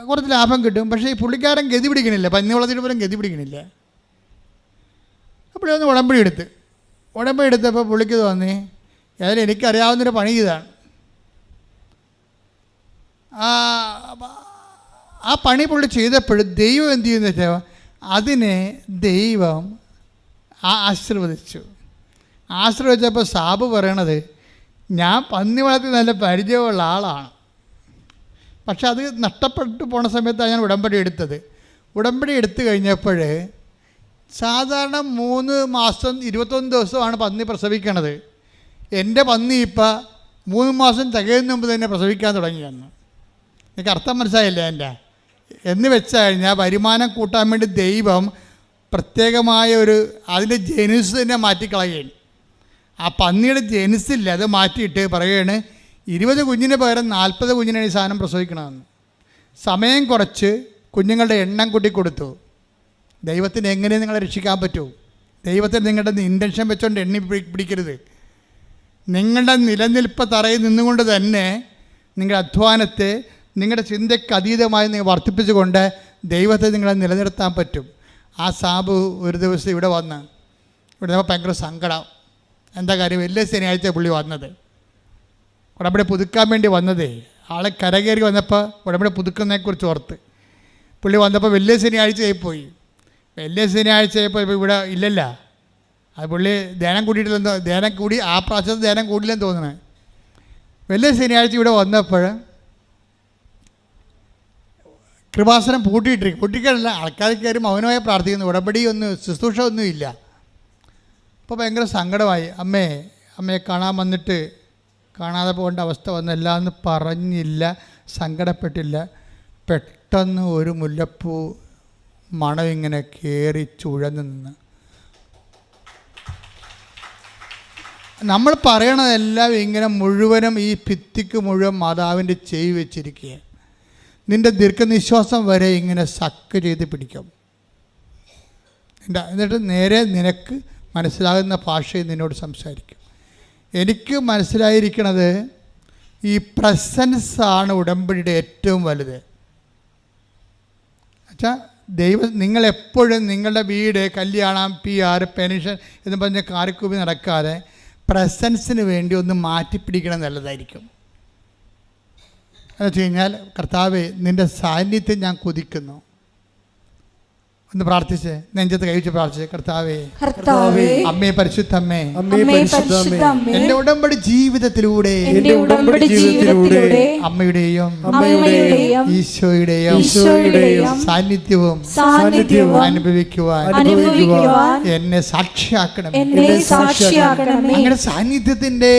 കുറച്ച് ലാഭം കിട്ടും. പക്ഷേ ഈ പുള്ളിക്കാരൻ ഗതി പിടിക്കണില്ല, പന്നി വളർത്തിയിട്ട് പോലും ഗതി പിടിക്കണില്ല. അപ്പോഴൊന്ന് ഉടമ്പടി എടുത്തപ്പോൾ പുള്ളിക്ക് തോന്നി, ഏതായാലും എനിക്കറിയാവുന്നൊരു പണി ഇതാണ്. ആ പണി പുള്ളി ചെയ്തപ്പോഴും ദൈവം എന്ത് ചെയ്യുന്നു വെച്ചാൽ അതിനെ ദൈവം ആശീർവദിച്ചപ്പോൾ സാബ് പറയണത്, ഞാൻ പന്നി വളർത്തി നല്ല പരിചയമുള്ള ആളാണ്, പക്ഷെ അത് നഷ്ടപ്പെട്ടു പോണ സമയത്താണ് ഞാൻ ഉടമ്പടി എടുത്തു കഴിഞ്ഞപ്പോൾ സാധാരണ 3 മാസം 21 ദിവസമാണ് പന്നി പ്രസവിക്കണത്. എൻ്റെ പന്നി ഇപ്പം 3 മാസം തികയുന്ന മുമ്പ് തന്നെ പ്രസവിക്കാൻ തുടങ്ങിയെന്ന്. എനിക്ക് അർത്ഥം മനസ്സിലായില്ല എൻ്റെ. എന്ന് വെച്ച് കഴിഞ്ഞാൽ വരുമാനം കൂട്ടാൻ വേണ്ടി ദൈവം പ്രത്യേകമായ അതിൻ്റെ ജനുസ് തന്നെ മാറ്റിക്കളയുകയാണ്. ആ പന്നിയുടെ ജനുസില്ല, അത് മാറ്റിയിട്ട് പറയുകയാണ് 20 കുഞ്ഞിന് പകരം 40 കുഞ്ഞിനാണ് ഈ സാധനം പ്രസവിക്കണമെന്ന്. സമയം കുറച്ച് കുഞ്ഞുങ്ങളുടെ എണ്ണം കൂട്ടിക്കൊടുത്തു. ദൈവത്തിന് എങ്ങനെ നിങ്ങളെ രക്ഷിക്കാൻ പറ്റൂ? ദൈവത്തിന് നിങ്ങളുടെ ഇൻറ്റൻഷൻ വെച്ചുകൊണ്ട് എണ്ണി പിടിക്കരുത്. നിങ്ങളുടെ നിലനിൽപ്പ് തറയിൽ നിന്നുകൊണ്ട് തന്നെ നിങ്ങളുടെ അധ്വാനത്തെ നിങ്ങളുടെ ചിന്തയ്ക്ക് അതീതമായി നിങ്ങൾ വർദ്ധിപ്പിച്ചുകൊണ്ട് ദൈവത്തെ നിങ്ങളെ നിലനിർത്താൻ പറ്റും. ആ സാബു ഒരു ദിവസം ഇവിടെ ഭയങ്കര സങ്കടം. എന്താ കാര്യം? വലിയ ശനിയാഴ്ച പുള്ളി വന്നത്, ഉടമ്പടി പുതുക്കാൻ വേണ്ടി വന്നതേ. ആളെ കരകയറി വന്നപ്പോൾ ഉടമ്പടി പുതുക്കുന്നതിനെക്കുറിച്ച് ഓർത്ത് പുള്ളി വന്നപ്പോൾ വലിയ ശനിയാഴ്ചയായിപ്പോയി. വലിയ ശനിയാഴ്ചയായപ്പോൾ ഇപ്പോൾ ഇവിടെ ഇല്ലല്ല. അത് പുള്ളി ധ്യാനം കൂടിയിട്ടില്ലെന്നോ, ധ്യാനം കൂടി ആ പ്രാവശ്യത്തെ ധ്യാനം കൂടില്ലെന്ന് തോന്നുന്നത്. വലിയ ശനിയാഴ്ച ഇവിടെ വന്നപ്പോൾ കൃപാസനം പൂട്ടിക്കല്ല, ആൾക്കാർ കയറി മൗനമായി പ്രാർത്ഥിക്കുന്നു. ഉടമ്പടി ശുശ്രൂഷ ഒന്നും ഇല്ല. അപ്പോൾ ഭയങ്കര സങ്കടമായി. അമ്മയെ കാണാൻ വന്നിട്ട് കാണാതെ പോകേണ്ട അവസ്ഥ വന്നല്ല എന്ന് പറഞ്ഞില്ല, സങ്കടപ്പെട്ടില്ല. പെട്ടെന്ന് ഒരു മുല്ലപ്പൂ മണം ഇങ്ങനെ കയറി ചുഴന്ന് നിന്ന്. നമ്മൾ പറയണതെല്ലാം ഇങ്ങനെ മുഴുവനും ഈ ഭിത്തിക്ക് മുഴുവൻ മാതാവിൻ്റെ ചെയ് വെച്ചിരിക്കുക. നിൻ്റെ ദീർഘനിശ്വാസം വരെ ഇങ്ങനെ സക്ക് ചെയ്ത് പിടിക്കും. എന്നിട്ട് നേരെ നിനക്ക് മനസ്സിലാകുന്ന ഭാഷയിൽ നിന്നോട് സംസാരിക്കും. എനിക്ക് മനസ്സിലായിരിക്കണത് ഈ പ്രസൻസാണ് ഉടമ്പടിയുടെ ഏറ്റവും വലുത്. എന്നുവെച്ചാൽ നിങ്ങളെപ്പോഴും നിങ്ങളുടെ വീട്, കല്യാണം, PR, പെൻഷൻ എന്ന് പറഞ്ഞ കാറിക്കൂപ്പി നടക്കാതെ പ്രസൻസിന് വേണ്ടി ഒന്ന് മാറ്റിപ്പിടിക്കണം നല്ലതായിരിക്കും. എന്ന് വെച്ച് കഴിഞ്ഞാൽ, കർത്താവേ നിൻ്റെ സാന്നിധ്യം ഞാൻ കൊതിക്കുന്നു. ഒന്ന് പ്രാർത്ഥിച്ച് നെഞ്ചത്ത് കൈവച്ച് പ്രാർത്ഥിച്ച്, കർത്താവേ അമ്മേ പരിശുദ്ധമ്മേ, എന്റെ ഉടമ്പടി ജീവിതത്തിലൂടെ അമ്മയുടെയും ഈശോയുടെയും സാന്നിധ്യവും അനുഭവിക്കുവാൻ എന്നെ സാക്ഷിയാക്കണം. അങ്ങനെ സാന്നിധ്യത്തിന്റെ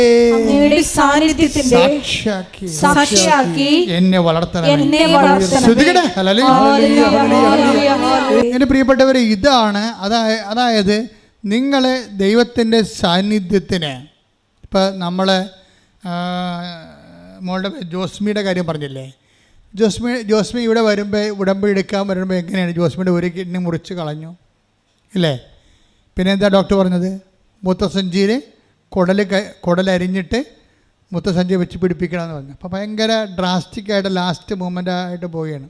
സാക്ഷിയാക്കി എന്നെ വളർത്തണം. പ്രിയപ്പെട്ടവരെ, ഇതാണ് അതായത് നിങ്ങളെ ദൈവത്തിൻ്റെ സാന്നിധ്യത്തിന്. ഇപ്പം നമ്മൾ മോളുടെ ജോസ്മിയുടെ കാര്യം പറഞ്ഞില്ലേ, ജോസ്മി ഇവിടെ വരുമ്പോൾ ഉടമ്പടി എടുക്കാൻ വരുമ്പോൾ എങ്ങനെയാണ് ജോസ്മിയുടെ ഒരു കിഡ്നി മുറിച്ച് കളഞ്ഞു ഇല്ലേ? പിന്നെ എന്താ ഡോക്ടർ പറഞ്ഞത്? മൂത്രസഞ്ചിയിൽ കുടലരിഞ്ഞിട്ട് മൂത്രസഞ്ചി വെച്ച് പിടിപ്പിക്കണമെന്ന് പറഞ്ഞു. അപ്പോൾ ഭയങ്കര ഡ്രാസ്റ്റിക്കായിട്ട് ലാസ്റ്റ് മൂമെൻ്റ് ആയിട്ട് പോവുകയാണ്.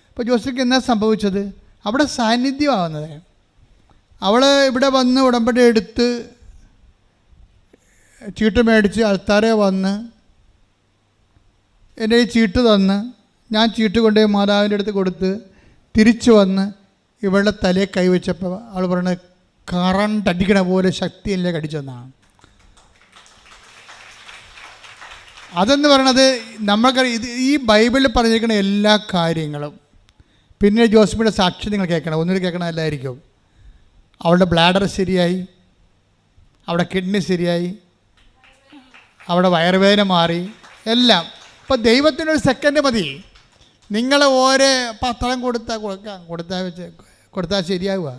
അപ്പോൾ ജോസ്മിക്ക് എന്താ സംഭവിച്ചത്? അവിടെ സാന്നിധ്യമാവുന്നത്. അവൾ ഇവിടെ വന്ന് ഉടമ്പടി എടുത്ത് ചീട്ട് മേടിച്ച് അൾത്താരെ വന്ന് എൻ്റെ ഈ ചീട്ട് തന്ന് ഞാൻ ചീട്ട് കൊണ്ടുപോയി മാതാവിൻ്റെ അടുത്ത് കൊടുത്ത് തിരിച്ചു വന്ന് ഇവളുടെ തലയെ കൈവച്ചപ്പോൾ അവൾ പറയുന്നത് കറണ്ട് അടിക്കണ പോലെ ശക്തിയിലേക്ക് അടിച്ചെന്നാണ്. അതെന്ന് പറയണത് നമ്മൾക്കറിയാം, ഈ ബൈബിളിൽ പറഞ്ഞിരിക്കുന്ന എല്ലാ കാര്യങ്ങളും. പിന്നെ ജോസ്മിയുടെ സാക്ഷി നിങ്ങൾ കേൾക്കണം, ഒന്നുകൂടി കേൾക്കണമല്ലായിരിക്കും. അവളുടെ ബ്ലാഡർ ശരിയായി, അവിടെ കിഡ്നി ശരിയായി, അവിടെ വയറുവേദന മാറി, എല്ലാം. അപ്പോൾ ദൈവത്തിനൊരു സെക്കൻഡ് മതി. നിങ്ങൾ ഓരോ പത്രം കൊടുത്താൽ ശരിയാവുക,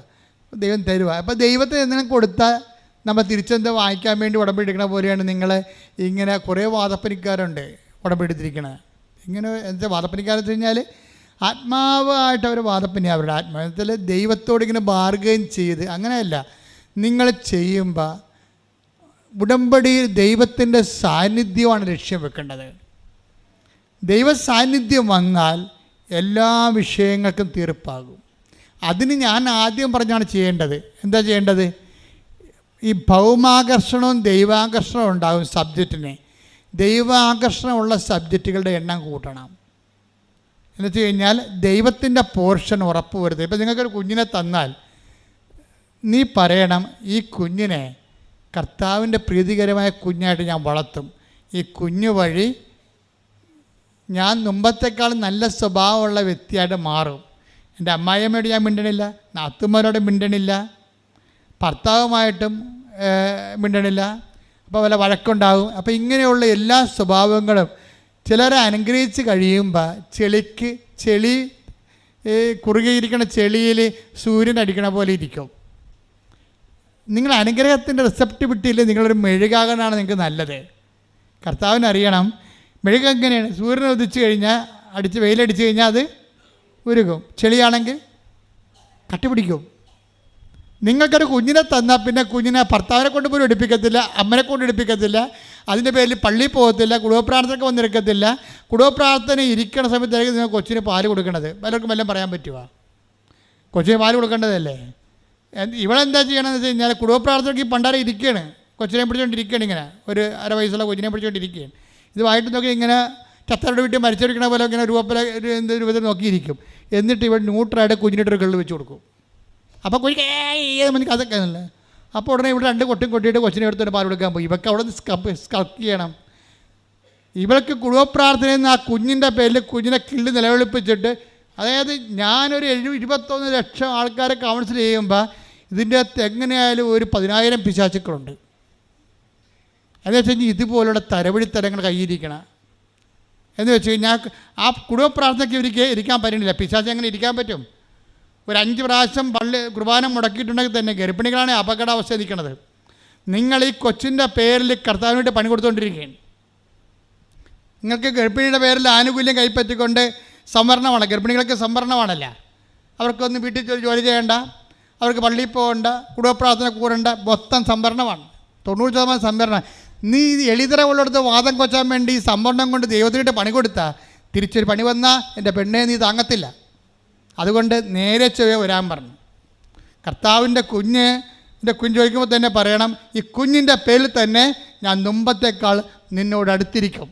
ദൈവം തരുക. അപ്പോൾ ദൈവത്തിന് എന്തെങ്കിലും കൊടുത്താൽ നമ്മൾ തിരിച്ചെന്ത് വാങ്ങിക്കാൻ വേണ്ടി ഉടമ്പെടുക്കണ പോലെയാണ്. നിങ്ങൾ ഇങ്ങനെ കുറേ വാദപ്പനിക്കാരുണ്ട് ഉടമ്പെടുത്തിരിക്കണത്. ഇങ്ങനെ എന്താ വാദപ്പനിക്കാരെന്ന് വെച്ച് കഴിഞ്ഞാൽ ആത്മാവായിട്ട് അവർ വാദപ്പനി, അവരുടെ ആത്മാവത്തിൽ ദൈവത്തോട് ഇങ്ങനെ ബാർഗൈൻ ചെയ്ത്, അങ്ങനെയല്ല. നിങ്ങൾ ചെയ്യുമ്പോൾ ഉടമ്പടിയിൽ ദൈവത്തിൻ്റെ സാന്നിധ്യമാണ് ലക്ഷ്യം വെക്കേണ്ടത്. ദൈവ സാന്നിധ്യം വന്നാൽ എല്ലാ വിഷയങ്ങൾക്കും തീർപ്പാകും. അതിന് ഞാൻ ആദ്യം പറഞ്ഞാണ് ചെയ്യേണ്ടത്. എന്താ ചെയ്യേണ്ടത്? ഈ ഭൗമാകർഷണവും ദൈവാകർഷണവും ഉണ്ടാകും സബ്ജക്റ്റിന്. ദൈവാകർഷണമുള്ള സബ്ജക്റ്റുകളുടെ എണ്ണം കൂട്ടണം. എന്ന് വെച്ച് കഴിഞ്ഞാൽ ദൈവത്തിൻ്റെ പോർഷൻ ഉറപ്പ് വരുന്നത്. ഇപ്പം നിങ്ങൾക്കൊരു കുഞ്ഞിനെ തന്നാൽ നീ പറയണം, ഈ കുഞ്ഞിനെ കർത്താവിൻ്റെ പ്രീതികരമായ കുഞ്ഞായിട്ട് ഞാൻ വളർത്തും. ഈ കുഞ്ഞു വഴി ഞാൻ മുമ്പത്തേക്കാൾ നല്ല സ്വഭാവമുള്ള വ്യക്തിയായിട്ട് മാറും. എൻ്റെ അമ്മായിയമ്മയോട് ഞാൻ മിണ്ടണില്ല, നാത്തുമാരോട് മിണ്ടണില്ല, ഭർത്താവുമായിട്ടും മിണ്ടണില്ല. അപ്പോൾ വല്ല വഴക്കുണ്ടാകും. അപ്പോൾ ഇങ്ങനെയുള്ള എല്ലാ സ്വഭാവങ്ങളും ചിലരെ അനുഗ്രഹിച്ച് കഴിയുമ്പോൾ ചെളി കുറുകിയിരിക്കുന്ന ചെളിയിൽ സൂര്യൻ അടിക്കണ പോലെ ഇരിക്കും. നിങ്ങൾ അനുഗ്രഹത്തിൻ്റെ റിസപ്റ്റിവിറ്റിയിൽ നിങ്ങളൊരു മെഴുകാകനാണ് നിങ്ങൾക്ക് നല്ലത്. കർത്താവിനറിയണം മെഴുക എങ്ങനെയാണ്. സൂര്യനെ ഉദിച്ച് കഴിഞ്ഞാൽ വെയിലടിച്ച് കഴിഞ്ഞാൽ അത് ഉരുകും. ചെളിയാണെങ്കിൽ കട്ടിപിടിക്കും. നിങ്ങൾക്കൊരു കുഞ്ഞിനെ തന്നാൽ പിന്നെ കുഞ്ഞിനെ ഭർത്താവിനെ കൊണ്ട് പോലും എടുപ്പിക്കത്തില്ല, അമ്മനെ കൊണ്ട് എടുപ്പിക്കത്തില്ല, അതിൻ്റെ പേരിൽ പള്ളിയിൽ പോകത്തില്ല, കുടുംബപ്രാർത്ഥനയ്ക്ക് വന്നിരിക്കത്തില്ല. കുടുംബപ്രാർത്ഥന ഇരിക്കുന്ന സമയത്തായിരിക്കും നിങ്ങൾ കൊച്ചിന് പാല് കൊടുക്കണത്. പലർക്കും വല്ലതും പറയാൻ പറ്റുമോ? കൊച്ചിന് പാല് കൊടുക്കേണ്ടതല്ലേ? ഇവളെന്താ ചെയ്യണമെന്ന് വെച്ച് കഴിഞ്ഞാൽ കുടുംബപ്രാർത്ഥനയ്ക്ക് പണ്ടാരെ ഇരിക്കുകയാണ്, കൊച്ചിനെ പിടിച്ചുകൊണ്ടിരിക്കുകയാണ്. ഇങ്ങനെ ഒരു 1/2 വയസ്സുള്ള കൊച്ചിനെ പിടിച്ചുകൊണ്ടിരിക്കുകയാണ്. ഇത് വായിട്ട് നോക്കി ഇങ്ങനെ ചത്തവരുടെ വീട്ടിൽ മരിച്ചിരിക്കണ പോലെ ഇങ്ങനെ എന്ത് രൂപത്തിൽ നോക്കിയിരിക്കും. എന്നിട്ട് ഇവിടെ ന്യൂട്രായിട്ട് കുഞ്ഞിനിട്ടൊരു കള്ള് വെച്ച് കൊടുക്കും. അപ്പോൾ കുഞ്ഞിക്ക് അതൊക്കെ അല്ലേ. അപ്പോൾ ഉടനെ ഇവിടെ 2 കൊട്ടും കൊട്ടിയിട്ട് കൊച്ചിനെ എടുത്തിട്ട് പാൽ കൊടുക്കാൻ പോയി. ഇവർക്ക് അവിടെ നിന്ന് സ്കൾക്ക് ചെയ്യണം. ഇവൾക്ക് കുടുംബപ്രാർത്ഥനയിൽ നിന്ന് ആ കുഞ്ഞിൻ്റെ പേരിൽ കുഞ്ഞിനെ കിള്ളി നിലവിളിപ്പിച്ചിട്ട്, അതായത് ഞാനൊരു 21 ലക്ഷം ആൾക്കാരെ കൗൺസിൽ ചെയ്യുമ്പോൾ ഇതിൻ്റെ അകത്ത് എങ്ങനെയായാലും ഒരു 10,000 പിശാചുക്കളുണ്ട്. എന്ന് വെച്ച് കഴിഞ്ഞാൽ ഇതുപോലുള്ള തരവഴിത്തരങ്ങൾ കയ്യിരിക്കണം. എന്ന് വെച്ച് കഴിഞ്ഞാൽ ആ കുടുംബപ്രാർത്ഥനയ്ക്ക് ഇരിക്കാൻ പറ്റുന്നില്ല. പിശാച് എങ്ങനെ ഇരിക്കാൻ പറ്റും? ഒരു 5 പ്രാവശ്യം കുർബാന മുടക്കിയിട്ടുണ്ടെങ്കിൽ തന്നെ ഗർഭിണികളാണ് അപകടാവസ്ഥ നിൽക്കുന്നത്. നിങ്ങൾ ഈ കൊച്ചിൻ്റെ പേരിൽ കർത്താവിന് വേണ്ടി പണി കൊടുത്തുകൊണ്ടിരിക്കുകയാണ്. നിങ്ങൾക്ക് ഗർഭിണിയുടെ പേരിൽ ആനുകൂല്യം കൈപ്പറ്റിക്കൊണ്ട് സംവരണമാണ്. ഗർഭിണികൾക്ക് സംവരണമാണല്ല. അവർക്കൊന്നും വീട്ടിൽ ജോലി ചെയ്യേണ്ട, അവർക്ക് പള്ളിയിൽ പോകേണ്ട, കുടുംബപ്രാർത്ഥന കൂടേണ്ട, മൊത്തം സംവരണമാണ്. 90% സംവരണം. നീ എളിതരമുള്ളിടത്ത് വാദം കൊച്ചാൻ വേണ്ടി സംവരണം കൊണ്ട് ദൈവത്തിനിട്ട് പണി കൊടുത്താൽ തിരിച്ചൊരു പണി വന്നാൽ എൻ്റെ പെണ്ണെ നീ താങ്ങത്തില്ല. അതുകൊണ്ട് നേരെ ചെവ്വേ വരാൻ പറഞ്ഞു. കർത്താവിൻ്റെ കുഞ്ഞ് ചോദിക്കുമ്പോൾ തന്നെ പറയണം, ഈ കുഞ്ഞിൻ്റെ പേരിൽ തന്നെ ഞാൻ മുമ്പത്തേക്കാൾ നിന്നോട് അടുത്തിരിക്കും.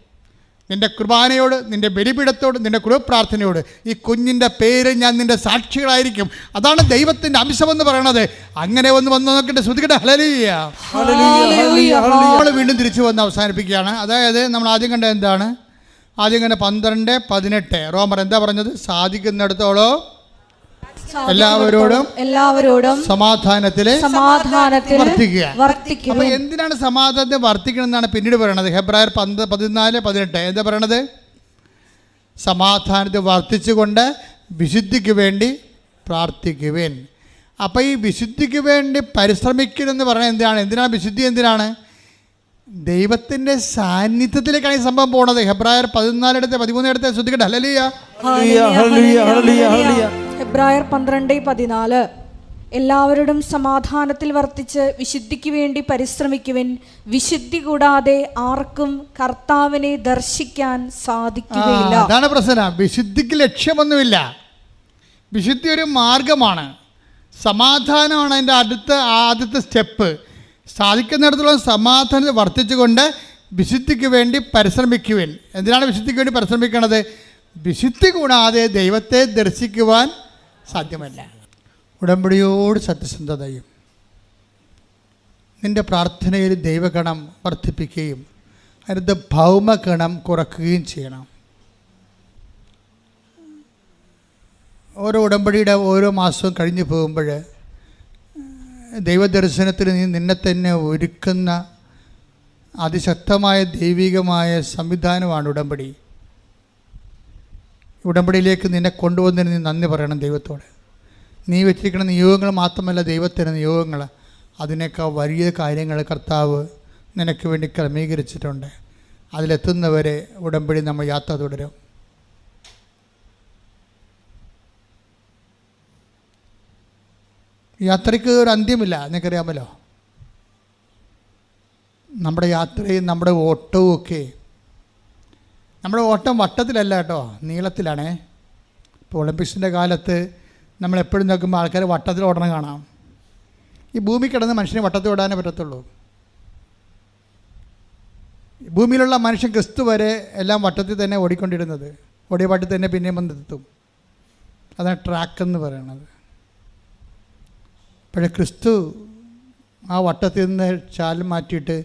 നിൻ്റെ കുർബാനയോട്, നിൻ്റെ ബലിപീഠത്തോട്, നിൻ്റെ കുടുംബപ്രാർത്ഥനയോട് ഈ കുഞ്ഞിൻ്റെ പേര് ഞാൻ നിൻ്റെ സാക്ഷികളായിരിക്കും. അതാണ് ദൈവത്തിൻ്റെ അംശമെന്ന് പറയണത്. അങ്ങനെ വന്ന് നോക്കിയിട്ട് ശ്രുതിക്കട്ടെ. ഹല്ലേലൂയ. നമ്മൾ വീണ്ടും തിരിച്ചു വന്ന് അവസാനിപ്പിക്കുകയാണ്. അതായത് നമ്മൾ ആദ്യം കണ്ട എന്താണ്? ആദ്യം കണ്ട 12:18 റോമർ എന്താ പറഞ്ഞത്? സാധിക്കുന്നിടത്തോളം എല്ലാവരോടും സമാധാനത്തിൽ വർത്തിക്കുക. അപ്പൊ എന്തിനാണ് സമാധാനത്തെ വർത്തിക്കണം എന്നാണ് പിന്നീട് പറയണത്. ഹെബ്രായർ 14:18 എന്താ പറയണത്? സമാധാനത്തെ വർത്തിച്ചുകൊണ്ട് വിശുദ്ധിക്ക് വേണ്ടി പ്രാർത്ഥിക്കുവേൻ. അപ്പം ഈ വിശുദ്ധിക്ക് വേണ്ടി പരിശ്രമിക്കണമെന്ന് പറഞ്ഞാൽ എന്തിനാണ് വിശുദ്ധി? എന്തിനാണ്? ദൈവത്തിൻ്റെ സാന്നിധ്യത്തിലേക്കാണ് ഈ സംഭവം പോണത്. ഹെബ്രായർ 14:13 ശ്രദ്ധിക്കട്ടെ. ഹല്ലേലൂയ. ഹെബ്രായർ 12:14 എല്ലാവരോടും സമാധാനത്തിൽ വർത്തിച്ച് വിശുദ്ധിക്ക് വേണ്ടി പരിശ്രമിക്കുവിൻ. വിശുദ്ധി കൂടാതെ ആർക്കും കർത്താവിനെ ദർശിക്കാൻ സാധിക്കുകയില്ല. അതാണ് പ്രശ്നം. വിശുദ്ധിക്ക് ലക്ഷ്യമൊന്നുമില്ല. വിശുദ്ധി ഒരു മാർഗമാണ്. സമാധാനമാണ് അതിൻ്റെ ആദ്യത്തെ സ്റ്റെപ്പ്. സാധിക്കുന്നിടത്തോളം സമാധാനത്തിൽ വർത്തിച്ചുകൊണ്ട് വിശുദ്ധിക്ക് വേണ്ടി പരിശ്രമിക്കുവിൻ. എന്തിനാണ് വിശുദ്ധിക്ക് വേണ്ടി പരിശ്രമിക്കുന്നത്? വിശുദ്ധി കൂടാതെ ദൈവത്തെ ദർശിക്കുവാൻ സാധ്യമല്ല. ഉടമ്പടിയോട് സത്യസന്ധതയും നിൻ്റെ പ്രാർത്ഥനയിൽ ദൈവഗണം വർദ്ധിപ്പിക്കുകയും അതിൻ്റെ ഭൗമഗണം കുറയ്ക്കുകയും ചെയ്യണം. ഓരോ ഉടമ്പടിയുടെ ഓരോ മാസവും കഴിഞ്ഞു പോകുമ്പോൾ ദൈവദർശനത്തിന് നീ നിന്നെ തന്നെ ഒരുക്കുന്ന അതിശക്തമായ ദൈവികമായ സംവിധാനമാണ് ഉടമ്പടി. ഉടമ്പടിയിലേക്ക് നിന്നെ കൊണ്ടുവന്നതിന് നീ നന്ദി പറയണം ദൈവത്തോട്. നീ വെച്ചിരിക്കുന്ന നിയോഗങ്ങൾ മാത്രമല്ല ദൈവത്തിൻ്റെ നിയോഗങ്ങൾ, അതിനേക്കാൾ വലിയ കാര്യങ്ങൾ കർത്താവ് നിനക്ക് വേണ്ടി ക്രമീകരിച്ചിട്ടുണ്ട്. അതിലെത്തുന്നവരെ ഉടമ്പടി നമ്മൾ യാത്ര തുടരും. യാത്രയ്ക്ക് ഒരു അന്ത്യമില്ല, നിനക്കറിയാമല്ലോ. നമ്മുടെ യാത്രയും നമ്മുടെ ഓട്ടവും ഒക്കെ, നമ്മുടെ ഓട്ടം വട്ടത്തിലല്ല കേട്ടോ, നീളത്തിലാണേ. ഇപ്പോൾ ഒളിമ്പിക്സിൻ്റെ കാലത്ത് നമ്മളെപ്പോഴും നോക്കുമ്പോൾ ആൾക്കാർ വട്ടത്തിൽ ഓടണം കാണാം. ഈ ഭൂമി കിടന്ന് മനുഷ്യനെ വട്ടത്തിൽ ഓടാനേ പറ്റത്തുള്ളൂ. ഭൂമിയിലുള്ള മനുഷ്യൻ ക്രിസ്തു വരെ എല്ലാം വട്ടത്തിൽ തന്നെ ഓടിക്കൊണ്ടിരുന്നത്. ഓടിയ പാട്ടിൽ തന്നെ പിന്നെയും വന്നെത്തും. അതാണ് ട്രാക്കെന്ന് പറയണത്. പക്ഷേ ക്രിസ്തു ആ വട്ടത്തിൽ നിന്ന് ചാൽ മാറ്റിയിട്ട്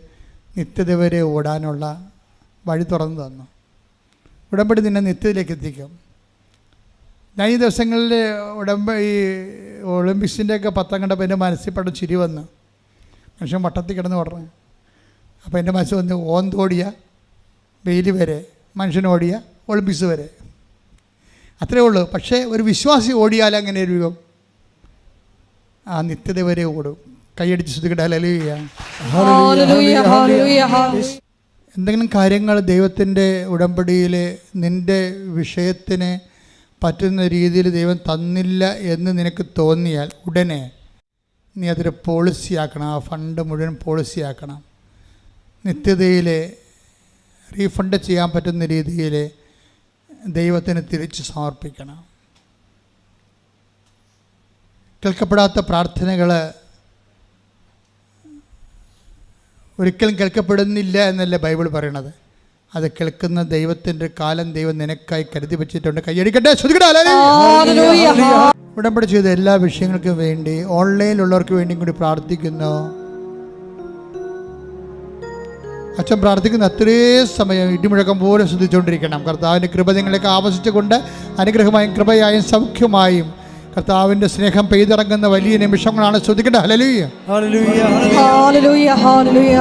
നിത്യത വരെ ഓടാനുള്ള വഴി തുറന്നു തന്നു. ഉടമ്പടി നിന്നെ നിത്യതയിലേക്ക് എത്തിക്കും. ഞാൻ ഈ ദിവസങ്ങളിൽ ഈ ഒളിമ്പിക്സിൻ്റെയൊക്കെ പത്തം കണ്ടപ്പോൾ എൻ്റെ മനസ്സിൽ പെട്ടെന്ന് ചിരി വന്നു. മനുഷ്യൻ വട്ടത്തിൽ കിടന്ന് ഓടണം. അപ്പോൾ എൻ്റെ മനസ്സിൽ വന്ന് ഓന്തോടിയ വെയിൽ വരെ, മനുഷ്യനോടിയ ഒളിമ്പിക്സ് വരെ, അത്രയേ ഉള്ളൂ. പക്ഷേ ഒരു വിശ്വാസി ഓടിയാൽ അങ്ങനെ ഒരു ആ നിത്യത വരെ ഓടും. കൈയടിച്ച് ശ്രദ്ധിക്കട്ടെ. ഹല്ലേലൂയ. എന്തെങ്കിലും കാര്യങ്ങൾ ദൈവത്തിൻ്റെ ഉടമ്പടിയിൽ നിൻ്റെ വിഷയത്തിന് പറ്റുന്ന രീതിയിൽ ദൈവം തന്നില്ല എന്ന് നിനക്ക് തോന്നിയാൽ ഉടനെ നീ അതൊരു പോളിസിയാക്കണം. ആ ഫണ്ട് മുഴുവൻ പോളിസിയാക്കണം. നിത്യതയിൽ റീഫണ്ട് ചെയ്യാൻ പറ്റുന്ന രീതിയിൽ ദൈവത്തിന് തിരിച്ച് സമർപ്പിക്കണം. കേൾക്കപ്പെടാത്ത പ്രാർത്ഥനകൾ ഒരിക്കലും കേൾക്കപ്പെടുന്നില്ല എന്നല്ല ബൈബിൾ പറയണത്. അത് കേൾക്കുന്ന ദൈവത്തിൻ്റെ കാലം ദൈവം നിനക്കായി കരുതി വെച്ചിട്ടുണ്ട്. കൈയടിക്കട്ടെ, ഉടമ്പടി ചെയ്ത എല്ലാ വിഷയങ്ങൾക്കും വേണ്ടി ഓൺലൈനിലുള്ളവർക്ക് വേണ്ടിയും കൂടി പ്രാർത്ഥിക്കുന്നു. അച്ഛൻ പ്രാർത്ഥിക്കുന്ന അത്രയും സമയം ഇടിമുഴക്കം പോലെ ശ്രദ്ധിച്ചുകൊണ്ടിരിക്കണം. കർത്താവിൻ്റെ കൃപ നിങ്ങളൊക്കെ ആവശ്യിച്ചുകൊണ്ട് അനുഗ്രഹമായും കൃപയായും സൗഖ്യമായും കർത്താവിൻ്റെ സ്നേഹം പെയ്തിറങ്ങുന്ന വലിയ നിമിഷങ്ങളാണ്. ശ്രദ്ധിക്കേണ്ടത്. ഹല്ലേലൂയ, ഹല്ലേലൂയ, ഹല്ലേലൂയ, ഹല്ലേലൂയ.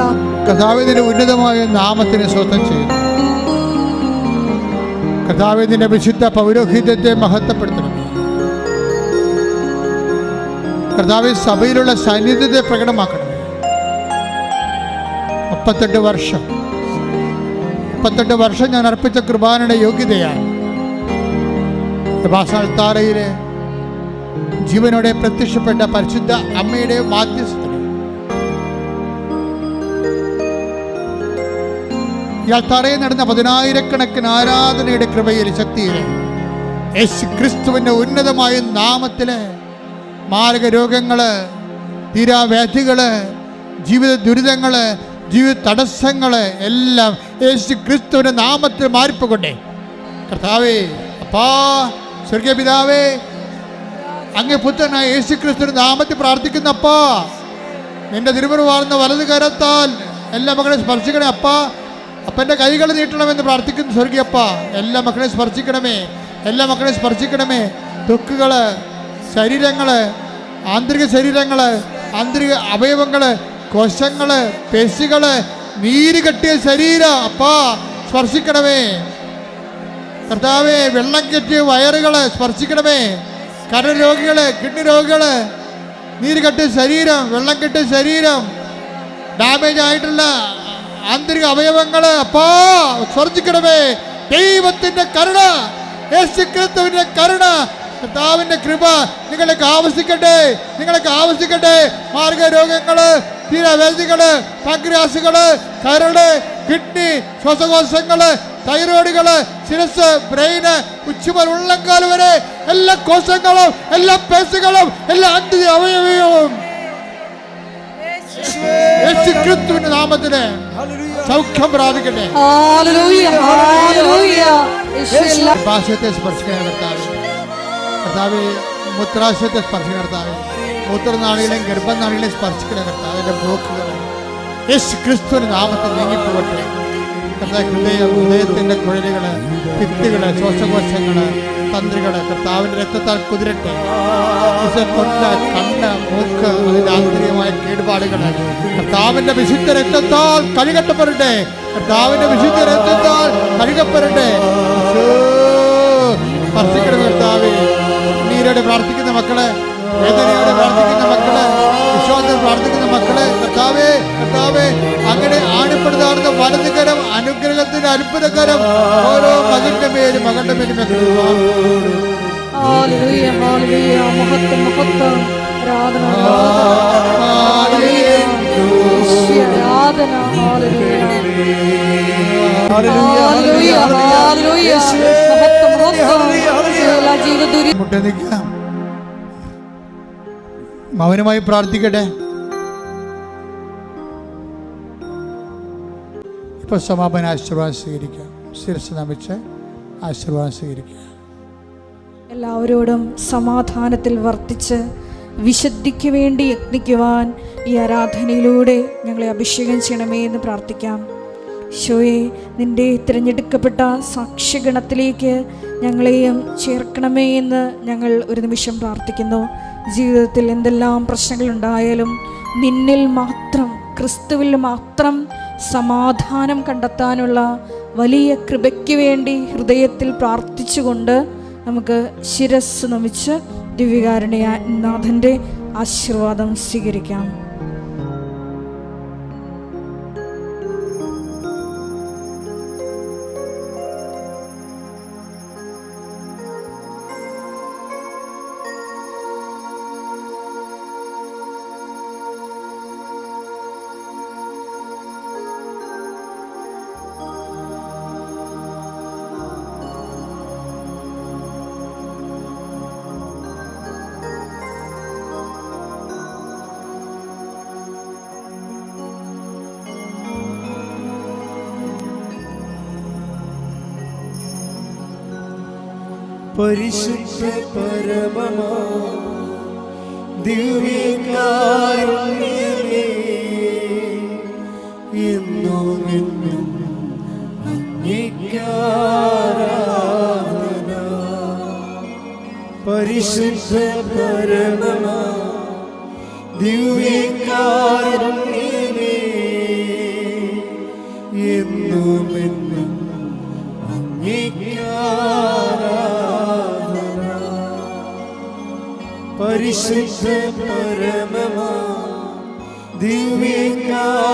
കർത്താവിൻ്റെ ഉന്നതമായ നാമത്തിന് സ്തോത്രം ചെയ്യുന്നു. കർത്താവിൻ്റെ വിശുദ്ധ പൗരോഹിത്യത്തെ മഹത്വപ്പെടുത്തണം. കർത്താവ് സഭയിലുള്ള സാന്നിധ്യത്തെ പ്രകടമാക്കണം. 38 വർഷം ഞാൻ അർപ്പിച്ച കൃപാനയുടെ യോഗ്യതയാണ് അൾത്താരയിലെ ജീവനോടെ പ്രത്യക്ഷപ്പെട്ട പരിശുദ്ധ അമ്മയുടെ മാധ്യസ്ഥത. ഈ അൾത്താരയിൽ നടന്ന 10,000-കണക്കിന് ആരാധനയുടെ കൃപയിൽ ശക്തിയിൽ യേശു ക്രിസ്തുവിൻ്റെ ഉന്നതമായ നാമത്തില് മാരക രോഗങ്ങള്, തീരാവ്യാധികള്, ജീവിത ദുരിതങ്ങള്, ജീവിത തടസ്സങ്ങള് എല്ലാം യേശു ക്രിസ്തുവിൻ്റെ നാമത്തിൽ മാറിപ്പോകട്ടെ. കർത്താവേ, അപ്പാ, സ്വർഗീയ പിതാവേ, അങ്ങേ പുത്രനായ യേശു ക്രിസ്തുവിൻ്റെ നാമത്തിൽ പ്രാർത്ഥിക്കുന്നപ്പാ, നിന്റെ തിരുമുറിവാർന്ന വലത് കരത്താൽ എല്ലാ മക്കളെ സ്പർശിക്കണേ അപ്പാ. അപ്പൻ്റെ കൈകൾ നീട്ടണമെന്ന് പ്രാർത്ഥിക്കുന്നു സ്വർഗീയപ്പ. എല്ലാ മക്കളെയും സ്പർശിക്കണമേ, എല്ലാ മക്കളെയും സ്പർശിക്കണമേ. ത്വക്കുകള്, ശരീരങ്ങള്, ആന്തരിക ശരീരങ്ങള്, ആന്തരിക അവയവങ്ങള്, കോശങ്ങള്, പേശികള്, നീര് കെട്ടിയ ശരീരം അപ്പാ സ്പർശിക്കണമേ. കർത്താവേ, വെള്ളം കെട്ടിയ വയറുകള് സ്പർശിക്കണമേ. കരൾ രോഗികള്, കിഡ്നി രോഗികള്, നീര് കെട്ടിയ ശരീരം, വെള്ളം കെട്ടിയ ശരീരം, ഡാമേജ് ആയിട്ടുള്ള ആന്തരിക അവയവങ്ങള് അപ്പാ സ്പർശിക്കണമേ. ദൈവത്തിന്റെ കരുണ, യേശു ക്രിസ്തുവിന്റെ കരുണ, കർത്താവിന്റെ കൃപ നിങ്ങൾക്ക് ആവശ്യിക്കട്ടെ, നിങ്ങൾക്ക് ആവശ്യിക്കട്ടെ. മാർഗരോഗങ്ങള്, തീരാവേദികള്, പാൻക്രിയാസുകള്, കരള്, കിഡ്നി, ശ്വാസകോശങ്ങള്, തൈറോയിഡുകള്, ശിരസ്, ബ്രെയിന്, ഉച്ചുമുതൽ ഉള്ളങ്കാൽ വരെ എല്ലാ കോശങ്ങളും, എല്ലാ പേശികളും, എല്ലാ ആന്തരിക അവയവങ്ങളും യേശു ക്രിസ്തുവിന്റെ നാമത്തില് സൗഖ്യം പ്രാപിക്കട്ടെ. ഗർഭാശയത്തെ സ്പർശിക്കണ കർത്താവേ, കർത്താവേ, മൂത്രാശയത്തെ സ്പർശിക്കണ കർത്താവേ, മൂത്രനാളികളെയും ഗർഭനാളികളെയും സ്പർശിക്കണ കർത്താവിന്റെ ബ്ലോക്കുകൾ യേശു ക്രിസ്തുവിന്റെ നാമത്തിൽ നീങ്ങിപ്പോകട്ടെ. ഹൃദയത്തിന്റെ കുഴലുകള്, ഭിത്തികള്, ശ്വാസകോശങ്ങള്, തന്ത്രികള് കർത്താവിന്റെ രക്തത്താൽ കുതിരട്ടെ. കണ്ണ്, മൂക്ക്, അതിന്റെ ആന്തരികമായ കേടുപാടുകള് കർത്താവിന്റെ വിശുദ്ധ രക്തത്താൽ കഴുകപ്പെടട്ടെ. കർത്താവിന്റെ വിശുദ്ധ രക്തത്താൽ കഴുകപ്പെടട്ടെ. സ്പർശിക്കണം കർത്താവേ. നീരോടെ പ്രാർത്ഥിക്കുന്ന മക്കളെ, വേദനയോടെ പ്രാർത്ഥിക്കുന്ന മക്കളെ, വിശ്വാസത്തിൽ പ്രാർത്ഥിക്കുന്ന മക്കളെ, കർത്താവേ, കർത്താവേ, അങ്ങനെ ആണിപ്പെടുത്താറുന്ന വലതുകരം, അനുഗ്രഹത്തിന്റെ അത്ഭുതകരം ഓരോ മകന്റെ മേലും മകളുടെ മേലും മുട്ടനിക്കാം. മൗനമായി പ്രാർത്ഥിക്കട്ടെ. ഇപ്പൊ സമാപന ആശീർവാദം സ്വീകരിക്കാം. ശിരസ് നമിച്ച് ആശീർവാദം സ്വീകരിക്കുക. എല്ലാവരോടും സമാധാനത്തിൽ വർത്തിച്ച് വിശുദ്ധിക്ക് വേണ്ടി യത്നിക്കുവാൻ ഈ ആരാധനയിലൂടെ ഞങ്ങളെ അഭിഷേകം ചെയ്യണമേ എന്ന് പ്രാർത്ഥിക്കാം. ഈശോയെ, നിന്റെ തിരഞ്ഞെടുക്കപ്പെട്ട സാക്ഷ്യഗണത്തിലേക്ക് ഞങ്ങളെയും ചേർക്കണമേ എന്ന് ഞങ്ങൾ ഒരു നിമിഷം പ്രാർത്ഥിക്കുന്നു. ജീവിതത്തിൽ എന്തെല്ലാം പ്രശ്നങ്ങളുണ്ടായാലും നിന്നിൽ മാത്രം, ക്രിസ്തുവിൽ മാത്രം സമാധാനം കണ്ടെത്താനുള്ള വലിയ കൃപയ്ക്ക് വേണ്ടി ഹൃദയത്തിൽ പ്രാർത്ഥിച്ചുകൊണ്ട് നമുക്ക് ശിരസ് നമിച്ച് ദിവ്യകാരുണ്യനാഥൻ്റെ ആശീർവാദം സ്വീകരിക്കാം. പരിശുദ്ധ പരമമാ ദിവ്യകാരുണ്യമേ, എന്നും എന്നും അങ്ങേയ്ക്കാരാധന. പരിശുദ്ധ പരമമാ ദിവ്യകാരുണ്യമേ, എന്നും എന്നും അങ്ങേയ്ക്കാരാധന. പരിശുദ്ധ പരമമാ ദിവ്യകാരുണ്യമേ,